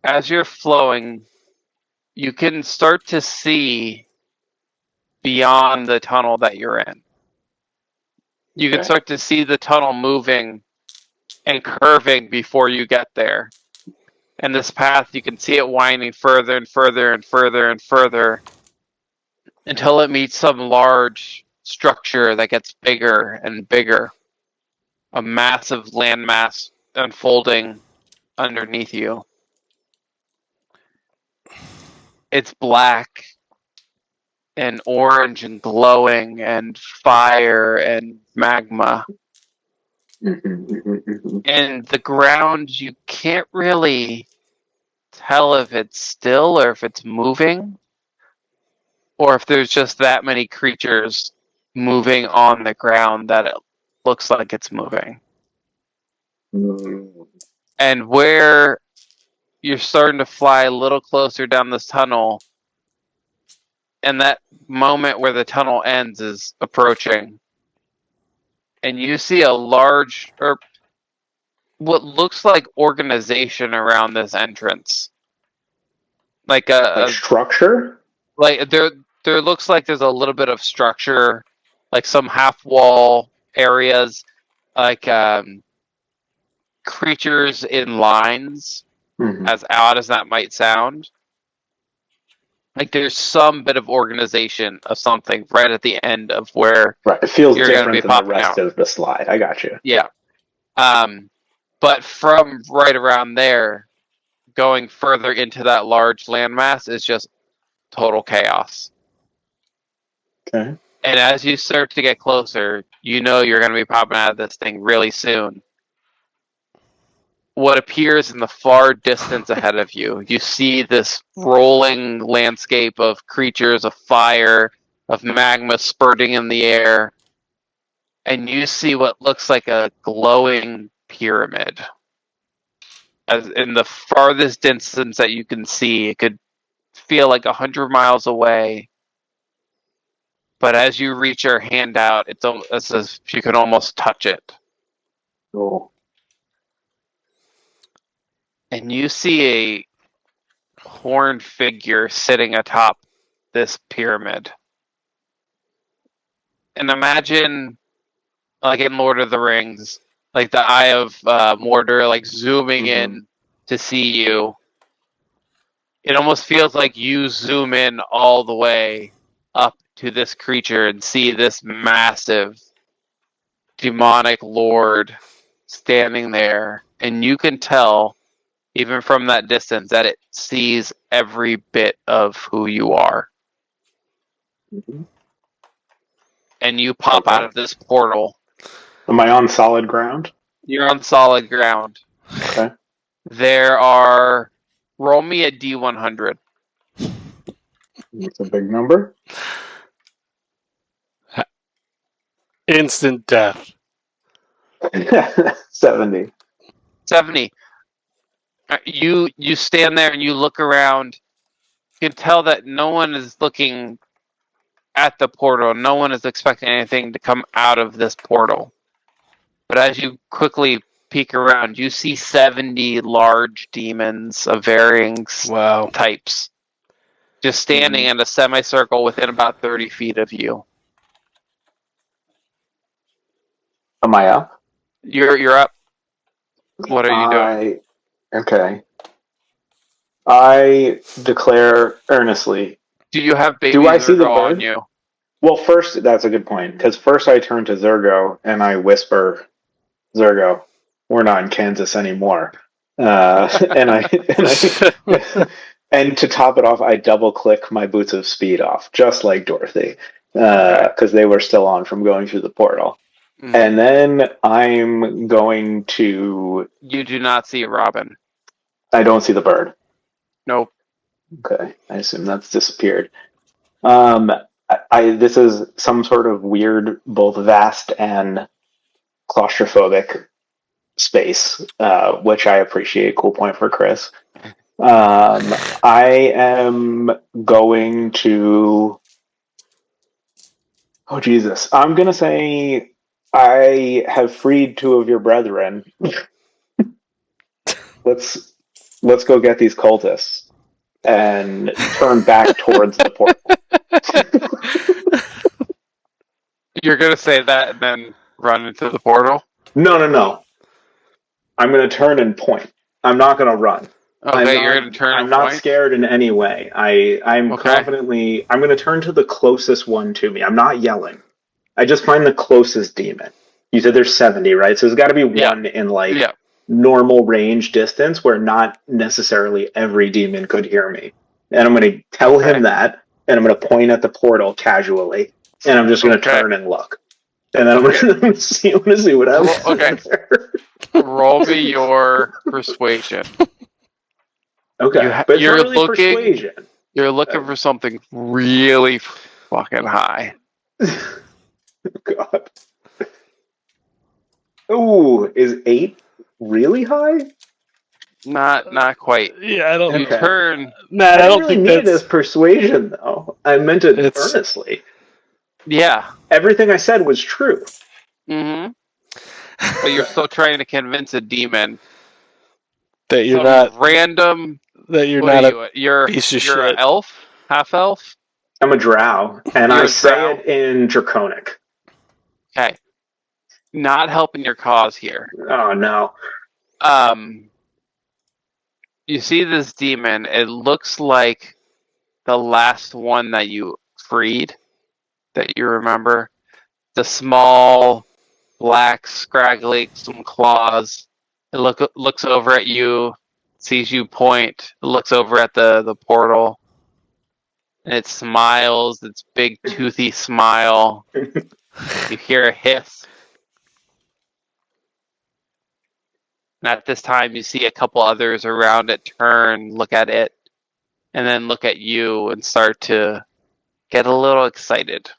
as you're flowing, you can start to see beyond the tunnel that you're in. You can start to see the tunnel moving and curving before you get there. And this path, you can see it winding further and further and further and further until it meets some large structure that gets bigger and bigger. A massive landmass unfolding underneath you. It's black and orange and glowing and fire and magma. And the ground, you can't really tell if it's still or if it's moving, or if there's just that many creatures moving on the ground that it looks like it's moving. And where you're starting to fly a little closer down this tunnel, and that moment where the tunnel ends is approaching. And you see a large, or what looks like organization around this entrance. Like a structure? Like there looks like there's a little bit of structure, like some half wall areas, like creatures in lines, as odd as that might sound. Like there's some bit of organization of something right at the end of where it feels you're different be than the rest out. of the slide. I got you. Yeah. But from right around there, going further into that large landmass is just total chaos. Okay. And as you start to get closer, you know you're going to be popping out of this thing really soon. What appears in the far distance ahead of you, you see this rolling landscape of creatures, of fire, of magma spurting in the air. And you see what looks like a glowing pyramid. As in the farthest distance that you can see, it could feel like 100 miles away. But as you reach your hand out, it's as if you can almost touch it. Cool. And you see a horned figure sitting atop this pyramid. And imagine, like in Lord of the Rings, like the Eye of Mordor, like zooming in to see you. It almost feels like you zoom in all the way up to this creature and see this massive demonic lord standing there, and you can tell even from that distance that it sees every bit of who you are. Mhm. And you pop out of this portal. Am I on solid ground? You're on solid ground. Okay. There are... Roll me a D100. It's a big number. Instant death. 70. 70. You stand there and you look around. You can tell that no one is looking at the portal. No one is expecting anything to come out of this portal. But as you quickly peek around, you see 70 large demons of varying Wow. types just standing in a semicircle within about 30 feet of you. Am I up? You're up. What are you doing? Okay. I declare earnestly. Do you have baby Do I see the Zergo on bird? you? Well, first, that's a good point. Because first I turn to Zergo and I whisper, Zergo, we're not in Kansas anymore. And to top it off, I double click my boots of speed off, just like Dorothy, because they were still on from going through the portal. Mhm. And then I'm going to. You do not see Robin. I don't see the bird. Nope. Okay, I assume that's disappeared. This is some sort of weird, both vast and claustrophobic space, which I appreciate. Cool point for Chris. I am going to. Oh Jesus! I'm gonna say I have freed 2 of your brethren. Let's go get these cultists and turn back towards the portal. You're going to say that and then run into the portal? No. I'm going to turn and point. I'm not going to run. Okay, you're going to turn I'm and not point? scared in any way. I'm Okay. confidently. I'm going to turn to the closest one to me. I'm not yelling. I just find the closest demon. You said there's 70, right? So there's got to be one in normal range distance where not necessarily every demon could hear me. And I'm going to tell him that, and I'm going to point at the portal casually, and I'm just going to turn and look. And then I'm going to see what happens. Okay. Roll me your persuasion. Okay. But it's not really persuasion. You're looking for something really fucking high. God. Ooh, is 8 really high? Not quite. Yeah, I don't. You turn. Matt, I don't really think mean it that's as persuasion, though. I meant it earnestly. Yeah. Everything I said was true. Mm-hmm. But you're still trying to convince a demon that you're some not random. that you're What not are a you're piece of you're shit. an elf, half elf. I'm a drow, and You're I a say drow? it in Draconic. Okay. Not helping your cause here. Oh no. You see this demon. It looks like the last one that you freed, that you remember. The small, black, scraggly, some claws. It looks over at you, sees you point, looks over at the portal, and it smiles, its big toothy smile. You hear a hiss. And at this time, you see a couple others around it turn, look at it, and then look at you and start to get a little excited.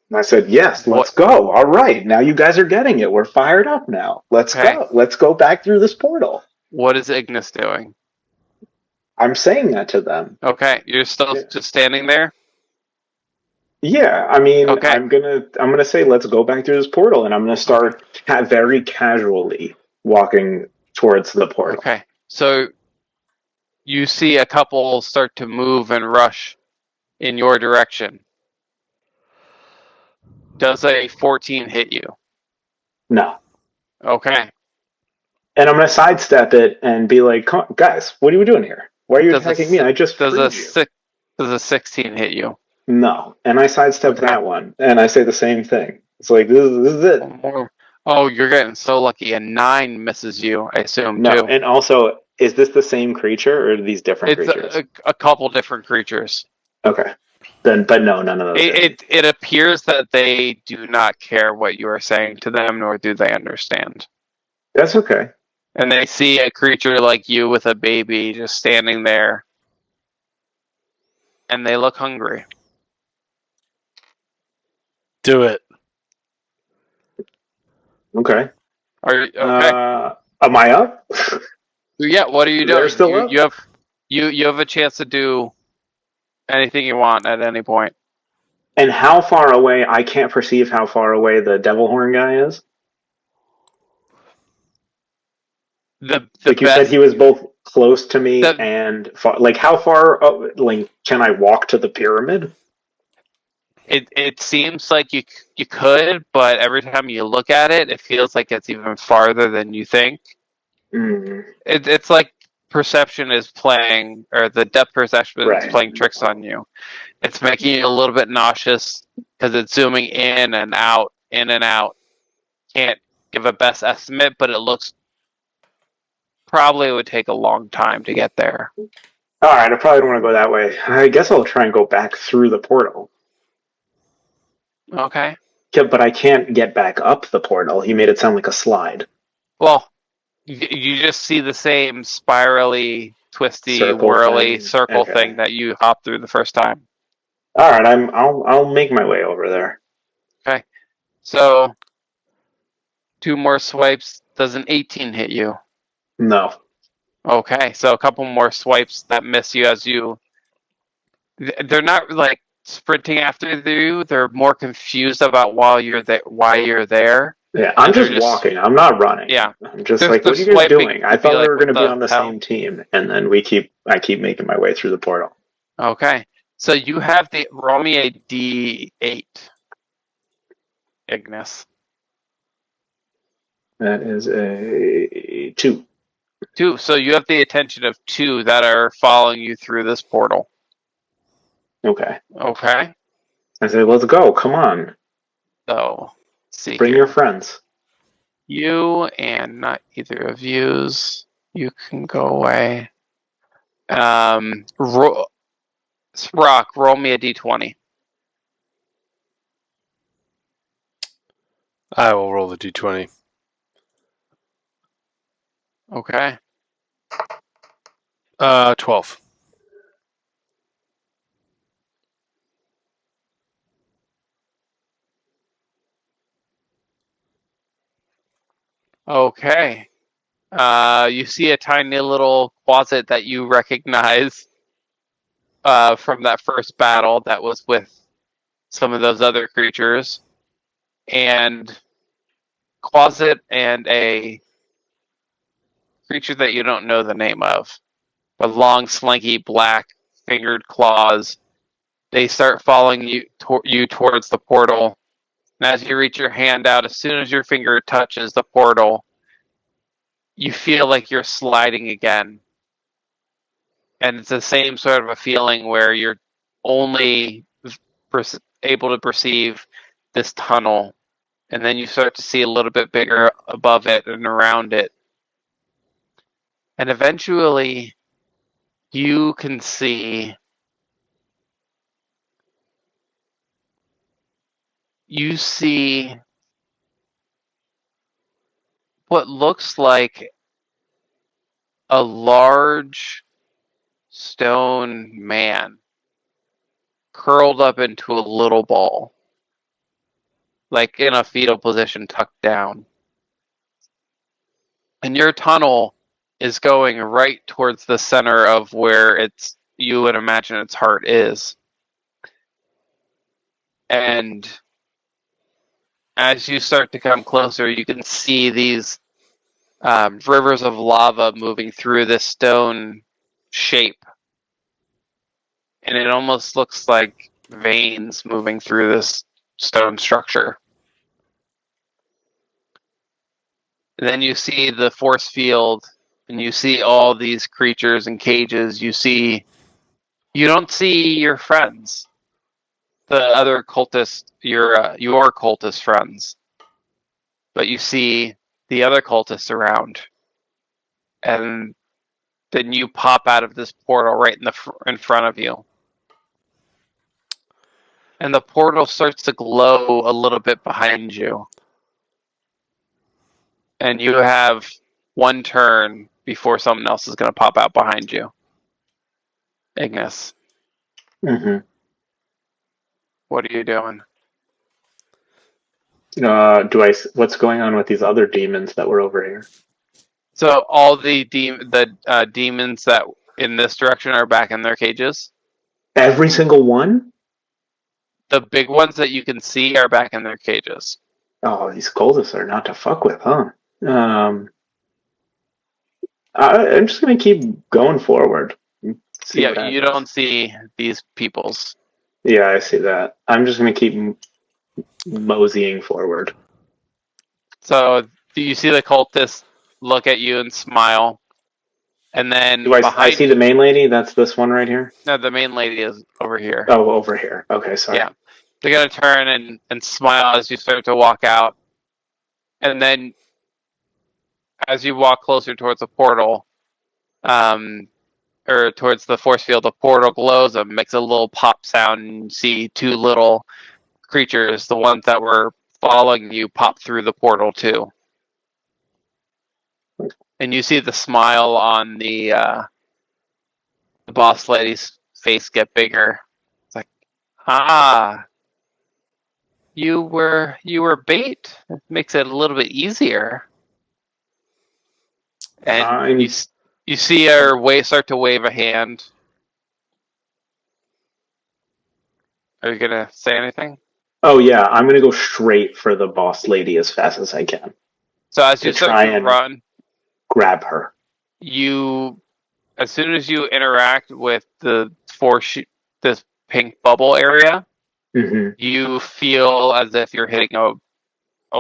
And I said, yes, let's go. All right, now you guys are getting it. We're fired up now. Let's go. Let's go back through this portal. What is Ignis doing? I'm saying that to them. Okay, you're still just standing there? Yeah, I mean, Okay. I'm gonna say let's go back through this portal, and I'm gonna start very casually walking towards the portal. Okay, so you see a couple start to move and rush in your direction. Does a 14 hit you? No, Okay. and I'm gonna sidestep it and be like, "Come on, guys, what are you doing here? Why are you attacking me? I just freed you." Does a 16 hit you? No, and I sidestep Okay. that one, and I say the same thing. It's like this is it. Oh, you're getting so lucky. A 9 misses you, I assume, No, too. and also, is this the same creature or are these different It's creatures? a couple different creatures. Okay, then, but no, none of those. It appears that they do not care what you are saying to them, nor do they understand. That's okay. And they see a creature like you with a baby just standing there, and they look hungry. Do it. Okay. Are you okay? Am I up? Yeah. What are you doing? They're still up? You have a chance to do anything you want at any point. And how far away? I can't perceive how far away the devil horn guy is. Like you said, he was both close to me and far. Like how far? Like can I walk to the pyramid? It seems like you could, but every time you look at it, it feels like it's even farther than you think. Mm. It's like perception is playing, or the depth perception is playing tricks on you. It's making you a little bit nauseous because it's zooming in and out, in and out. Can't give a best estimate, but it looks probably would take a long time to get there. All right, I probably don't want to go that way. I guess I'll try and go back through the portal. Okay. Yeah, but I can't get back up the portal. He made it sound like a slide. Well, you just see the same spirally, twisty, Circle whirly thing. circle Okay. thing that you hopped through the first time. All right, I'll make my way over there. Okay. So 2 more swipes. Does an 18 hit you? No. Okay, so a couple more swipes that miss you as you... They're not like sprinting after you. They're more confused about why you're there. Yeah, I'm just walking. I'm not running. Yeah. I'm just They're like, what are you guys doing? I to be thought we like, were going to what be the on the hell? same team, and then I keep making my way through the portal. Okay, so you have roll me a D8, Ignis. That is a 2. 2. So you have the attention of 2 that are following you through this portal. Okay. Okay. I say, let's go. Come on. So, let's see. Bring here. your friends. You and not either of yous. You can go away. Rock, roll me a D20. I will roll the d20. Okay. 12. Okay. You see a tiny little closet that you recognize from that first battle that was with some of those other creatures. And closet and a creature that you don't know the name of, with long, slinky, black, fingered claws. They start following you towards the portal. And as you reach your hand out, as soon as your finger touches the portal, you feel like you're sliding again. And it's the same sort of a feeling where you're only able to perceive this tunnel And then you start to see a little bit bigger above it and around it. And eventually, you can see what looks like a large stone man curled up into a little ball, like in a fetal position, tucked down. And your tunnel is going right towards the center of where you would imagine its heart is. And as you start to come closer, you can see these rivers of lava moving through this stone shape. And it almost looks like veins moving through this stone structure. And then you see the force field, and you see all these creatures in cages. You don't see your friends, the other cultist, your cultist friends, but you see the other cultists around. And then you pop out of this portal right in front of you. And the portal starts to glow a little bit behind you. And you have one turn before someone else is going to pop out behind you. Ignis, Mm-hmm. what are you doing? What's going on with these other demons that were over here? So all the demons that in this direction are back in their cages. Every single one? The big ones that you can see are back in their cages. Oh, these cultists are not to fuck with, huh? I'm just gonna keep going forward. Yeah, you don't see these peoples. Yeah, I see that. I'm just gonna keep moseying forward. So you see the cultists look at you and smile, and then I see the main lady? That's this one right here? No, the main lady is over here. Oh, over here. Okay, sorry. Yeah. They're going to turn and smile as you start to walk out. And then as you walk closer towards the portal, or towards the force field, the portal glows and makes a little pop sound, and you see two little creatures, the ones that were following you, pop through the portal too. And you see the smile on the boss lady's face get bigger. It's like, you were bait. It makes it a little bit easier. And you see her start to wave a hand. Are you gonna say anything? Oh yeah, I'm gonna go straight for the boss lady as fast as I can. So as you start to run, grab her. As soon as you interact with this pink bubble area, mm-hmm. You feel as if you're hitting a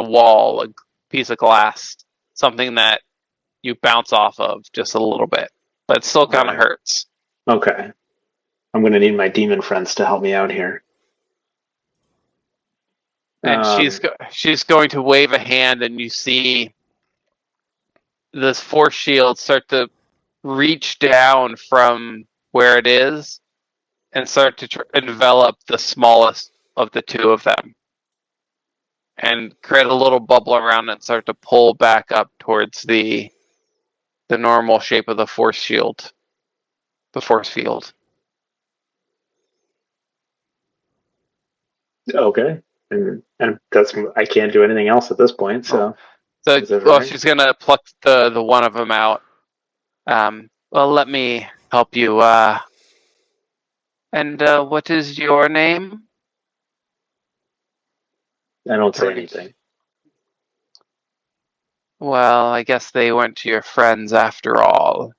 wall, a piece of glass, something that you bounce off of just a little bit, but it still kind of hurts. Okay. I'm going to need my demon friends to help me out here. And she's going to wave a hand, and you see this force shield start to reach down from where it is and start to envelop the smallest of the two of them and create a little bubble around it and start to pull back up towards the normal shape of the force shield, the force field. Okay. And I can't do anything else at this point, so. She's gonna pluck the one of them out. Well, let me help you. And what is your name? I don't say anything. Well, I guess they weren't your friends after all.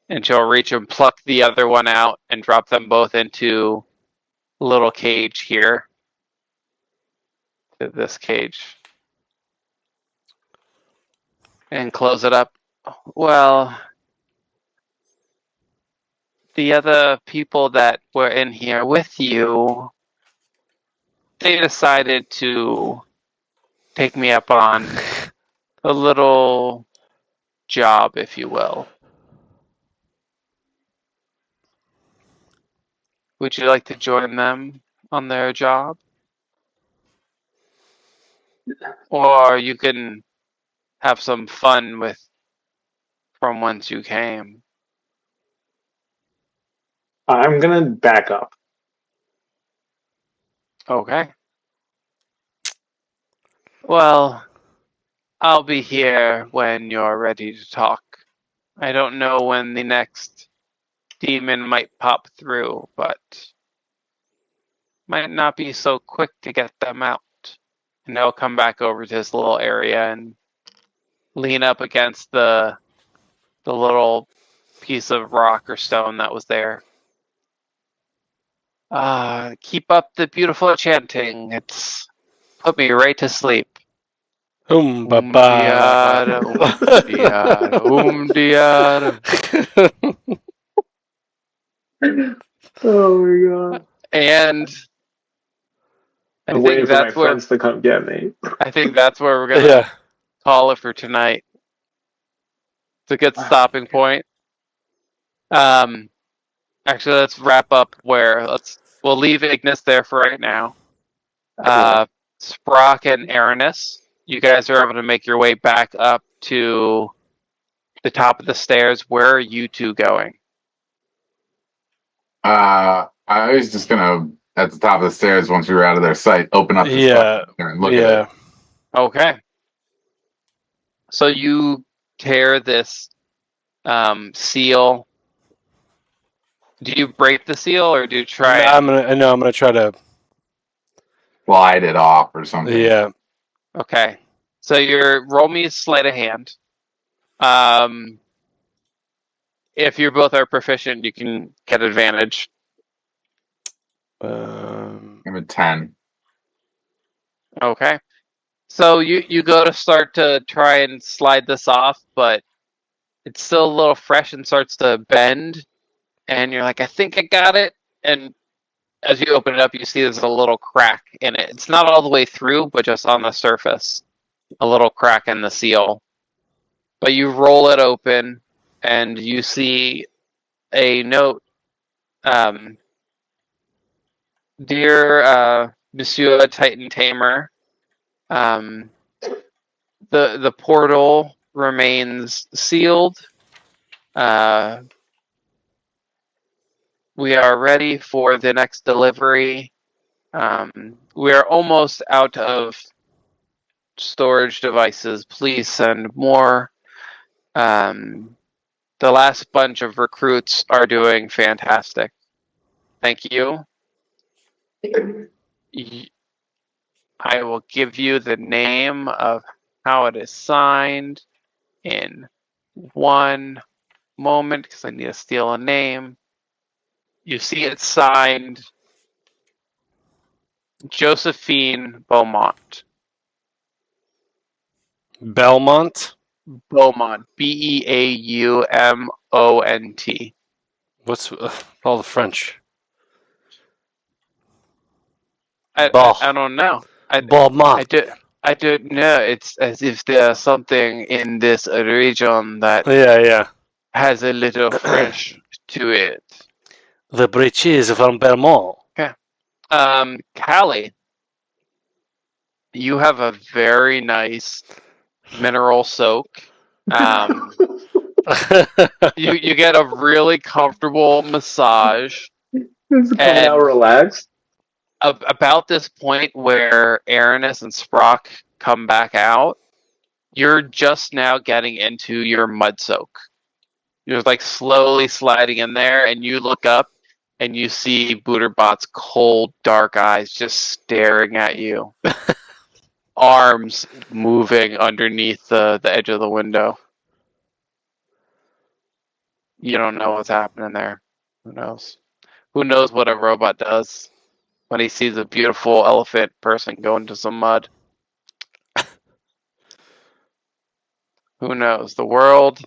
And she'll reach and pluck the other one out and drop them both into a little cage here. To this cage. And close it up. Well, the other people that were in here with you, they decided to take me up on a little job, if you will. Would you like to join them on their job? Or you can have some fun with from whence you came. I'm gonna back up. Okay. Well, I'll be here when you're ready to talk. I don't know when the next demon might pop through, but might not be so quick to get them out. And he'll come back over to his little area and lean up against the little piece of rock or stone that was there. Keep up the beautiful chanting. It's put me right to sleep. Diada, Diada. Oh my god! And I I'm waiting think for my that's where friends to come get me. I think that's where we're gonna Yeah. call it for tonight. It's a good stopping point. Actually, let's wrap up where we'll leave Ignis there for right now. Sprock and Aranis, you guys are able to make your way back up to the top of the stairs. Where are you two going? I was just gonna at the top of the stairs once we were out of their sight, open up the Yeah. and look at Yeah. it. Okay. So you tear this seal. Do you break the seal or do you try? I'm gonna try to. Slide it off or something. Yeah. Okay. So your roll me sleight of hand. If you both are proficient, you can get advantage. Give it 10. Okay. So you go to start to try and slide this off, but it's still a little fresh and starts to bend. And you're like, I think I got it. And as you open it up, you see there's a little crack in it. It's not all the way through, but just on the surface. A little crack in the seal. But you roll it open, and you see a note. Dear Monsieur Titan Tamer, the portal remains sealed. We are ready for the next delivery. We are almost out of storage devices. Please send more. The last bunch of recruits are doing fantastic. Thank you. I will give you the name of how it is signed in one moment because I need to steal a name. You see it signed Josephine Beaumont. Belmont. Beaumont. Beaumont. What's all the French? I don't know. Beaumont. I don't know. It's as if there's something in this region that Yeah. has a little French to it. The British from Belmont. Callie, you have a very nice mineral soak. You get a really comfortable massage. Now relaxed. About this point where Aranis and Sprock come back out, you're just now getting into your mud soak. You're like slowly sliding in there, and you look up and you see Booterbot's cold, dark eyes just staring at you. Arms moving underneath the edge of the window. You don't know what's happening there. Who knows? Who knows what a robot does when he sees a beautiful elephant person go into some mud? Who knows? The world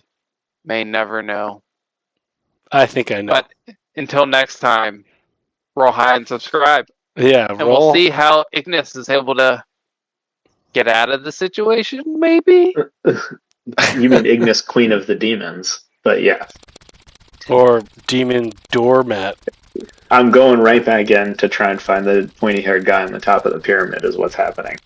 may never know. I think I know. But until next time, roll high and subscribe. Yeah, And we'll see how Ignis is able to get out of the situation, maybe? You mean Ignis, Queen of the Demons? But yeah, Or demon doormat. I'm going right back in to try and find the pointy-haired guy on the top of the pyramid. Is what's happening.